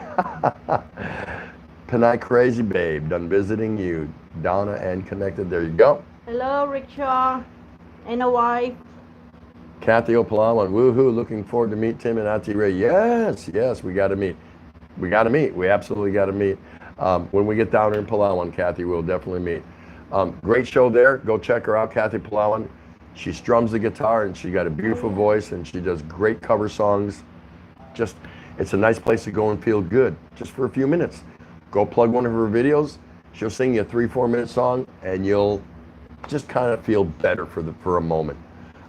Panay Crazy Babe, done visiting you. Donna and Connected, there you go. Hello, Rickshaw and a wife. Kathy Opalawan, woohoo, looking forward to meet Tim and Auntie Ray. Yes, we got to meet. We absolutely got to meet. When we get down here in Palawan, Kathy, we'll definitely meet. Great show there. Go check her out, Kathy Palawan. She strums the guitar and she got a beautiful voice and she does great cover songs. It's a nice place to go and feel good just for a few minutes. Go plug one of her videos. She'll sing you a 3-4 minute song, and you'll just kind of feel better for a moment.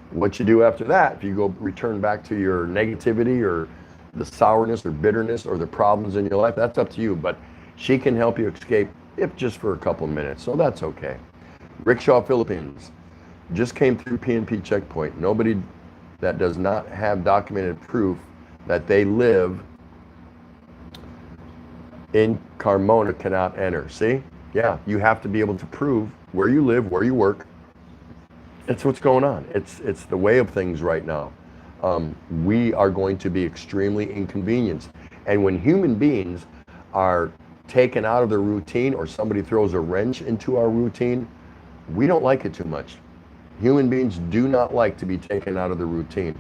What you do after that, if you go return back to your negativity or the sourness or bitterness or the problems in your life, that's up to you. But she can help you escape, if just for a couple of minutes. So that's okay. Rickshaw, Philippines. Just came through PNP checkpoint. Nobody that does not have documented proof that they live in Carmona cannot enter. See? Yeah, you have to be able to prove where you live, where you work. It's what's going on. It's the way of things right now. We are going to be extremely inconvenienced. And when human beings are taken out of their routine, or somebody throws a wrench into our routine, we don't like it too much. Human beings do not like to be taken out of the routine.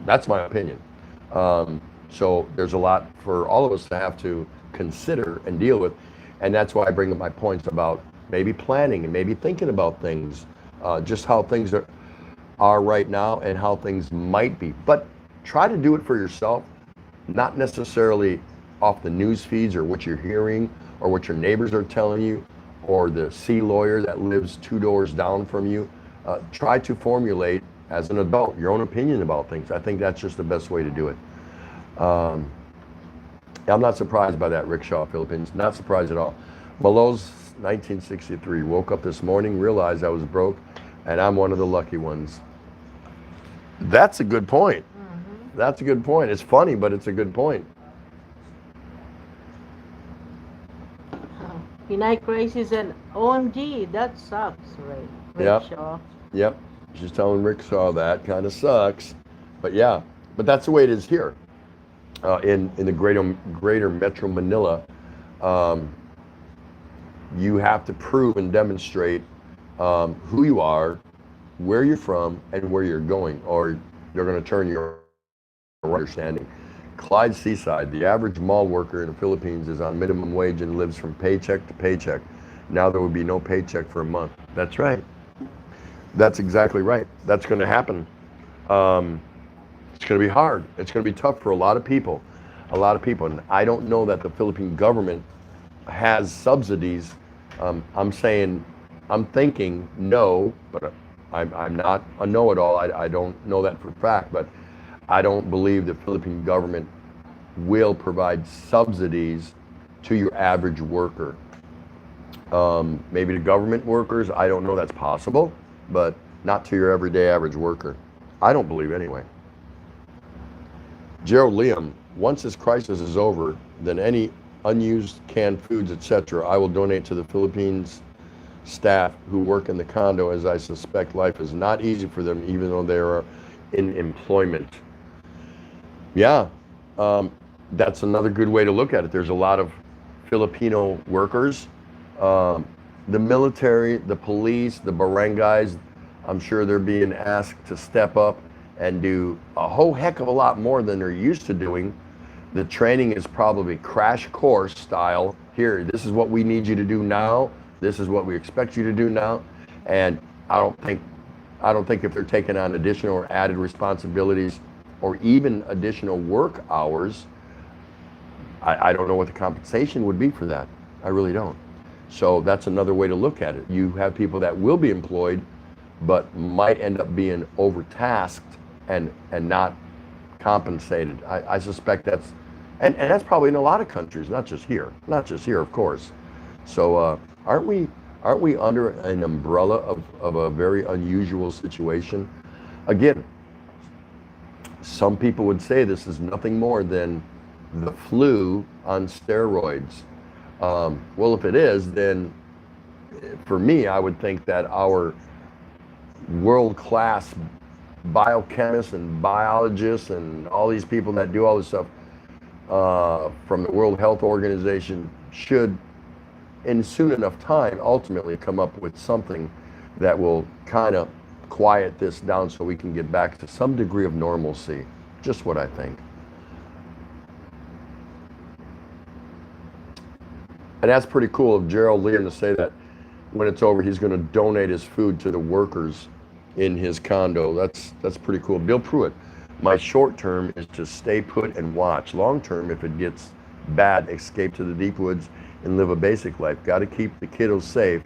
That's my opinion. So there's a lot for all of us to have to consider and deal with. And that's why I bring up my points about maybe planning and maybe thinking about things, just how things are right now and how things might be. But try to do it for yourself, not necessarily off the news feeds or what you're hearing or what your neighbors are telling you or the sea lawyer that lives 2 doors down from you. Try to formulate, as an adult, your own opinion about things. I think that's just the best way to do it. I'm not surprised by that, Rickshaw, Philippines. Not surprised at all. Malo's 1963. Woke up this morning, realized I was broke, and I'm one of the lucky ones. That's a good point. Mm-hmm. That's a good point. It's funny, but it's a good point. Pinay Crazy said, OMG, that sucks, right? Rickshaw. Yep. She's telling Rickshaw that kind of sucks. But yeah, but that's the way it is here. In the greater Metro Manila, you have to prove and demonstrate who you are, where you're from, and where you're going, or they're going to turn your understanding. Clyde Seaside, the average mall worker in the Philippines is on minimum wage and lives from paycheck to paycheck. Now there will be no paycheck for a month. That's right. That's exactly right. That's going to happen. It's going to be hard. It's going to be tough for a lot of people. And I don't know that the Philippine government has subsidies. I'm thinking no, but I'm not a know-it-all. I don't know that for a fact, but I don't believe the Philippine government will provide subsidies to your average worker. Maybe to government workers, I don't know, that's possible, but not to your everyday average worker. I don't believe anyway. Gerald Liam, once this crisis is over, then any unused canned foods, etc., I will donate to the Philippines staff who work in the condo, as I suspect life is not easy for them, even though they are in employment. Yeah, that's another good way to look at it. There's a lot of Filipino workers, the military, the police, the barangays. I'm sure they're being asked to step up and do a whole heck of a lot more than they're used to doing. The training is probably crash course style. Here, this is what we need you to do now. This is what we expect you to do now. And I don't think if they're taking on additional or added responsibilities or even additional work hours, I don't know what the compensation would be for that. I really don't. So that's another way to look at it. You have people that will be employed, but might end up being overtasked and not compensated. I suspect that's, and that's probably in a lot of countries, not just here, of course. So aren't we under an umbrella of a very unusual situation? Again, some people would say this is nothing more than the flu on steroids. Well, if it is, then for me, I would think that our world-class biochemists and biologists and all these people that do all this stuff from the World Health Organization should, in soon enough time, ultimately come up with something that will kind of quiet this down so we can get back to some degree of normalcy. Just what I think. And that's pretty cool of Gerald Liam to say that when it's over, he's going to donate his food to the workers in his condo. That's pretty cool. Bill Pruitt, my short term is to stay put and watch. Long term, if it gets bad, escape to the deep woods and live a basic life. Got to keep the kiddos safe.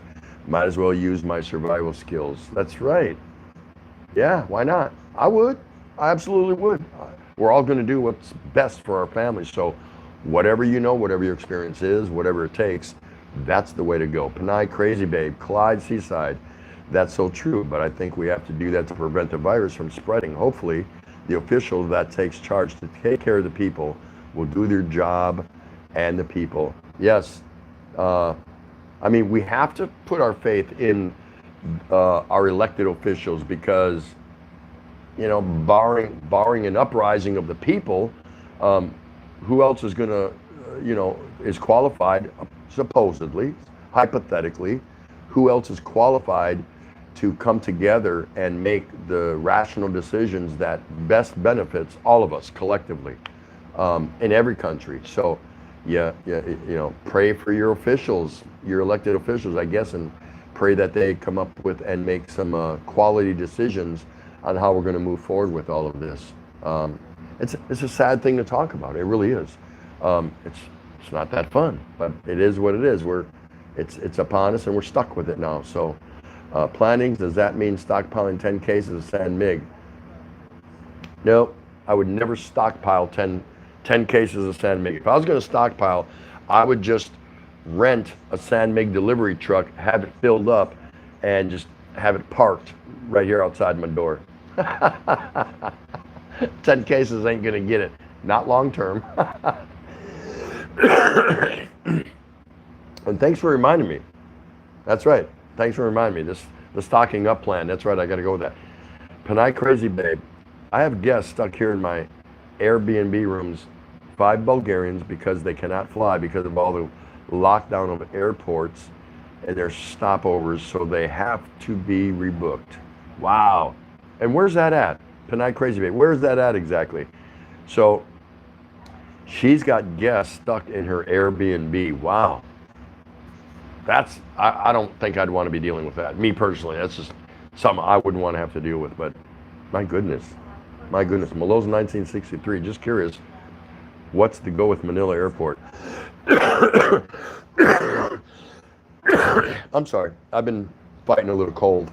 Might as well use my survival skills. That's right. Yeah, why not? I would. I absolutely would. We're all going to do what's best for our families. So whatever you know, whatever your experience is, whatever it takes, that's the way to go. Panay, Crazy Babe, Clyde, Seaside. That's so true, but I think we have to do that to prevent the virus from spreading. Hopefully, the official that takes charge to take care of the people will do their job and the people. Yes, I mean, we have to put our faith in our elected officials because, you know, barring an uprising of the people, who else is going to, you know, is qualified, supposedly, hypothetically, who else is qualified to come together and make the rational decisions that best benefits all of us collectively in every country. So, yeah, you know, pray for your officials, your elected officials, I guess, and pray that they come up with and make some quality decisions on how we're going to move forward with all of this. It's a sad thing to talk about. It really is. It's not that fun, but it is what it is. It's upon us and we're stuck with it now. So planning, does that mean stockpiling 10 cases of San Mig? No, I would never stockpile 10 cases of San Mig. If I was going to stockpile, I would just rent a San Mig delivery truck, have it filled up, and just have it parked right here outside my door. 10 cases ain't going to get it. Not long term. And thanks for reminding me. That's right. Thanks for reminding me. The stocking up plan. That's right. I got to go with that. Panay Crazy Babe. I have guests stuck here in my Airbnb rooms, 5 Bulgarians, because they cannot fly because of all the lockdown of airports and their stopovers, so they have to be rebooked. Wow. And where's that at? Panay Crazy Babe. Where's that at exactly? So she's got guests stuck in her Airbnb. Wow. I don't think I'd want to be dealing with that. Me personally, that's just something I wouldn't want to have to deal with, but my goodness. Malo's 1963, just curious, what's the go with Manila Airport? I'm sorry, I've been fighting a little cold.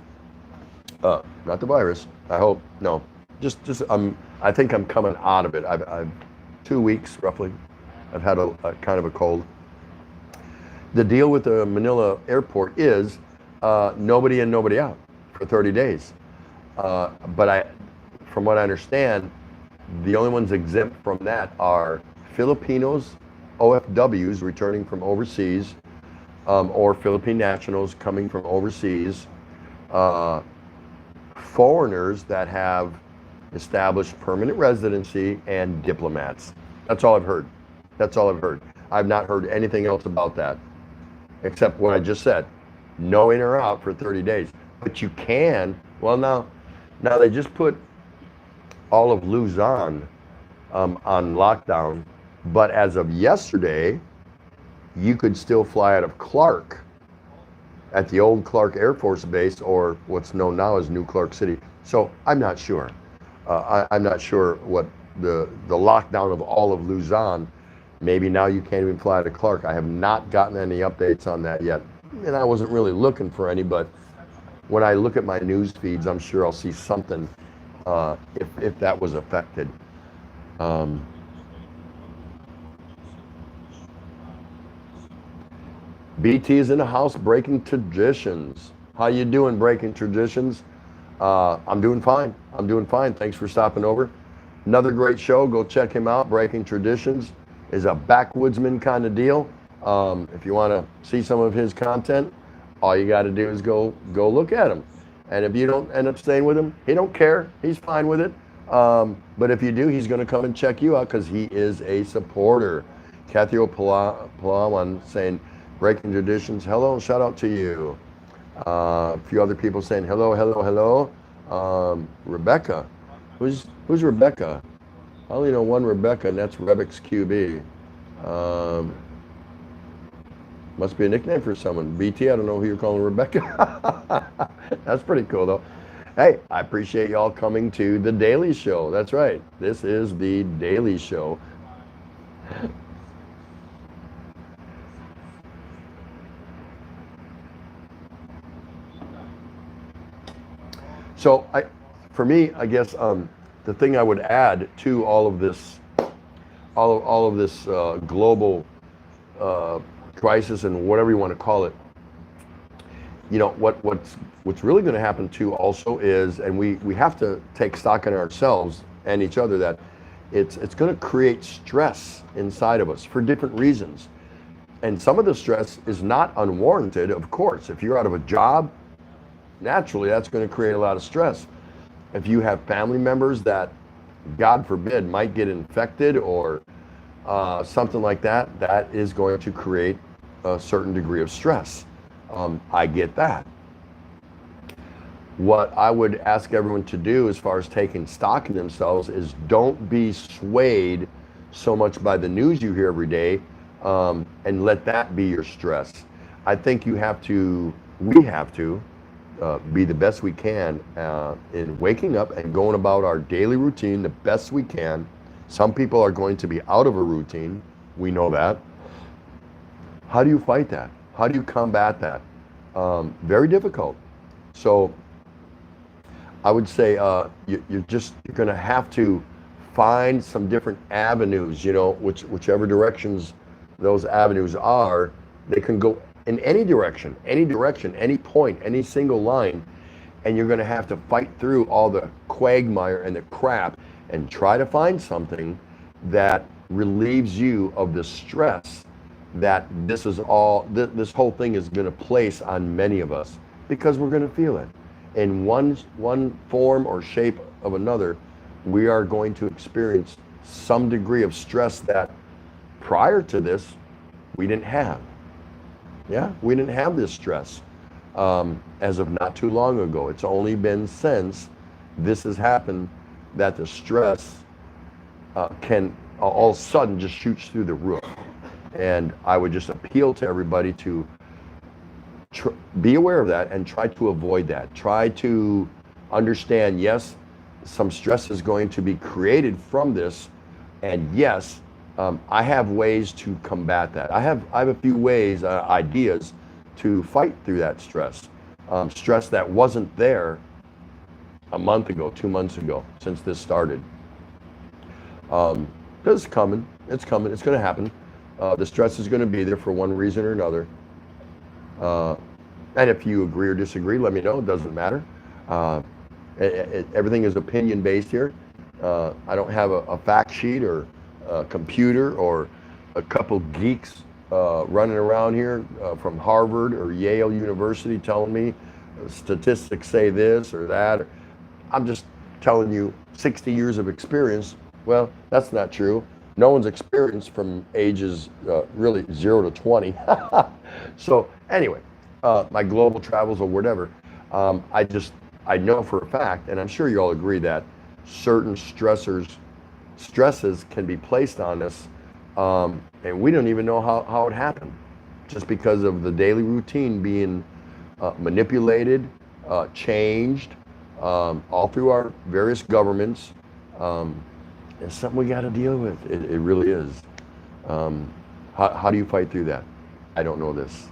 Not the virus, I hope, no. Just I think I'm coming out of it. I've 2 weeks roughly, I've had a kind of a cold. The deal with the Manila airport is nobody in, nobody out for 30 days. But from what I understand, the only ones exempt from that are Filipinos, OFWs returning from overseas, or Philippine nationals coming from overseas, foreigners that have established permanent residency, and diplomats. That's all I've heard. I've not heard anything else about that, except what I just said. No in or out for 30 days. But you can, well now they just put all of Luzon on lockdown, but as of yesterday, you could still fly out of Clark at the old Clark Air Force Base, or what's known now as New Clark City. So I'm not sure. I'm not sure what the lockdown of all of Luzon. Maybe now you can't even fly to Clark. I have not gotten any updates on that yet. And I wasn't really looking for any, but when I look at my news feeds, I'm sure I'll see something if that was affected. BT is in the house, breaking traditions. How you doing, breaking traditions? I'm doing fine. Thanks for stopping over. Another great show. Go check him out. Breaking Traditions is a backwoodsman kind of deal. If you want to see some of his content, all you got to do is go look at him. And if you don't end up staying with him, he don't care. He's fine with it. But if you do, he's going to come and check you out because he is a supporter. Kathy O'Palawan saying, Breaking Traditions, hello, shout out to you. A few other people saying hello. Rebecca, who's Rebecca? I only know one Rebecca, and that's Rebec's QB. Must be a nickname for someone. BT, I don't know who you're calling Rebecca. That's pretty cool though. Hey, I appreciate y'all coming to The Daily Show. That's right, this is The Daily Show. So for me, I guess the thing I would add to all of this, all of this global crisis and whatever you want to call it, you know, what's really going to happen too also is, and we have to take stock in ourselves and each other, that it's going to create stress inside of us for different reasons. And some of the stress is not unwarranted, of course. If you're out of a job, naturally that's going to create a lot of stress. If you have family members that, God forbid, might get infected or something like that, that is going to create a certain degree of stress. I get that. What I would ask everyone to do as far as taking stock in themselves is don't be swayed so much by the news you hear every day, and let that be your stress. I think we have to be the best we can in waking up and going about our daily routine the best we can. Some people are going to be out of a routine. We know that. How do you fight that? How do you combat that? Very difficult. So I would say you're going to have to find some different avenues, you know, whichever directions those avenues are. They can go in any direction, any point, any single line, and you're going to have to fight through all the quagmire and the crap and try to find something that relieves you of the stress that this whole thing is going to place on many of us, because we're going to feel it in one form or shape of another. We are going to experience some degree of stress that prior to this we didn't have. Yeah, we didn't have this stress as of not too long ago. It's only been since this has happened that the stress can all of a sudden just shoots through the roof. And I would just appeal to everybody to be aware of that and try to avoid that. Try to understand, yes, some stress is going to be created from this, and yes, I have ways to combat that. I have a few ways, ideas to fight through that stress. Stress that wasn't there a month ago, 2 months ago, since this started. It's coming, it's going to happen. The stress is going to be there for one reason or another. And if you agree or disagree, let me know. It doesn't matter. Everything is opinion based here. I don't have a fact sheet or a computer or a couple geeks running around here from Harvard or Yale University telling me statistics say this or that. I'm just telling you 60 years of experience. Well, that's not true. No one's experience from ages really 0 to 20. So anyway, my global travels or whatever, I know for a fact, and I'm sure you all agree, that certain stresses can be placed on us, and we don't even know how it happened, just because of the daily routine being manipulated, changed, all through our various governments. It's something we got to deal with. It really is. How do you fight through that? I don't know this.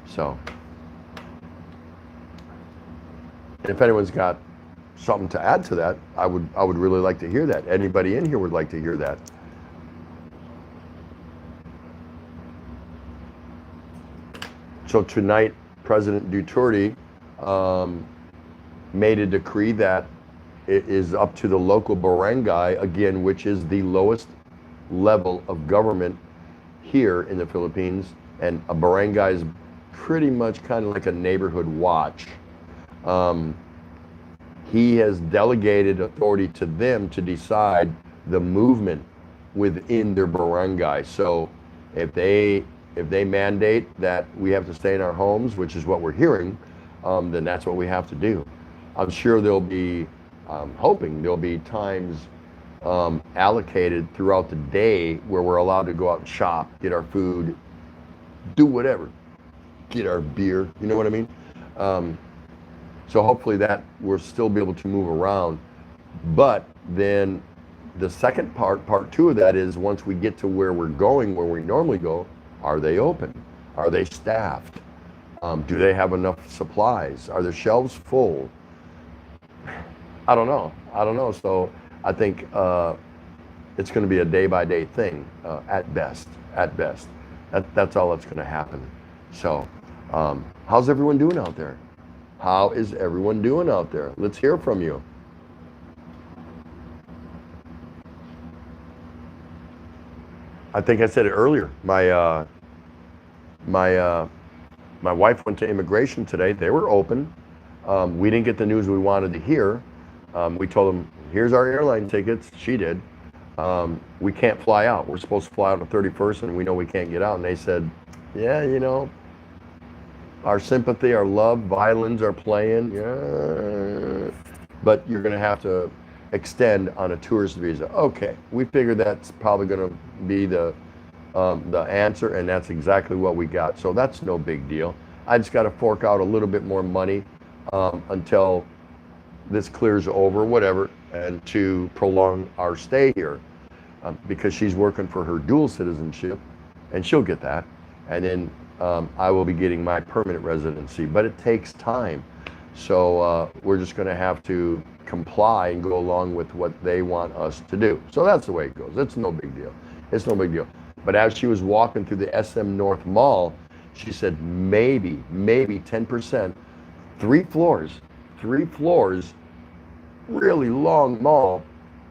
So, and if anyone's got something to add to that, I would really like to hear that. Anybody in here would like to hear that. So tonight, President Duterte made a decree that it is up to the local barangay, again, which is the lowest level of government here in the Philippines. And a barangay is pretty much kind of like a neighborhood watch. He has delegated authority to them to decide the movement within their barangay. So if they mandate that we have to stay in our homes, which is what we're hearing, then that's what we have to do. I'm sure hoping there'll be times allocated throughout the day where we're allowed to go out and shop, get our food, do whatever, get our beer, you know what I mean? So hopefully that we'll still be able to move around. But then the second part two of that is, once we get to where we're going, where we normally go, are they open? Are they staffed? Do they have enough supplies? Are the shelves full? I don't know. I don't know. So I think it's going to be a day-by-day thing at best. At best. That's all that's going to happen. So how's everyone doing out there? How is everyone doing out there? Let's hear from you. I think I said it earlier. My wife went to immigration today. They were open. We didn't get the news we wanted to hear. We told them, here's our airline tickets. She did. We can't fly out. We're supposed to fly out on the 31st, and we know we can't get out. And they said, yeah, you know, our sympathy, our love, violins are playing. Yeah. But you're going to have to extend on a tourist visa. Okay, we figured that's probably going to be the answer, and that's exactly what we got. So that's no big deal. I just got to fork out a little bit more money until this clears over, whatever, and to prolong our stay here because she's working for her dual citizenship, and she'll get that. And then I will be getting my permanent residency, but it takes time. So we're just going to have to comply and go along with what they want us to do. So that's the way it goes. It's no big deal. It's no big deal. But as she was walking through the SM North Mall, she said maybe 10%, 3 floors, really long mall.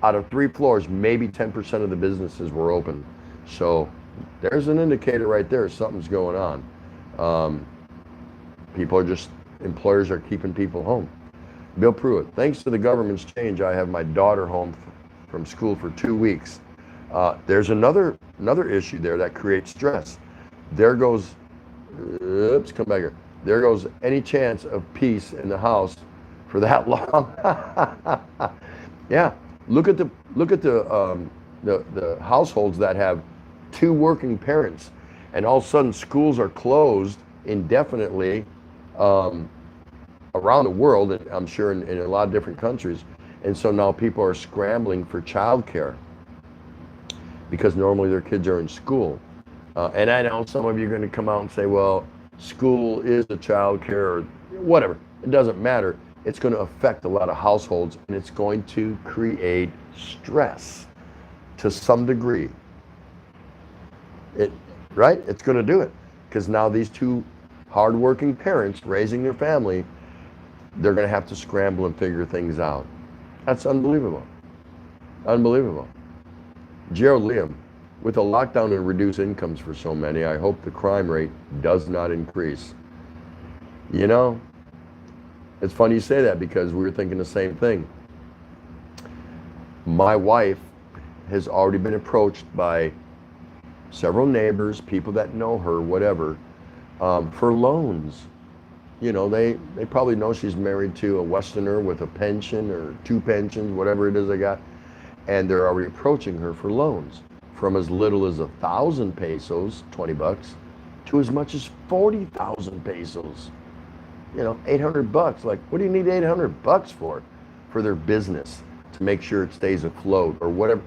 Out of 3 floors, maybe 10% of the businesses were open. So there's an indicator right there. Something's going on. Employers are keeping people home. Bill Pruitt, thanks to the government's change, I have my daughter home from school for 2 weeks. There's another issue there that creates stress. There goes, come back here. There goes any chance of peace in the house for that long. Yeah, look at the households that have 2 working parents, and all of a sudden schools are closed indefinitely around the world, and I'm sure in a lot of different countries. And so now people are scrambling for childcare because normally their kids are in school. And I know some of you are going to come out and say, well, school is a childcare or whatever. It doesn't matter. It's going to affect a lot of households, and it's going to create stress to some degree. Right? It's going to do it because now these 2 hardworking parents raising their family, they're going to have to scramble and figure things out. That's unbelievable. Unbelievable. Gerald Liam, with a lockdown and reduced incomes for so many, I hope the crime rate does not increase. You know, it's funny you say that because we were thinking the same thing. My wife has already been approached by several neighbors, people that know her, whatever, for loans. You know, they probably know she's married to a Westerner with a pension or 2 pensions, whatever it is they got, and they're already approaching her for loans from as little as 1,000 pesos, $20, to as much as 40,000 pesos. You know, $800. Like, what do you need $800 for? For their business, to make sure it stays afloat or whatever.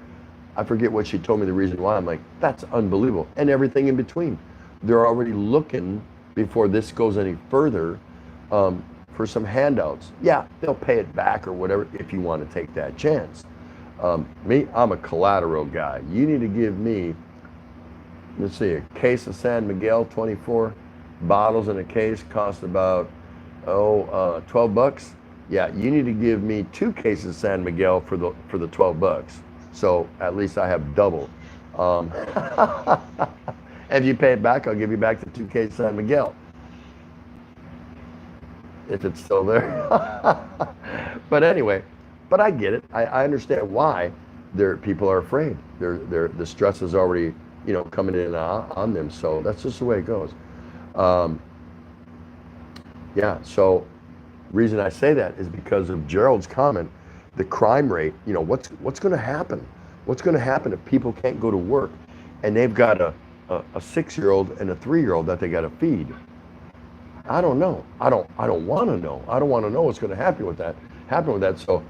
I forget what she told me the reason why. I'm like, that's unbelievable. And everything in between. They're already looking, before this goes any further, for some handouts. Yeah, they'll pay it back or whatever if you want to take that chance. Me, I'm a collateral guy. You need to give me, let's see, a case of San Miguel, 24 bottles in a case, cost about, $12. Yeah, you need to give me 2 cases of San Miguel for the $12. So at least I have double. If you pay it back, I'll give you back the 2 cases of San Miguel. If it's still there. But anyway, but I get it. I understand why people are afraid. The stress is already, coming in on them. So that's just the way it goes. Yeah, so reason I say that is because of Gerald's comment, the crime rate, what's going to happen? What's going to happen if people can't go to work and they've got a 6-year-old and a 3-year-old that they got to feed? I don't know. I don't want to know. I don't want to know what's going to happen with that. So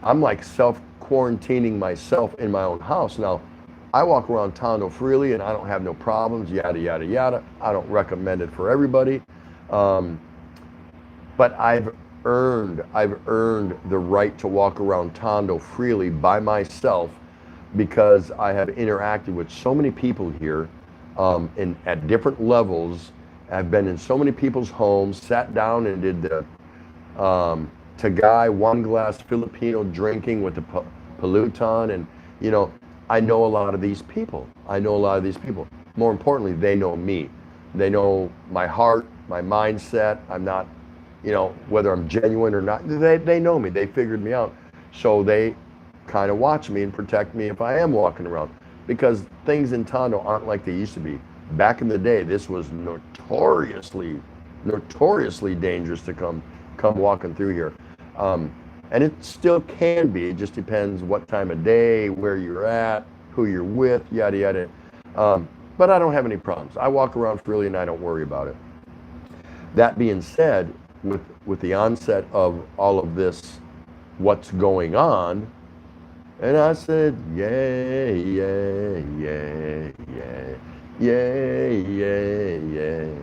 I'm like self-quarantining myself in my own house. Now, I walk around town freely and I don't have no problems, yada, yada, yada. I don't recommend it for everybody. But I've earned the right to walk around Tondo freely by myself because I have interacted with so many people here at different levels. I've been in so many people's homes, sat down and did the Tagay one glass Filipino drinking with the Peloton, and I know a lot of these people. More importantly, they know me. They know my heart, my mindset. I'm not, whether I'm genuine or not. They know me. They figured me out. So they kind of watch me and protect me if I am walking around, because things in Tondo aren't like they used to be. Back in the day, this was notoriously dangerous to come walking through here. And it still can be. It just depends what time of day, where you're at, who you're with, yada yada. But I don't have any problems. I walk around freely and I don't worry about it. That being said, with the onset of all of this, what's going on, and I said, yeah, yeah, yeah, yeah, yeah, yeah, yeah.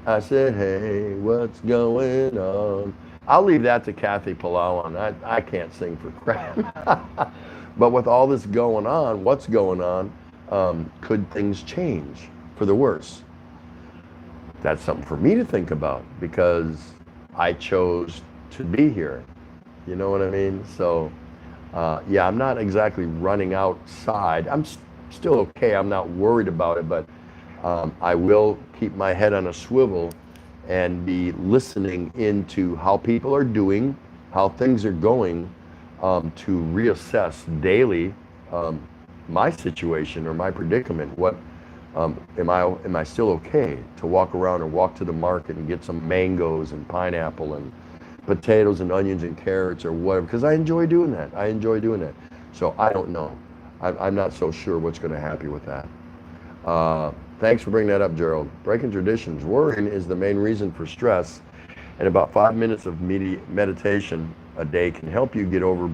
I said, hey, what's going on? I'll leave that to Kathy Palawan. I can't sing for crap. But with all this going on, what's going on? Could things change for the worse? That's something for me to think about, because I chose to be here. You know what I mean? So, yeah, I'm not exactly running outside. I'm still okay. I'm not worried about it, but I will keep my head on a swivel and be listening into how people are doing, how things are going, to reassess daily my situation or my predicament. What am I still okay to walk around or walk to the market and get some mangoes and pineapple and potatoes and onions and carrots or whatever? Because I enjoy doing that. So I don't know. I'm not so sure what's going to happen with that. Thanks for bringing that up, Gerald. Breaking traditions. Worrying is the main reason for stress, and about 5 minutes of meditation a day can help you get over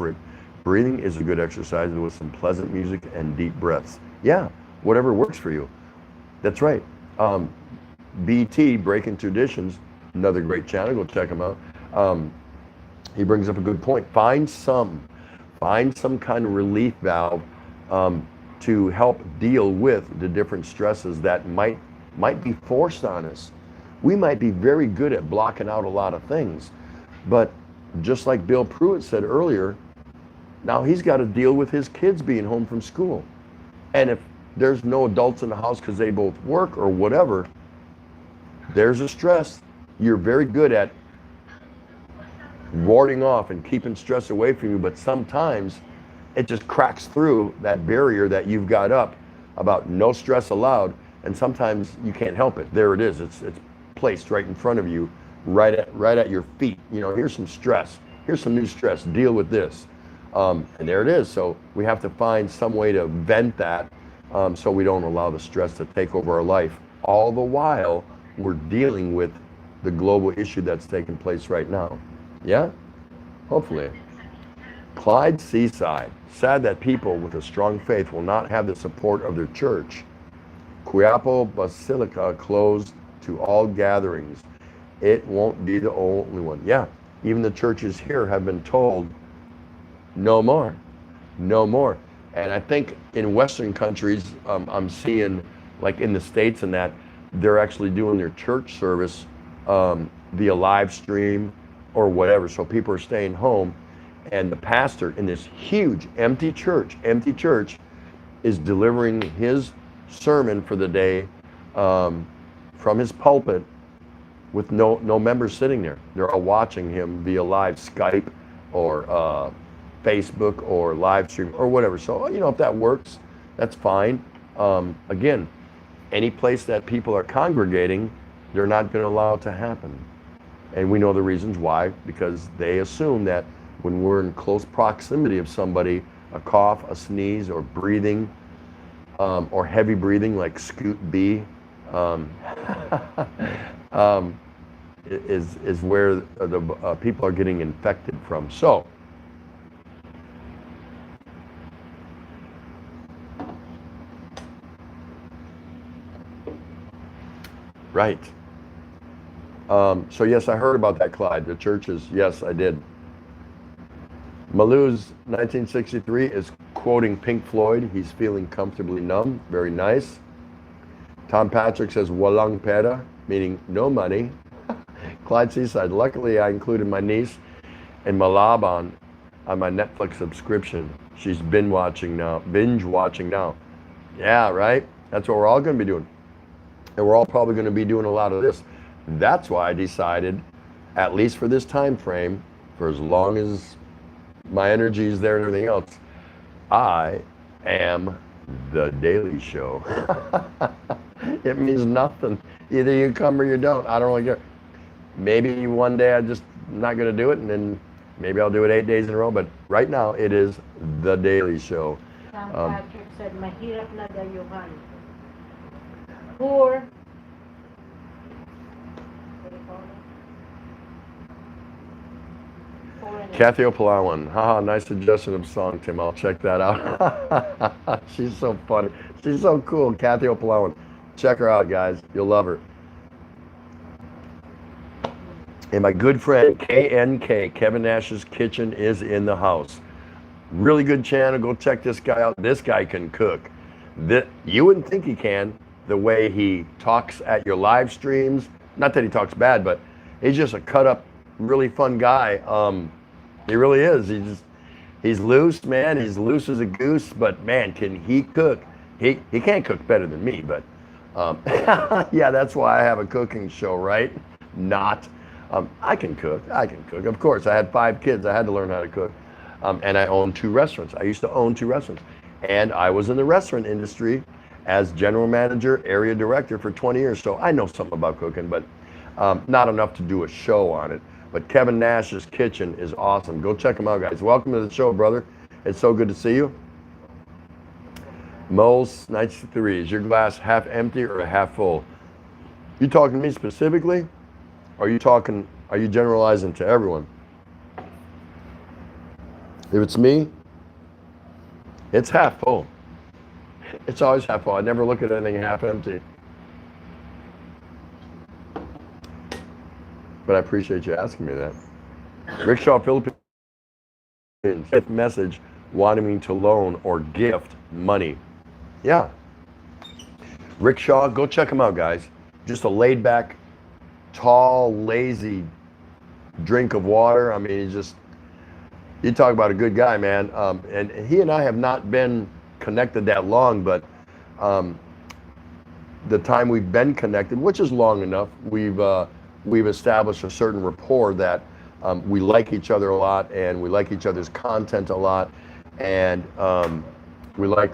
it. Breathing is a good exercise with some pleasant music and deep breaths. Yeah, whatever works for you. That's right. BT, Breaking Traditions, another great channel. Go check him out. He brings up a good point. Find some kind of relief valve to help deal with the different stresses that might be forced on us. We might be very good at blocking out a lot of things, but just like Bill Pruitt said earlier, now he's got to deal with his kids being home from school. And if there's no adults in the house because they both work or whatever, there's a stress. You're very good at warding off and keeping stress away from you, but sometimes it just cracks through that barrier that you've got up about no stress allowed, and sometimes you can't help it. There it is. It's placed right in front of you, right at your feet. Here's some stress. Here's some new stress. Deal with this. And there it is. So we have to find some way to vent that, so we don't allow the stress to take over our life. All the while we're dealing with the global issue that's taking place right now. Yeah? Hopefully. Clyde Seaside. Sad that people with a strong faith will not have the support of their church. Quiapo Basilica closed to all gatherings. It won't be the only one. Yeah, even the churches here have been told, no more. And I think in Western countries, I'm seeing, like in the States and that, they're actually doing their church service via live stream or whatever. So people are staying home, and the pastor in this huge empty church is delivering his sermon for the day from his pulpit with no members sitting there. They're all watching him via live Skype or Facebook or live stream or whatever. So, if that works, that's fine. Again, any place that people are congregating, they're not going to allow it to happen. And we know the reasons why, because they assume that when we're in close proximity of somebody, a cough, a sneeze, or breathing, or heavy breathing like Scoot B, is where the people are getting infected from. So, Right. So yes, I heard about that, Clyde. The churches, yes, I did. Malou's 1963 is quoting Pink Floyd. He's feeling comfortably numb. Very nice. Tom Patrick says, walang pera, meaning no money. Clyde Seaside, luckily I included my niece in Malaban on my Netflix subscription. She's binge watching now. Yeah, right? That's what we're all going to be doing. And we're all probably going to be doing a lot of this. That's why I decided, at least for this time frame, for as long as my energy is there and everything else, I am the Daily Show. It means nothing. Either you come or you don't. I don't really care. Maybe one day I'm just not going to do it, and then maybe I'll do it 8 days in a row. But right now, it is the Daily Show. Tom Patrick said, mahirap na dayuhan. Poor. Kathy O'Palawan, haha, nice suggestion of song, Tim. I'll check that out. She's so funny. She's so cool, Kathy O'Palawan. Check her out, guys. You'll love her. And my good friend KNK, Kevin Nash's Kitchen, is in the house. Really good channel. Go check this guy out. This guy can cook. You wouldn't think he can, the way he talks at your live streams. Not that he talks bad, but he's just a cut up, really fun guy. He really is. He's loose, man. He's loose as a goose, but man, can he cook? He can't cook better than me, but yeah, that's why I have a cooking show, right? Not. I can cook. Of course, I had 5 kids. I had to learn how to cook. And I own 2 restaurants. I used to own 2 restaurants. And I was in the restaurant industry as general manager, area director for 20 years. So I know something about cooking, but not enough to do a show on it. But Kevin Nash's Kitchen is awesome. Go check him out, guys. Welcome to the show, brother. It's so good to see you. Moles 93, is your glass half empty or half full? You talking to me specifically? Are you generalizing to everyone? If it's me, it's half full. It's always half full. I never look at anything half empty. But I appreciate you asking me that. Rickshaw Philippines, 5th message, wanting me to loan or gift money. Yeah. Rickshaw, go check him out, guys. Just a laid back, tall, lazy drink of water. I mean, you talk about a good guy, man. And he and I have not been connected that long, but the time we've been connected, which is long enough, we've established a certain rapport that we like each other a lot, and we like each other's content a lot, and we like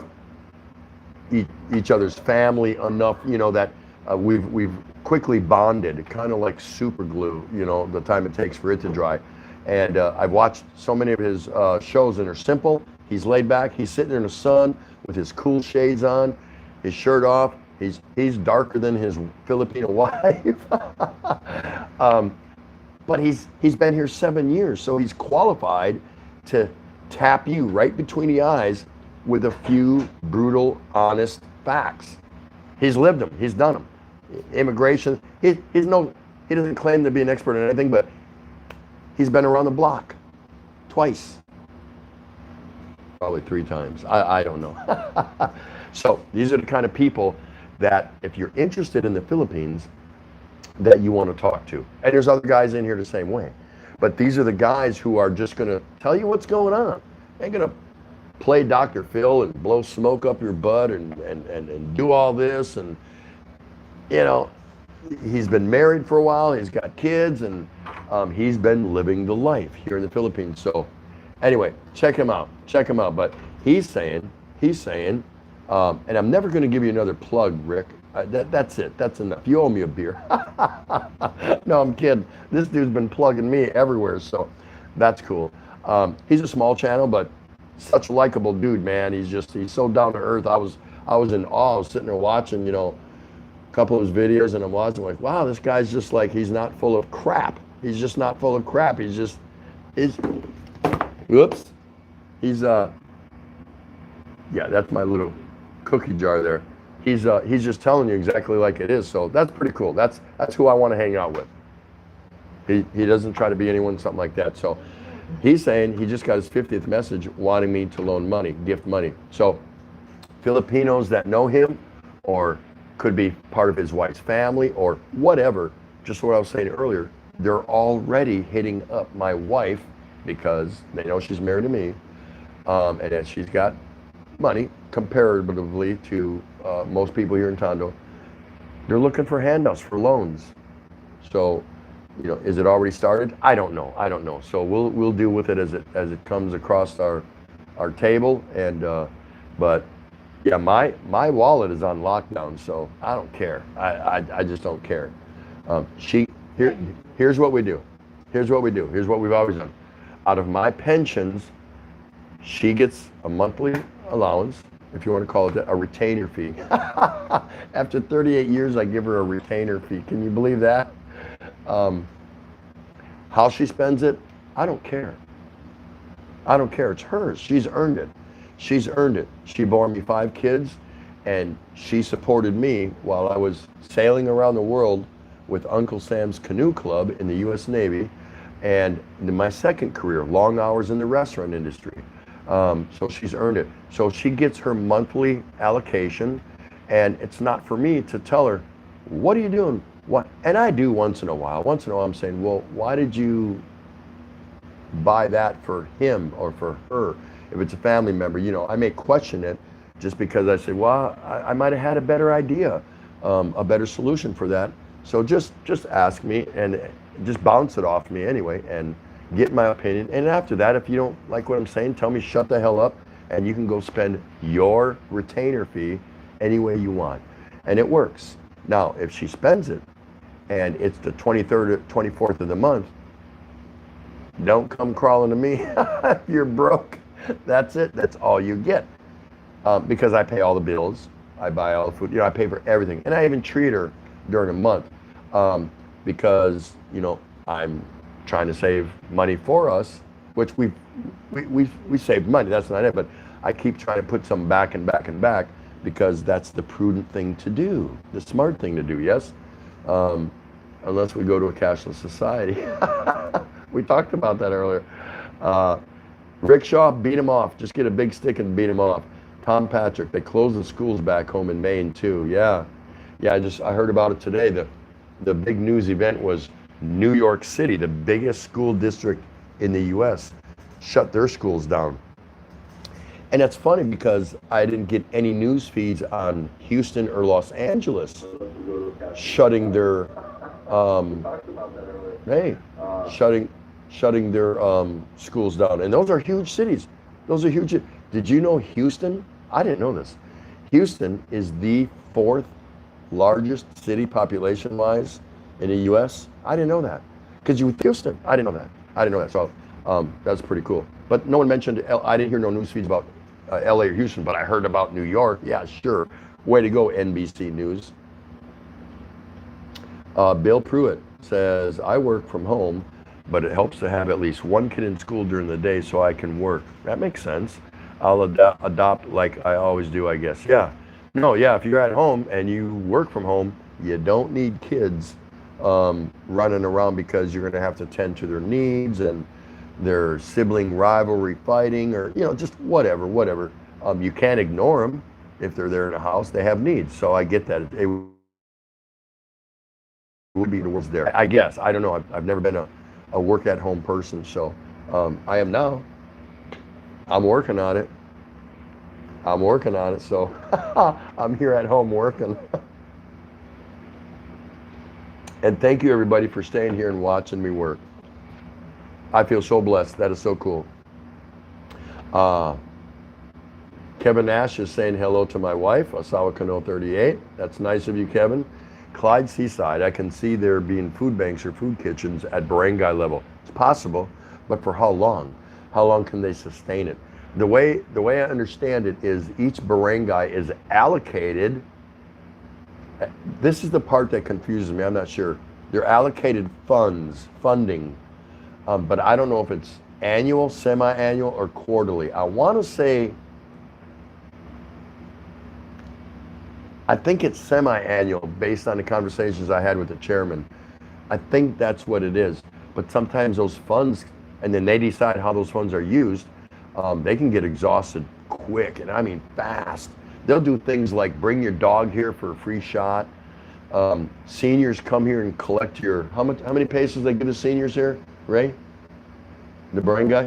each other's family enough, that we've quickly bonded, kind of like super glue, the time it takes for it to dry. And I've watched so many of his shows, and they're simple. He's laid back. He's sitting there in the sun with his cool shades on, his shirt off. He's darker than his Filipino wife. But he's been here 7 years, so he's qualified to tap you right between the eyes with a few brutal, honest facts. He's lived them. He's done them. Immigration. He doesn't claim to be an expert in anything, but he's been around the block twice. Probably 3 times. I don't know. So these are the kind of people that if you're interested in the Philippines, that you want to talk to. And there's other guys in here the same way. But these are the guys who are just going to tell you what's going on. They're going to play Dr. Phil and blow smoke up your butt and do all this. And, he's been married for a while. He's got kids, and he's been living the life here in the Philippines. So anyway, check him out. But he's saying, and I'm never going to give you another plug, Rick. That's it. That's enough. You owe me a beer. No, I'm kidding. This dude's been plugging me everywhere, so that's cool. He's a small channel, but such a likable dude, man. He's so down to earth. I was in awe. I was sitting there watching, a couple of his videos, and I'm watching like, wow, this guy's just like, he's not full of crap. He's just not full of crap. Yeah, that's my little cookie jar there. He's just telling you exactly like it is. So that's pretty cool. That's who I want to hang out with. He doesn't try to be anyone, something like that. So he's saying he just got his 50th message wanting me to loan money, gift money. So Filipinos that know him, or could be part of his wife's family, or whatever, just what I was saying earlier, they're already hitting up my wife because they know she's married to me, and that she's got money comparatively to most people here in Tondo. They're looking for handouts for loans. So, you know, is it already started? I don't know. So we'll deal with it as it comes across our table. And but yeah, my wallet is on lockdown, so I don't care. I just don't care. Here's what we do. Here's what we've always done. Out of my pensions, she gets a monthly allowance, if you want to call it that, a retainer fee. After 38 years, I give her a retainer fee. Can you believe that? How she spends it, I don't care. It's hers. She's earned it. She bore me 5 kids, and she supported me while I was sailing around the world with Uncle Sam's Canoe Club in the U.S. Navy, and in my second career, long hours in the restaurant industry. So she's earned it. So she gets her monthly allocation, and it's not for me to tell her, what are you doing? What? And I do once in a while. Once in a while I'm saying, well, why did you buy that for him or for her? If it's a family member, you know, I may question it just because I say, well, I might have had a better idea, a better solution for that. So just ask me and just bounce it off me anyway and get my opinion. And after that, if you don't like what I'm saying, tell me shut the hell up, and you can go spend your retainer fee any way you want. And it works. Now, if she spends it and it's the 23rd or 24th of the month, don't come crawling to me. You're broke. That's it. That's all you get. Because I pay all the bills. I buy all the food. You know, I pay for everything. And I even treat her during a month because, you know, I'm trying to save money for us, which we save money. That's not it. But I keep trying to put some back and back and back because that's the prudent thing to do, the smart thing to do, yes? Unless we go to a cashless society. We talked about that earlier. Rickshaw, beat him off. Just get a big stick and beat him off. Tom Patrick, they closed the schools back home in Maine too. Yeah, I heard about it today. The big news event was New York City, the biggest school district in the U.S., shut their schools down. And it's funny because I didn't get any news feeds on Houston or Los Angeles shutting their shutting their schools down. And those are huge cities. Those are huge. Did you know Houston? I didn't know this. Houston is the 4th largest city population-wise in the U.S. I didn't know that. Because you were Houston. I didn't know that. So that's pretty cool. But no one mentioned, I didn't hear no news feeds about L.A. or Houston, but I heard about New York. Yeah, sure. Way to go, NBC News. Bill Pruitt says, I work from home, but it helps to have at least one kid in school during the day so I can work. That makes sense. I'll adopt like I always do, I guess. Yeah. No, yeah, if you're at home and you work from home, you don't need kids running around because you're going to have to tend to their needs and their sibling rivalry fighting, or, you know, just whatever. You can't ignore them if they're there in a house. They have needs. So I get that. It would be the worst there. I guess. I don't know. I've never been a work at home person. So I am now. I'm working on it. So I'm here at home working. And thank you everybody for staying here and watching me work. I feel so blessed. That is so cool. Kevin Nash is saying hello to my wife, Asawa Kano 38. That's nice of you, Kevin. Clyde Seaside, I can see there being food banks or food kitchens at barangay level. It's possible, but for how long? How long can they sustain it? The way I understand it is each barangay is allocated. This is the part that confuses me. I'm not sure. They're allocated funding, but I don't know if it's annual, semi-annual, or quarterly. I want to say I think it's semi-annual based on the conversations I had with the chairman. I think that's what it is. But sometimes those funds, and then they decide how those funds are used, they can get exhausted quick, and I mean fast. They'll do things like bring your dog here for a free shot. Seniors come here and collect your, how many pesos they give the seniors here, Ray? The brain guy?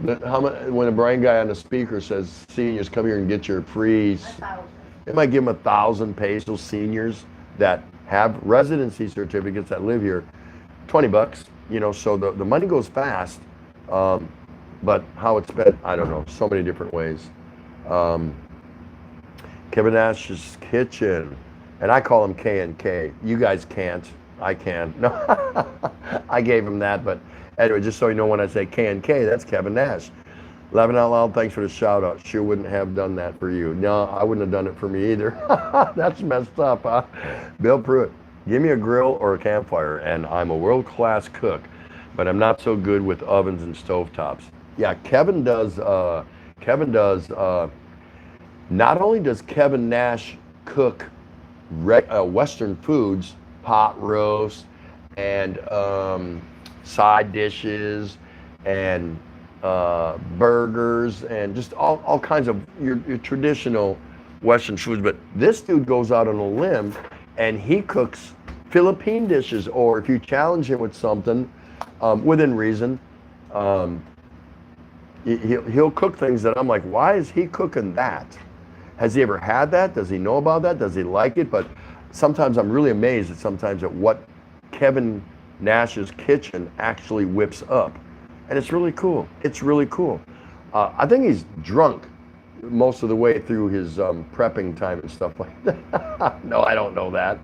When the brain guy on the speaker says seniors come here and get your free, they might give them 1,000 pesos, seniors that have residency certificates that live here, 20 bucks, you know, so the money goes fast, but how it's spent, I don't know, so many different ways. Kevin Nash's Kitchen, and I call him K&K. You guys can't, I can. No, I gave him that, but anyway, just so you know, when I say K&K, that's Kevin Nash. Laughing Out Loud, thanks for the shout out. Sure wouldn't have done that for you. No, I wouldn't have done it for me either. That's messed up, huh? Bill Pruitt, give me a grill or a campfire, and I'm a world-class cook, but I'm not so good with ovens and stovetops. Yeah, Kevin does, not only does Kevin Nash cook Western foods, pot roast, and side dishes, and burgers, and just all kinds of your traditional Western foods, but this dude goes out on a limb and he cooks Philippine dishes, or if you challenge him with something within reason, he'll cook things that I'm like, why is he cooking that? Has he ever had that? Does he know about that? Does he like it? But sometimes I'm really amazed at what Kevin Nash's Kitchen actually whips up. And it's really cool. It's really cool. I think he's drunk most of the way through his prepping time and stuff like that. No, I don't know that.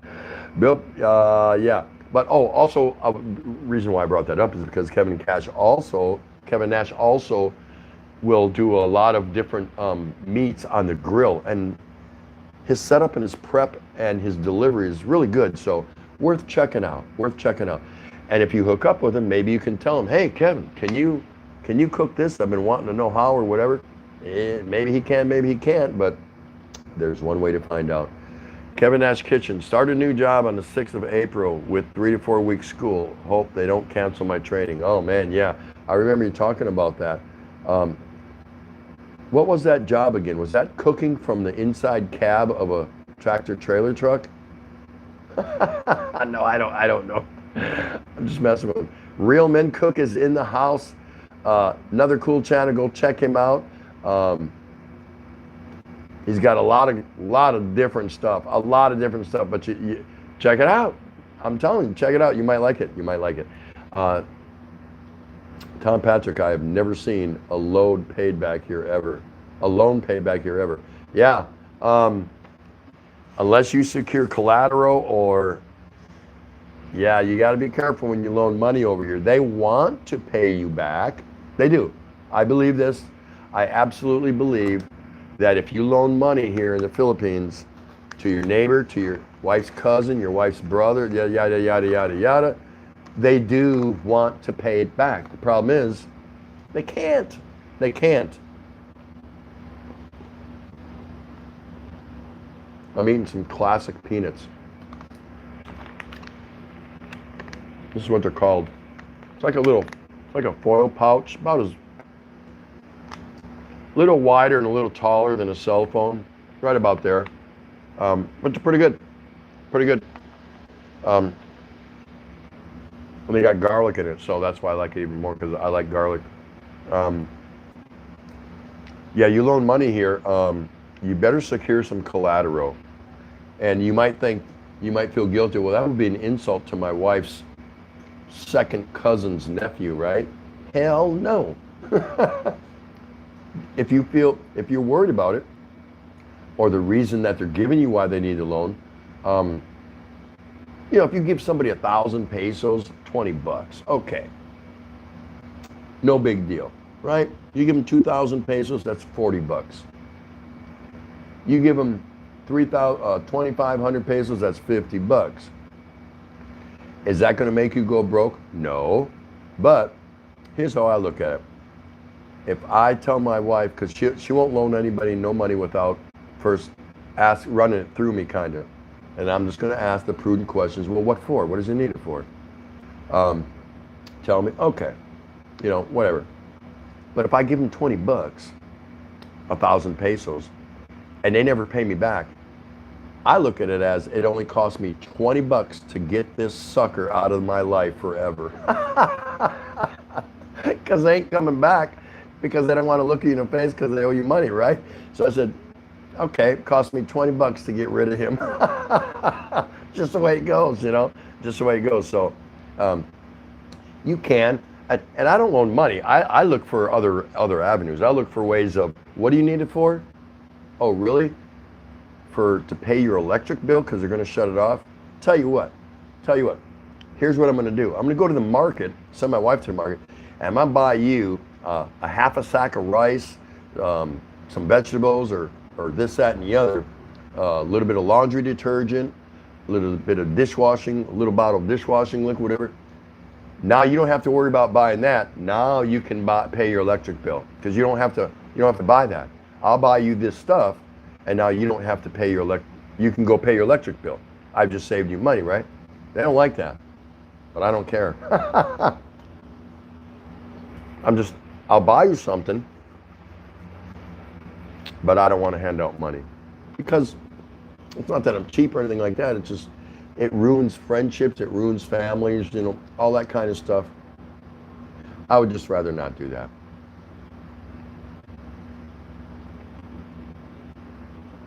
Bill, yeah. But also, a reason why I brought that up is because Kevin Nash also will do a lot of different meats on the grill. And his setup and his prep and his delivery is really good. So worth checking out, And if you hook up with him, maybe you can tell him, hey, Kevin, can you cook this? I've been wanting to know how or whatever. Maybe he can, maybe he can't, but there's one way to find out. Kevin Nash Kitchen, start a new job on the 6th of April with 3 to 4 week school. Hope they don't cancel my training. Oh man, yeah. I remember you talking about that. What was that job again? Was that cooking from the inside cab of a tractor trailer truck? No, I don't know. I'm just messing with him. Real Men Cook is in the house. Another cool channel. Go check him out. He's got a lot of different stuff. But you check it out. I'm telling you, check it out. You might like it. Tom Patrick, I have never seen a loan paid back here ever. Yeah. Unless you secure collateral or, yeah, you got to be careful when you loan money over here. They want to pay you back. They do. I believe this. I absolutely believe that if you loan money here in the Philippines to your neighbor, to your wife's cousin, your wife's brother, yada, yada, yada, yada, they do want to pay it back. The problem is they can't. I'm eating some classic peanuts. This is what they're called. It's like a foil pouch, about as little wider and a little taller than a cell phone, right about there. But they're pretty good. And they got garlic in it, so that's why I like it even more, because I like garlic. Yeah, you loan money here, you better secure some collateral. And you might feel guilty. Well, that would be an insult to my wife's second cousin's nephew, right? Hell no. If you're worried about it, or the reason that they're giving you why they need the loan, if you give somebody 1,000 pesos, 20 bucks, okay. No big deal, right? You give them 2,000 pesos, that's 40 bucks. You give them 2,500 pesos, that's 50 bucks. Is that going to make you go broke? No. But here's how I look at it. If I tell my wife, because she won't loan anybody no money without first running it through me kind of. And I'm just going to ask the prudent questions. Well, what for? What does he need it for? Tell me, okay, whatever. But if I give him 20 bucks, 1,000 pesos, and they never pay me back, I look at it as it only cost me 20 bucks to get this sucker out of my life forever. Because they ain't coming back, because they don't want to look you in the face because they owe you money, right? So I said, okay, it cost me 20 bucks to get rid of him. Just the way it goes, just the way it goes. So you can, and I don't loan money. I look for other avenues. I look for ways of, what do you need it for? Oh, really? To pay your electric bill because they're going to shut it off? Tell you what, here's what I'm going to do. I'm going to go to the market, send my wife to the market, and I'm going to buy you a half a sack of rice, some vegetables, or this, that, and the other, a little bit of laundry detergent, a little bit of dishwashing, a little bottle of dishwashing liquid, whatever. Now you don't have to worry about buying that. Now you can pay your electric bill, because you don't have to buy that. I'll buy you this stuff, and now you don't have to pay you can go pay your electric bill. I've just saved you money, right? They don't like that, but I don't care. I'll buy you something, but I don't want to hand out money, because it's not that I'm cheap or anything like that. It's just, it ruins friendships, it ruins families, all that kind of stuff. I would just rather not do that.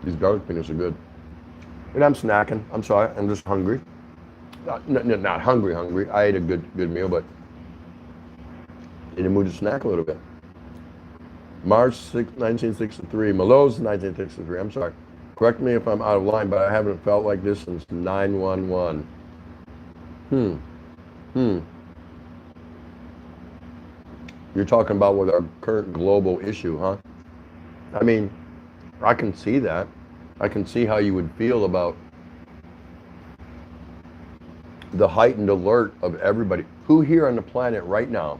These garlic peanuts are good. And I'm snacking. I'm sorry, I'm just hungry. Not hungry. I ate a good meal, but in the mood to snack a little bit. March 6, 1963. Malot's 1963. I'm sorry. Correct me if I'm out of line, but I haven't felt like this since 9/11. You're talking about with our current global issue, huh? I mean, I can see that. I can see how you would feel about the heightened alert of everybody. Who here on the planet right now,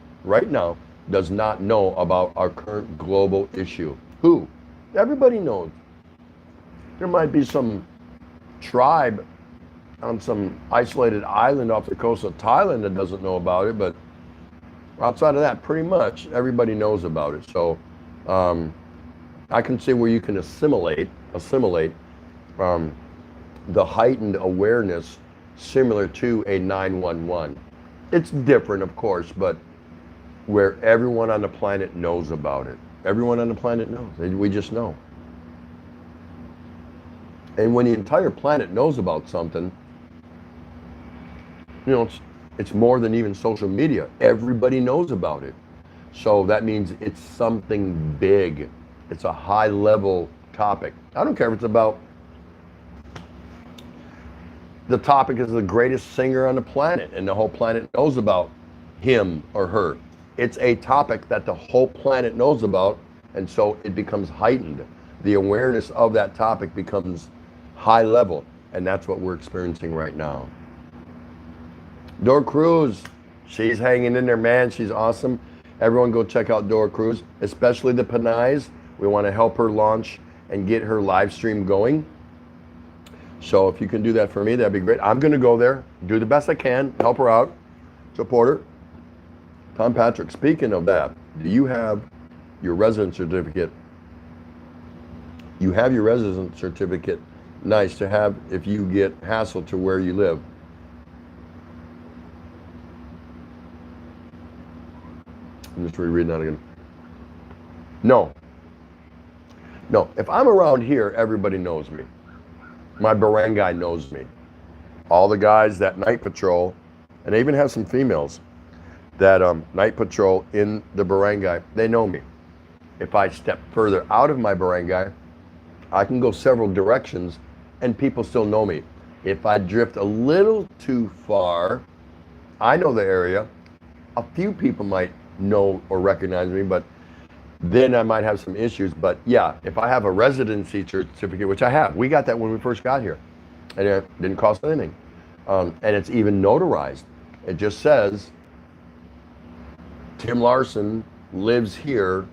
does not know about our current global issue? Who? Everybody knows. There might be some tribe on some isolated island off the coast of Thailand that doesn't know about it, but outside of that, pretty much everybody knows about it. So I can see where you can assimilate the heightened awareness similar to a 911. It's different, of course, but where everyone on the planet knows about it. Everyone on the planet knows. We just know. And when the entire planet knows about something, it's more than even social media. Everybody knows about it. So that means it's something big. It's a high level topic. I don't care if it's about, the topic is the greatest singer on the planet and the whole planet knows about him or her. It's a topic that the whole planet knows about, and so it becomes heightened. The awareness of that topic becomes high level, and that's what we're experiencing right now. Dora Cruz, she's hanging in there, man. She's awesome. Everyone go check out Dora Cruz, especially the Panays. We want to help her launch and get her live stream going. So if you can do that for me, that'd be great. I'm going to go there, do the best I can, help her out, support her. Tom Patrick, speaking of that, do you have your residence certificate? You have your residence certificate. Nice to have if you get hassled to where you live. I'm just rereading that again. No. If I'm around here, everybody knows me. My barangay knows me. All the guys that night patrol, and I even have some females that night patrol in the barangay, they know me. If I step further out of my barangay, I can go several directions and people still know me. If I drift a little too far, I know the area. A few people might know or recognize me, but then I might have some issues. But yeah, if I have a residency certificate, which I have, we got that when we first got here, and it didn't cost anything. And it's even notarized. It just says, Tim Larson lives here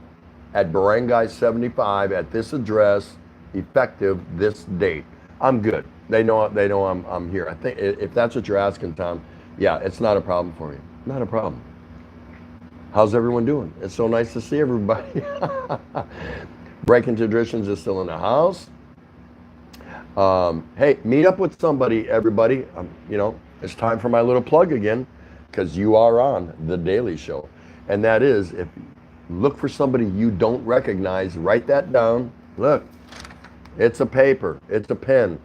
at Barangay 75 at this address effective this date. I'm good. They know I'm here. I think if that's what you're asking, Tom, yeah, it's not a problem for you. Not a problem. How's everyone doing? It's so nice to see everybody. Breaking Traditions is still in the house. Hey, meet up with somebody, everybody. It's time for my little plug again, because you are on The Daily Show. And that is, if look for somebody you don't recognize, write that down. Look, it's a paper, it's a pen.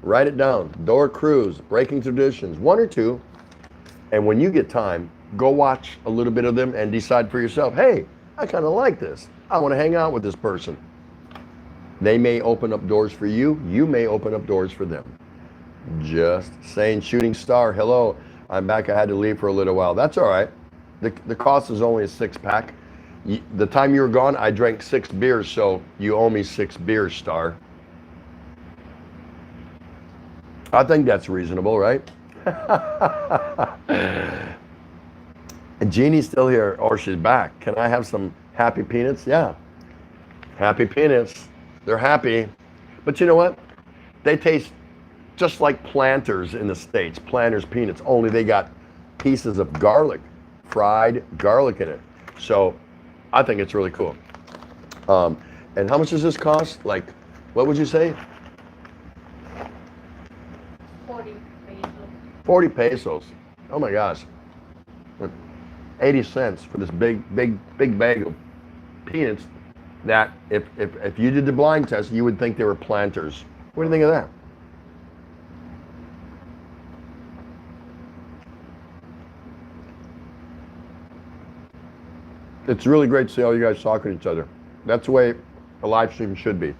Write it down. Dora Cruz, Breaking Traditions, one or two. And when you get time, go watch a little bit of them and decide for yourself, hey, I kind of like this. I want to hang out with this person. They may open up doors for you. You may open up doors for them. Just saying. Shooting Star, hello. I'm back. I had to leave for a little while. That's all right. The cost is only a 6-pack. The time you were gone, I drank 6 beers, so you owe me 6 beers, Star. I think that's reasonable, right? And Jeannie's still here, or she's back. Can I have some Happy Peanuts? Yeah. Happy Peanuts. They're happy. But you know what? They taste just like Planters in the States. Planters peanuts, only they got pieces of garlic, fried garlic in it. So I think it's really cool. And how much does this cost? Like, what would you say? 40 pesos. 40 pesos. Oh my gosh. 80 cents for this big bag of peanuts that if you did the blind test, you would think they were Planters. What do you think of that? It's really great to see all you guys talking to each other. That's the way a live stream should be.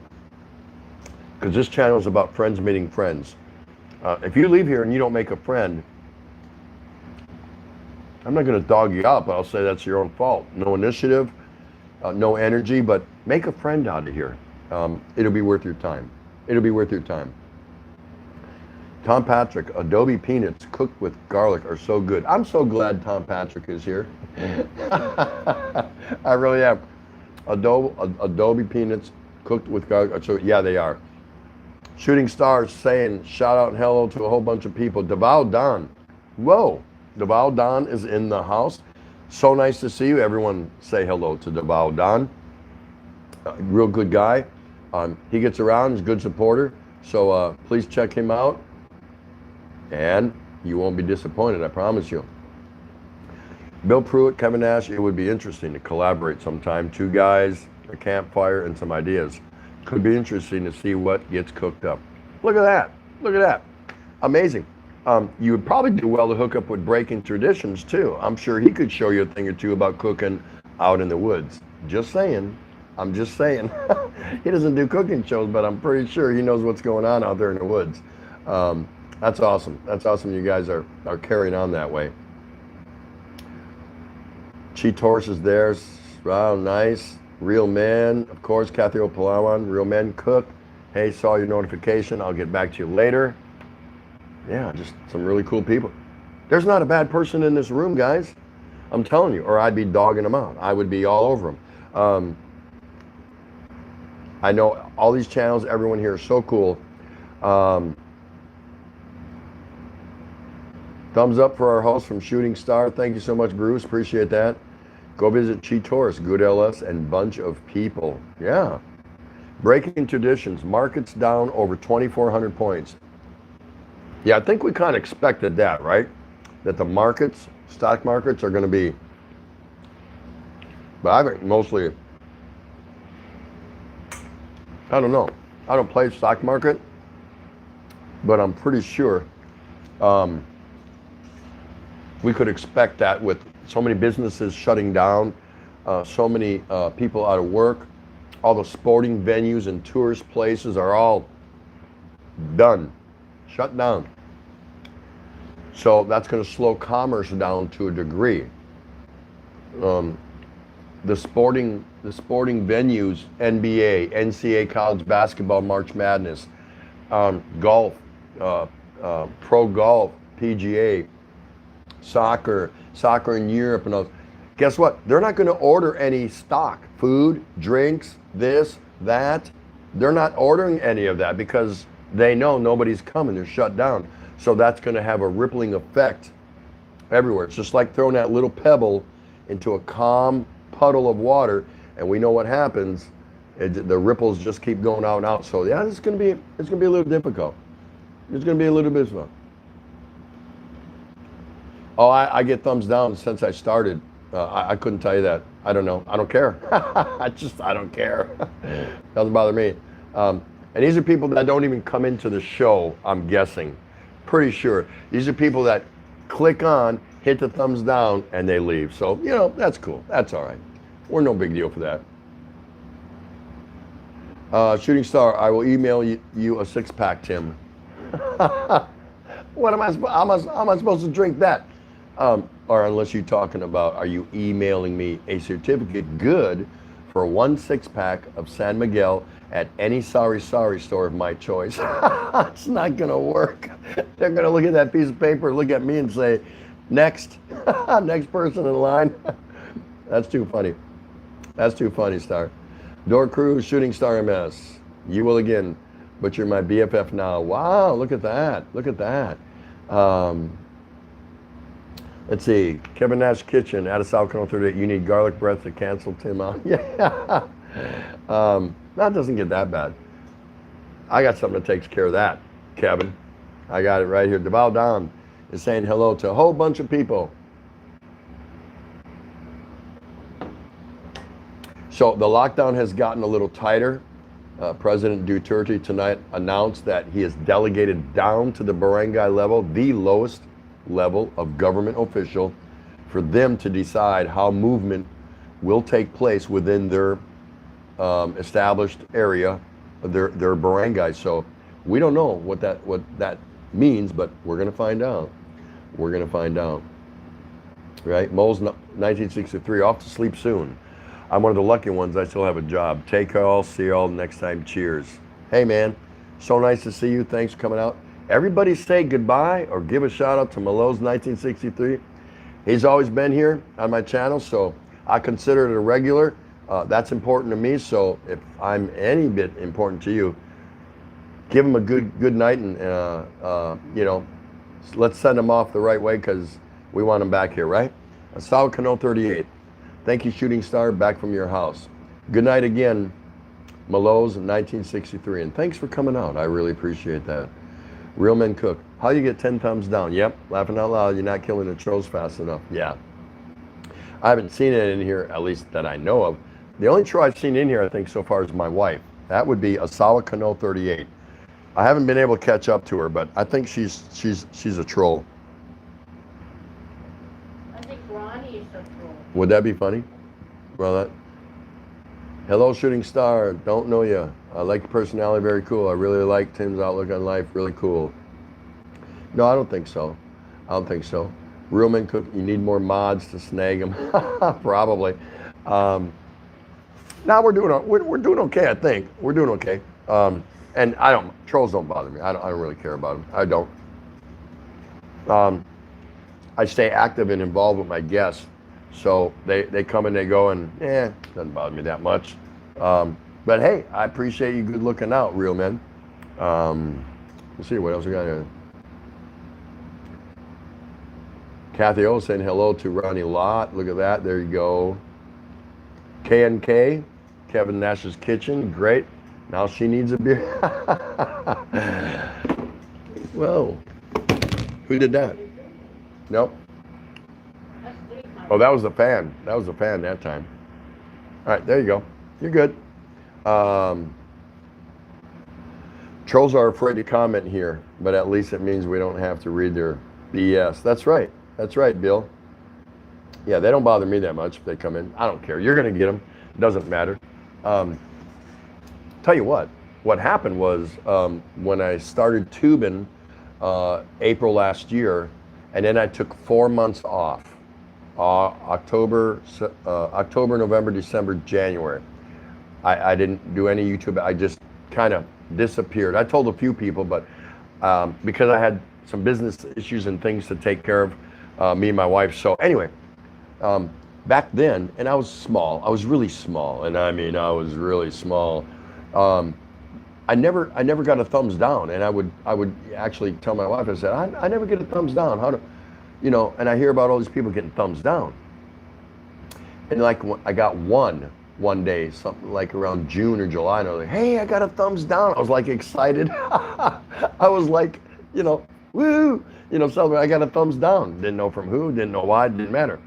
Because this channel is about friends meeting friends. If you leave here and you don't make a friend, I'm not going to dog you out, but I'll say that's your own fault. No initiative, no energy, but make a friend out of here. It'll be worth your time. It'll be worth your time. Tom Patrick, Adobe peanuts cooked with garlic are so good. I'm so glad Tom Patrick is here. I really am. Adobe peanuts cooked with garlic. So yeah, they are. Shooting Stars saying shout out and hello to a whole bunch of people. Davao Don. Whoa. Davao Don is in the house. So nice to see you. Everyone say hello to Davao Don. Real good guy. He gets around, he's a good supporter. So please check him out. And you won't be disappointed, I promise you. Bill Pruitt, Kevin Nash, it would be interesting to collaborate sometime. 2 guys, a campfire, and some ideas. Could be interesting to see what gets cooked up. Look at that. Look at that. Amazing. You would probably do well to hook up with Breaking Traditions too. I'm sure he could show you a thing or two about cooking out in the woods. Just saying. I'm just saying. He doesn't do cooking shows, but I'm pretty sure he knows what's going on out there in the woods. That's awesome. That's awesome you guys are carrying on that way. Cheat Horse is there. Wow, nice. Real Man, of course, Kathy Opalawan, Real Men Cook. Hey, saw your notification. I'll get back to you later. Yeah, just some really cool people. There's not a bad person in this room, guys. I'm telling you, or I'd be dogging them out. I would be all over them. I know all these channels, everyone here is so cool. Thumbs up for our host from Shooting Star. Thank you so much, Bruce. Appreciate that. Go visit Cheat Horse, Good LS, and bunch of people. Yeah. Breaking Traditions. Markets down over 2,400 points. Yeah, I think we kind of expected that, right? That the markets, stock markets, are going to be, but I think mostly, I don't know. I don't play stock market, but I'm pretty sure we could expect that with so many businesses shutting down, so many people out of work, all the sporting venues and tourist places are all done, shut down. So that's going to slow commerce down to a degree. The sporting venues, NBA, NCAA college basketball, March Madness, golf, pro golf, PGA, soccer in Europe, and all. Guess what? They're not going to order any stock, food, drinks, this, that. they're not ordering any of that because they know nobody's coming. They're shut down. So that's going to have a rippling effect everywhere. It's just like throwing that little pebble into a calm puddle of water, and we know what happens. The ripples just keep going out and out. So yeah, it's going to be a little difficult. It's going to be a little bit fun. Oh, I get thumbs down since I started. I couldn't tell you that. I don't know. I don't care. I don't care. Doesn't bother me. And these are people that don't even come into the show, I'm guessing. Pretty sure. These are people that click on, hit the thumbs down, and they leave. So, you know, that's cool. That's all right. We're no big deal for that. Shooting Star, I will email you a six-pack, Tim. What am I supposed to drink that? Or unless you're talking about, are you emailing me a certificate good for 1 6-pack of San Miguel at any sorry store of my choice? It's not gonna work. They're gonna look at that piece of paper, look at me and say, next, next person in line. That's too funny. That's too funny, Star. Door Cruz, Shooting Star MS. You will again, but you're my BFF now. Wow, look at that. Look at that. Let's see. Kevin Nash Kitchen, out of South Carolina 38. You need garlic breath to cancel Tim out. Yeah. That doesn't get that bad. I got something that takes care of that, Kevin. I got it right here. Deval Don is saying hello to a whole bunch of people. So the lockdown has gotten a little tighter. President Duterte tonight announced that he has delegated down to the barangay level, the lowest level of government official, for them to decide how movement will take place within their established area, their barangay. So we don't know what that means, but we're going to find out. We're going to find out. Right? Moles 1963, off to sleep soon. I'm one of the lucky ones. I still have a job. Take care all. See you all next time. Cheers. Hey, man. So nice to see you. Thanks for coming out. Everybody say goodbye or give a shout out to Malo's 1963. He's always been here on my channel, so I consider it a regular. That's important to me. So if I'm any bit important to you, give him a good night, and you know, let's send him off the right way because we want him back here, right? Solid Cano 38. Thank you, Shooting Star, back from your house. Good night again, Malo's 1963, and thanks for coming out. I really appreciate that. Real Men Cook. How you get 10 thumbs down? Yep, laughing out loud. You're not killing the trolls fast enough. Yeah. I haven't seen it in here, at least that I know of. The only troll I've seen in here, I think, so far is my wife. That would be Asala Cano 38. I haven't been able to catch up to her, but I think she's a troll. I think Ronnie is a troll. Would that be funny? Well, that. Hello, Shooting Star. Don't know you. I like your personality. Very cool. I really like Tim's outlook on life. Really cool. No, I don't think so. I don't think so. Real Men Cook. You need more mods to snag them. Probably. Now we're doing okay. I think we're doing okay. And trolls don't bother me. I don't really care about them. I don't. I stay active and involved with my guests. So they come and they go, and doesn't bother me that much. But hey, I appreciate you good looking out, real men. Let's see what else we got here. Kathy O saying hello to Ronnie Lott. Look at that. There you go. K&K, Kevin Nash's Kitchen. Great. Now she needs a beer. Whoa. Who did that? Nope. Oh, that was the fan. That was the fan that time. All right, there you go. You're good. Trolls are afraid to comment here, but at least it means we don't have to read their BS. That's right. That's right, Bill. Yeah, they don't bother me that much if they come in. I don't care. You're going to get them. It doesn't matter. Tell you what happened was when I started tubing April last year, and then I took 4 months off. October, November, December, January. I didn't do any YouTube. I just kind of disappeared. I told a few people, but because I had some business issues and things to take care of, me and my wife. So anyway, back then, and I was small. I was really small, and I mean, I was really small. I never got a thumbs down, and I would actually tell my wife, I said, I never get a thumbs down. How do, you know? And I hear about all these people getting thumbs down, and like I got one day, something like around June or July, and I was like, hey, I got a thumbs down. I was like excited. I was like, you know, woo, you know, celebrate. I got a thumbs down. Didn't know from who, didn't know why, didn't matter.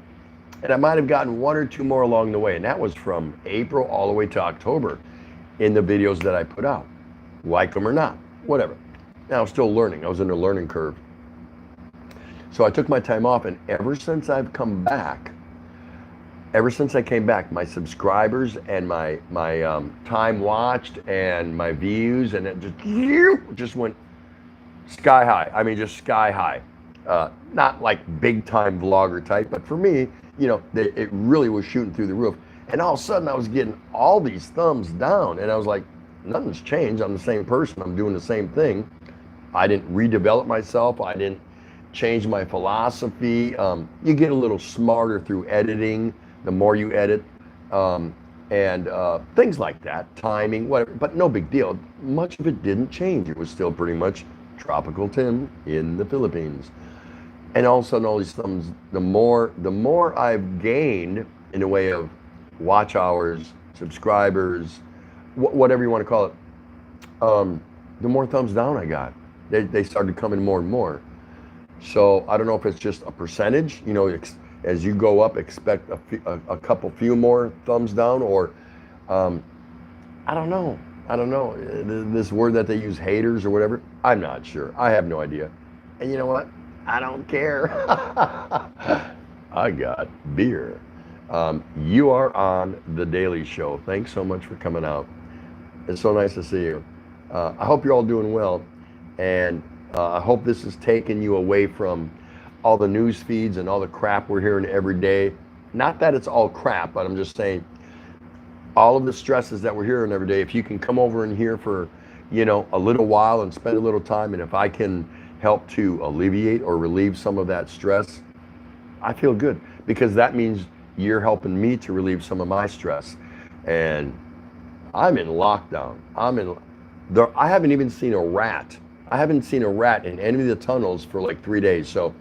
And I might have gotten one or two more along the way, and that was from April all the way to October in the videos that I put out. Like them or not, whatever. Now I'm still learning. I was in a learning curve. So I took my time off, and ever since I've come back, ever since I came back, my subscribers and my time watched and my views, and it just went sky high. I mean, just sky high. Not like big time vlogger type, but for me, you know, it really was shooting through the roof. And all of a sudden I was getting all these thumbs down, and I was like, nothing's changed. I'm the same person. I'm doing the same thing. I didn't redevelop myself. I didn't change my philosophy. You get a little smarter through editing, the more you edit, and things like that, timing, whatever, but no big deal. Much of it didn't change. It was still pretty much Tropical Tim in the Philippines. And all of a sudden, all these thumbs, the more I've gained in the way of watch hours, subscribers, whatever you want to call it, the more thumbs down I got. They started coming more and more. So I don't know if it's just a percentage, you know, as you go up, expect a couple few more thumbs down, or I don't know. This word that they use, haters or whatever, I'm not sure. I have no idea. And you know what? I don't care. I got beer. You are on The Daily Show. Thanks so much for coming out. It's so nice to see you. I hope you're all doing well, and I hope this has taken you away from all the news feeds and all the crap we're hearing every day. Not that it's all crap, but I'm just saying all of the stresses that we're hearing every day, if you can come over in here for, you know, a little while and spend a little time, and if I can help to alleviate or relieve some of that stress, I feel good, because that means you're helping me to relieve some of my stress. And I'm in lockdown. I haven't even seen a rat. I haven't seen a rat in any of the tunnels for like 3 days. So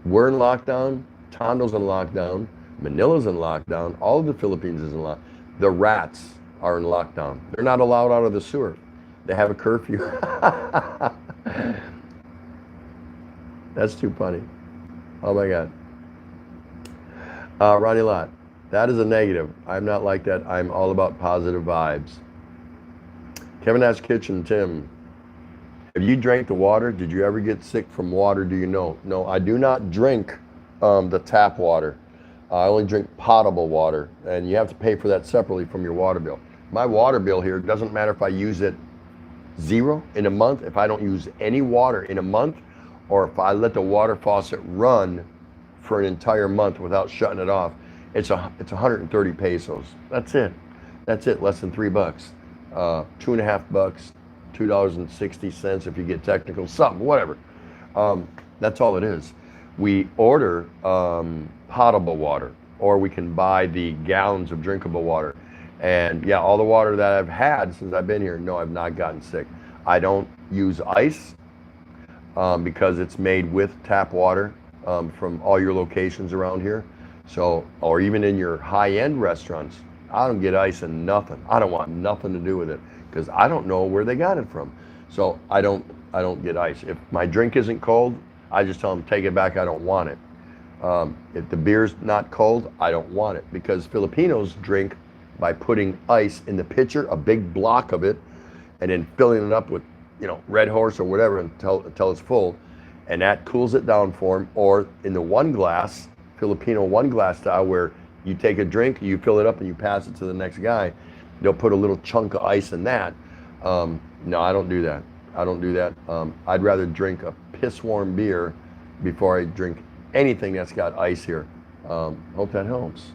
we're in lockdown, Tondo's in lockdown, Manila's in lockdown, all of the Philippines is in lockdown. The rats are in lockdown. They're not allowed out of the sewer. They have a curfew. That's too funny. Oh my God. Ronnie Lott, that is a negative. I'm not like that. I'm all about positive vibes. Kevin Nash Kitchen, Tim, have you drank the water? Did you ever get sick from water? Do you know? No, I do not drink the tap water. I only drink potable water, and you have to pay for that separately from your water bill. My water bill here, doesn't matter if I use it 0 in a month, if I don't use any water in a month, or if I let the water faucet run for an entire month without shutting it off, it's 130 pesos. That's it. That's it. Less than $3. $2.50, $2.60 if you get technical, something, whatever. That's all it is. We order potable water, or we can buy the gallons of drinkable water. And yeah, all the water that I've had since I've been here, no, I've not gotten sick. I don't use ice because it's made with tap water from all your locations around here. So, or even in your high-end restaurants, I don't get ice and nothing. I don't want nothing to do with it, because I don't know where they got it from. So I don't get ice. If my drink isn't cold, I just tell them, take it back, I don't want it. If the beer's not cold, I don't want it, because Filipinos drink by putting ice in the pitcher, a big block of it, and then filling it up with, you know, Red Horse or whatever until it's full, and that cools it down for them. Or in the one glass, Filipino one glass style, where you take a drink, you fill it up, and you pass it to the next guy. They'll put a little chunk of ice in that. No, I don't do that. I don't do that. I'd rather drink a piss warm beer before I drink anything that's got ice here. Hope that helps.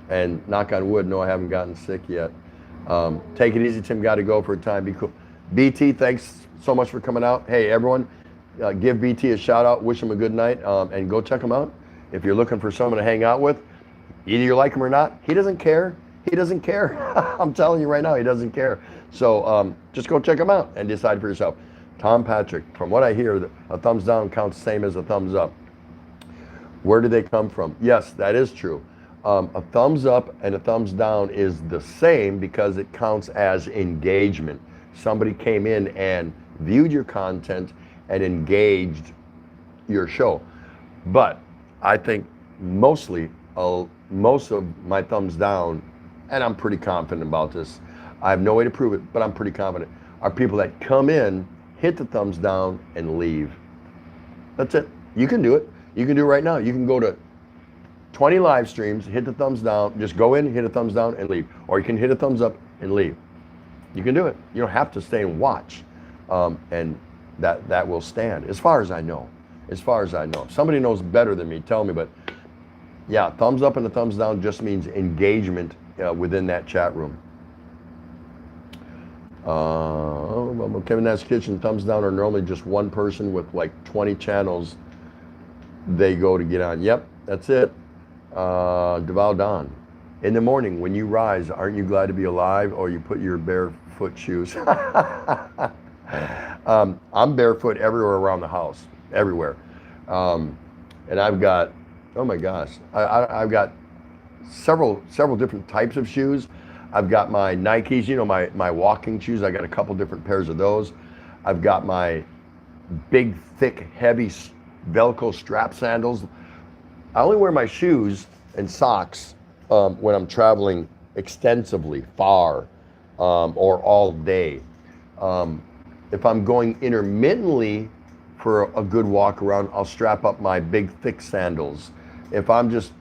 And knock on wood, no, I haven't gotten sick yet. Take it easy, Tim. Got to go for a time. Be cool. BT, thanks so much for coming out. Hey, everyone, give BT a shout out. Wish him a good night, and go check him out. If you're looking for someone to hang out with, either you like him or not, he doesn't care. He doesn't care. I'm telling you right now, he doesn't care. So just go check him out and decide for yourself. Tom Patrick, from what I hear, a thumbs down counts the same as a thumbs up. Where do they come from? Yes, that is true. A thumbs up and a thumbs down is the same because it counts as engagement. Somebody came in and viewed your content and engaged your show. But I think most of my thumbs down, and I'm pretty confident about this, I have no way to prove it, but I'm pretty confident, are people that come in, hit the thumbs down, and leave. That's it. You can do it. You can do it right now. You can go to 20 live streams, hit the thumbs down, just go in, hit a thumbs down, and leave. Or you can hit a thumbs up and leave. You can do it. You don't have to stay and watch. And that will stand, as far as I know. As far as I know. If somebody knows better than me, tell me. But yeah, thumbs up and a thumbs down just means engagement within that chat room. Kevin Nash Kitchen, thumbs down are normally just one person with like 20 channels they go to get on. Yep, that's it. Deval Don. In the morning, when you rise, aren't you glad to be alive, or you put your barefoot shoes? I'm barefoot everywhere around the house, everywhere. And I've got, oh my gosh, I've got several different types of shoes. I've got my Nikes, you know, my walking shoes. I got a couple different pairs of those. I've got my big, thick, heavy Velcro strap sandals. I only wear my shoes and socks when I'm traveling extensively, far, or all day. If I'm going intermittently for a good walk around, I'll strap up my big, thick sandals. If I'm just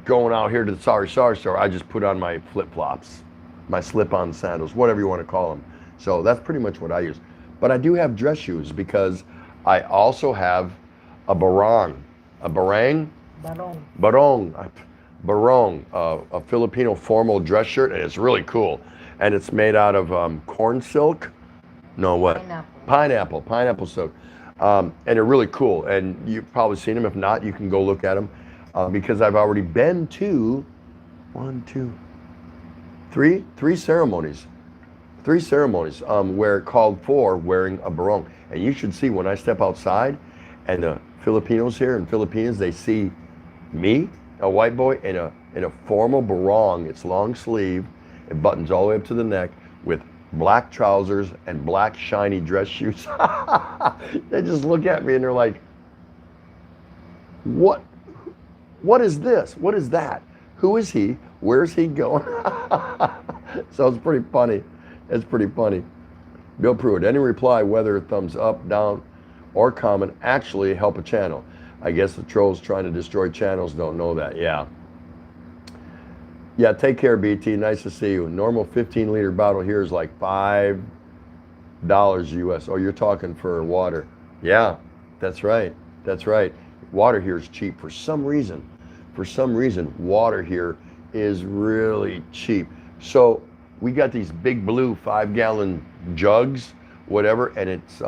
going out here to the sorry store, I just put on my flip-flops, my slip-on sandals, whatever you want to call them. So that's pretty much what I use. But I do have dress shoes because I also have a barong, a Filipino formal dress shirt, and it's really cool. And it's made out of corn silk. No, what? Pineapple silk. And they're really cool. And you've probably seen them. If not, you can go look at them. Because I've already been to three ceremonies. Where it called for wearing a barong. And you should see when I step outside and the Filipinos here and Philippines, they see me, a white boy, in a formal barong. It's long sleeve, it buttons all the way up to the neck, with black trousers and black shiny dress shoes. They just look at me and they're like, what is this? What is that? Who is he? Where's he going? So it's pretty funny. It's pretty funny. Bill Pruitt, any reply, whether thumbs up, down, or comment, actually help a channel? I guess the trolls trying to destroy channels don't know that. Yeah. Yeah, take care, BT. Nice to see you. Normal 15-liter bottle here is like $5 US. Oh, you're talking for water. Yeah, that's right. That's right. Water here is cheap for some reason. For some reason, water here is really cheap. So we got these big blue 5-gallon jugs, whatever, and it's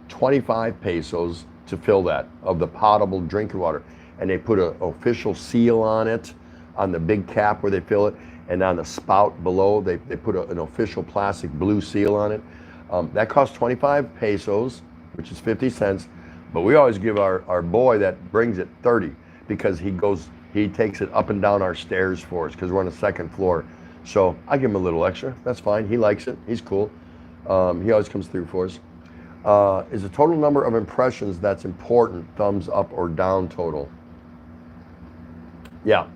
25 pesos to fill that of the potable drinking water. And they put an official seal on it, on the big cap where they fill it, and on the spout below, they put an official plastic blue seal on it. That costs 25 pesos, which is 50 cents. But we always give our boy that brings it 30 because he takes it up and down our stairs for us because we're on the second floor. So I give him a little extra. That's fine. He likes it. He's cool. He always comes through for us. Is the total number of impressions that's important, thumbs up or down total? Yeah,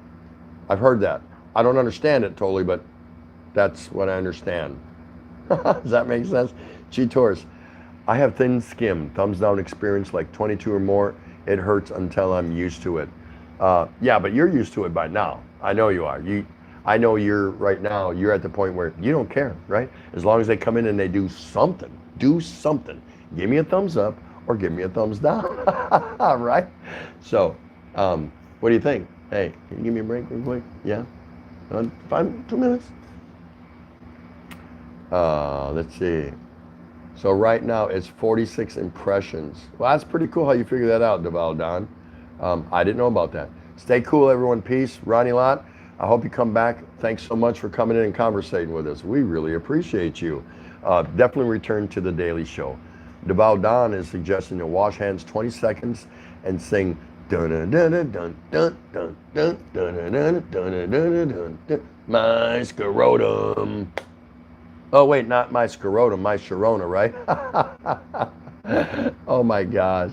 I've heard that. I don't understand it totally, but that's what I understand. Does that make sense? G-Taurus, I have thin skin, thumbs down experience like 22 or more. It hurts until I'm used to it. Yeah, but you're used to it by now. I know you are. I know you're right now, you're at the point where you don't care, right? As long as they come in and they do something. Give me a thumbs up or give me a thumbs down, right? So, what do you think? Hey, can you give me a break real quick? Yeah? 2 minutes? Let's see. So right now it's 46 impressions. Well, that's pretty cool how you figure that out, Deval Don. I didn't know about that. Stay cool, everyone. Peace. Ronnie Lott. I hope you come back. Thanks so much for coming in and conversating with us. We really appreciate you. Definitely return to the Daily Show. Deval Don is suggesting to wash hands 20 seconds and sing dun dun dun dun dun dun dun dun dun dun dun my scrotum. Oh wait, not my scrotum, my Sharona, right? Oh my gosh,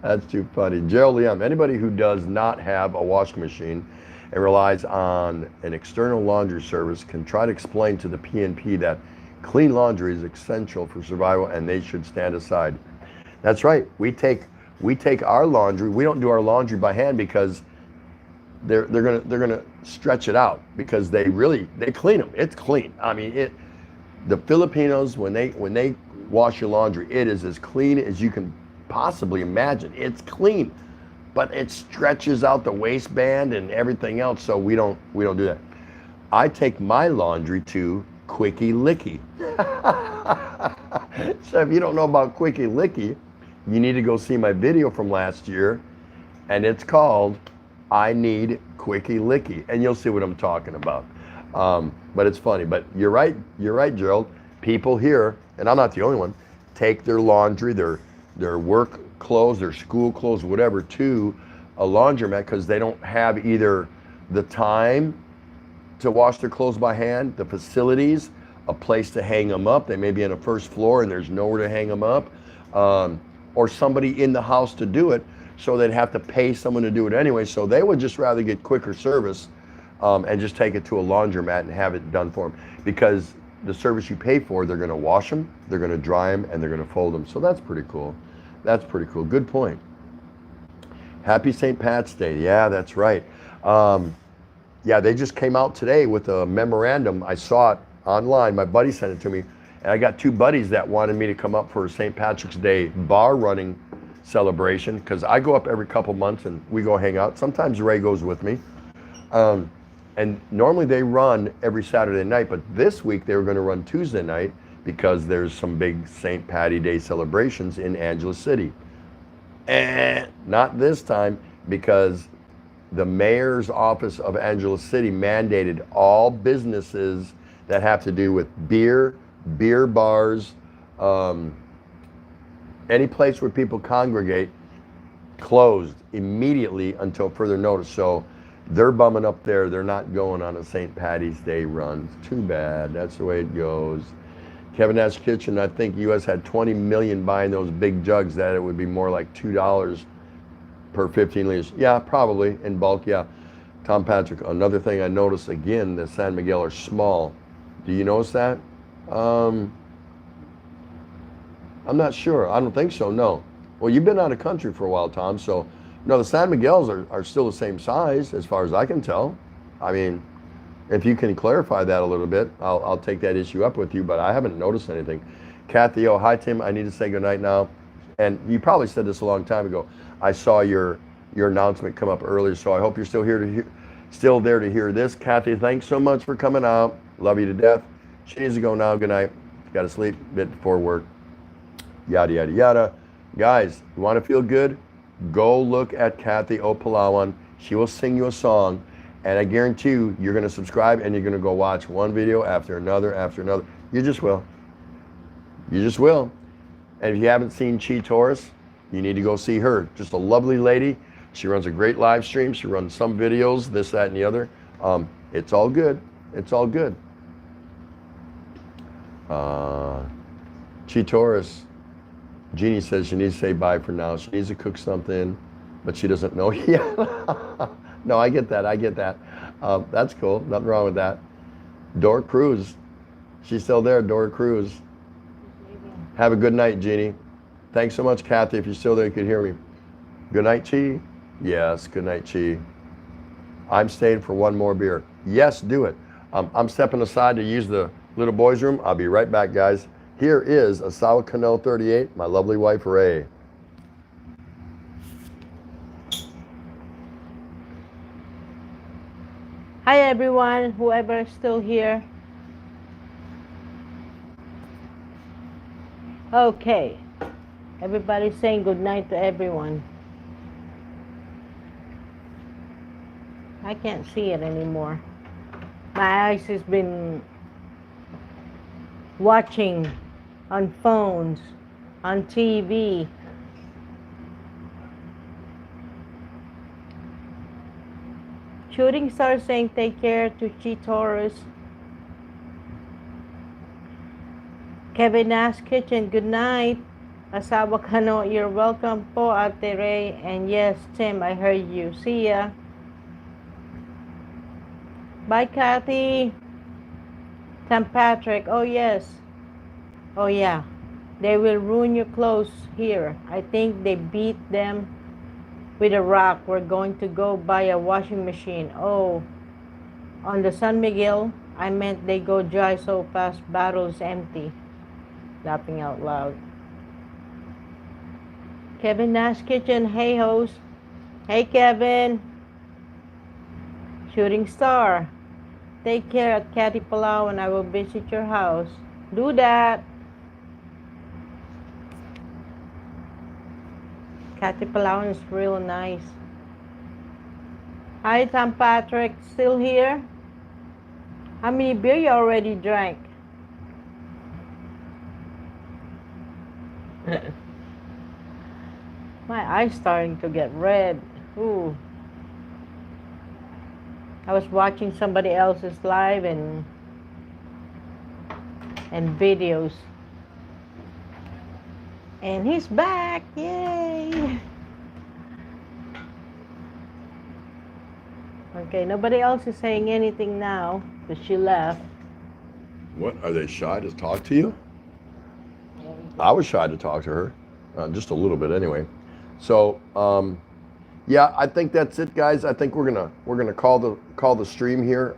that's too funny. Gerald Liam, anybody who does not have a washing machine and relies on an external laundry service can try to explain to the PNP that clean laundry is essential for survival and they should stand aside. That's right. We take our laundry. We don't do our laundry by hand because they're gonna stretch it out because they clean them. It's clean. I mean the Filipinos when they wash your laundry, it is as clean as you can possibly imagine. It's clean, but it stretches out the waistband and everything else. So we don't do that. I take my laundry to Quickie Licky. So if you don't know about Quickie Licky, you need to go see my video from last year, and it's called I Need Quickie Licky, and you'll see what I'm talking about. But it's funny. But you're right, Gerald. People here, and I'm not the only one, take their laundry, their work clothes, their school clothes, whatever, to a laundromat because they don't have either the time to wash their clothes by hand, the facilities, a place to hang them up. They may be on the first floor and there's nowhere to hang them up, or somebody in the house to do it, so they'd have to pay someone to do it anyway. So they would just rather get quicker service and just take it to a laundromat and have it done for them, because the service you pay for, they're going to wash them, they're going to dry them, and they're going to fold them. So that's pretty cool. That's pretty cool. Good point. Happy St. Pat's Day. Yeah, that's right. Yeah, they just came out today with a memorandum. I saw it online. My buddy sent it to me. And I got two buddies that wanted me to come up for a St. Patrick's Day bar running celebration, because I go up every couple months and we go hang out. Sometimes Ray goes with me. And normally they run every Saturday night, but this week they were going to run Tuesday night because there's some big St. Patty Day celebrations in Angeles City. Not this time, because the mayor's office of Angeles City mandated all businesses that have to do with beer bars, any place where people congregate, closed immediately until further notice. So they're bumming up there. They're not going on a St. Patty's Day run. Too bad. That's the way it goes. Kevin Nash Kitchen, I think U.S. had 20 million buying those big jugs, that it would be more like $2 per 15 liters. Yeah, probably in bulk, yeah. Tom Patrick, another thing I noticed again, the San Miguel are small. Do you notice that? I'm not sure. I don't think so, no. Well, you've been out of country for a while, Tom, so no, the San Miguels are still the same size as far as I can tell. I mean, if you can clarify that a little bit, I'll take that issue up with you, but I haven't noticed anything. Kathy, oh, hi, Tim. I need to say goodnight now. And you probably said this a long time ago. I saw your announcement come up earlier, so I hope you're still there to hear this. Kathy, thanks so much for coming out. Love you to death. She needs to go now. Good night. Got to sleep a bit before work. Yada, yada, yada. Guys, you want to feel good? Go look at Kathy Opalawan. She will sing you a song. And I guarantee you, you're going to subscribe and you're going to go watch one video after another after another. You just will. You just will. And if you haven't seen Chi Torres, you need to go see her. Just a lovely lady. She runs a great live stream. She runs some videos, this, that, and the other. It's all good. It's all good. Chi Torres. Jeannie says she needs to say bye for now. She needs to cook something, but she doesn't know yet. No, I get that. I get that. That's cool. Nothing wrong with that. Dora Cruz. She's still there, Dora Cruz. Have a good night, Jeannie. Thanks so much, Kathy. If you're still there, you could hear me. Good night, Chi. Yes, good night, Chi. I'm staying for one more beer. Yes, do it. I'm stepping aside to use the little boys' room. I'll be right back, guys. Here is Asawa Cano 38, my lovely wife, Ray. Hi, everyone, whoever is still here. Okay. Everybody's saying good night to everyone. I can't see it anymore. My eyes has been watching on phones, on TV. Shooting Star saying take care to Chi Taurus. Kevin Nash Kitchen, good night. Asawa Kano, you're welcome po, Ate Ray. And yes, Tim, I heard you. See ya. Bye, Kathy. St. Patrick, oh yes. Oh yeah. They will ruin your clothes here. I think they beat them with a rock. We're going to go buy a washing machine. Oh, on the San Miguel, I meant they go dry so fast, bottles empty. Laughing out loud. Kevin Nash Kitchen, hey host. Hey Kevin. Shooting Star. Take care at Catty Palau and I will visit your house. Do that. Catty Palau is real nice. Hi Tom Patrick, still here? How many beer you already drank? My eyes starting to get red. Ooh. I was watching somebody else's live and videos. And he's back, yay! Okay, nobody else is saying anything now because she left. What, are they shy to talk to you? I was shy to talk to her, just a little bit anyway. So, yeah, I think that's it, guys. I think we're gonna call the stream here.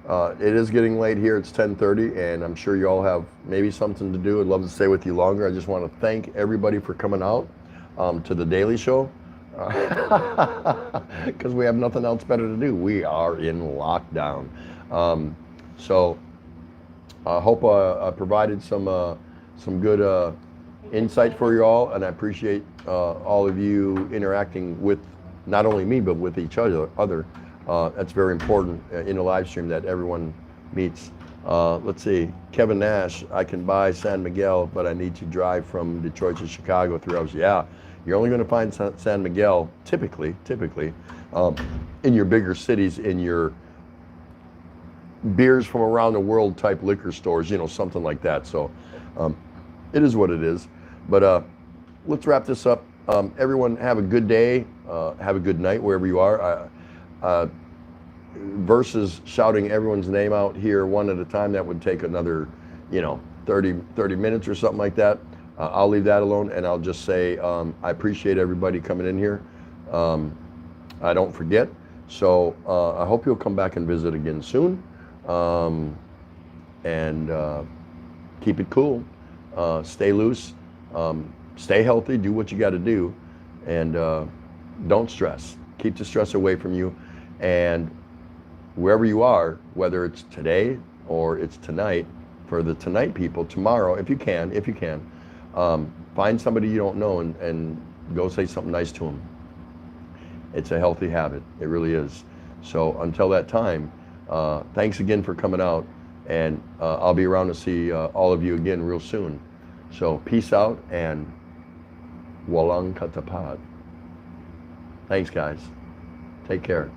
It is getting late here. It's 10:30, and I'm sure you all have maybe something to do. I'd love to stay with you longer. I just want to thank everybody for coming out to the Daily Show because we have nothing else better to do. We are in lockdown. So I hope I provided some good insight for you all, and I appreciate all of you interacting with not only me but with each other. That's very important in a live stream that everyone meets. Let's see, Kevin Nash, I can buy San Miguel, but I need to drive from Detroit to Chicago 3 hours. Yeah, you're only going to find San Miguel typically in your bigger cities, in your beers from around the world type liquor stores, you know, something like that. So it is what it is. But let's wrap this up. Everyone have a good day, have a good night wherever you are. Versus shouting everyone's name out here one at a time, that would take another, 30 minutes or something like that. I'll leave that alone, and I'll just say I appreciate everybody coming in here. I don't forget. So I hope you'll come back and visit again soon. And keep it cool. Stay loose. Stay healthy. Do what you got to do. And don't stress. Keep the stress away from you. And wherever you are, whether it's today or it's tonight, for the tonight people, tomorrow, if you can, find somebody you don't know and go say something nice to them. It's a healthy habit. It really is. So until that time, thanks again for coming out, and I'll be around to see all of you again real soon. So peace out and walang katapad. Thanks, guys. Take care.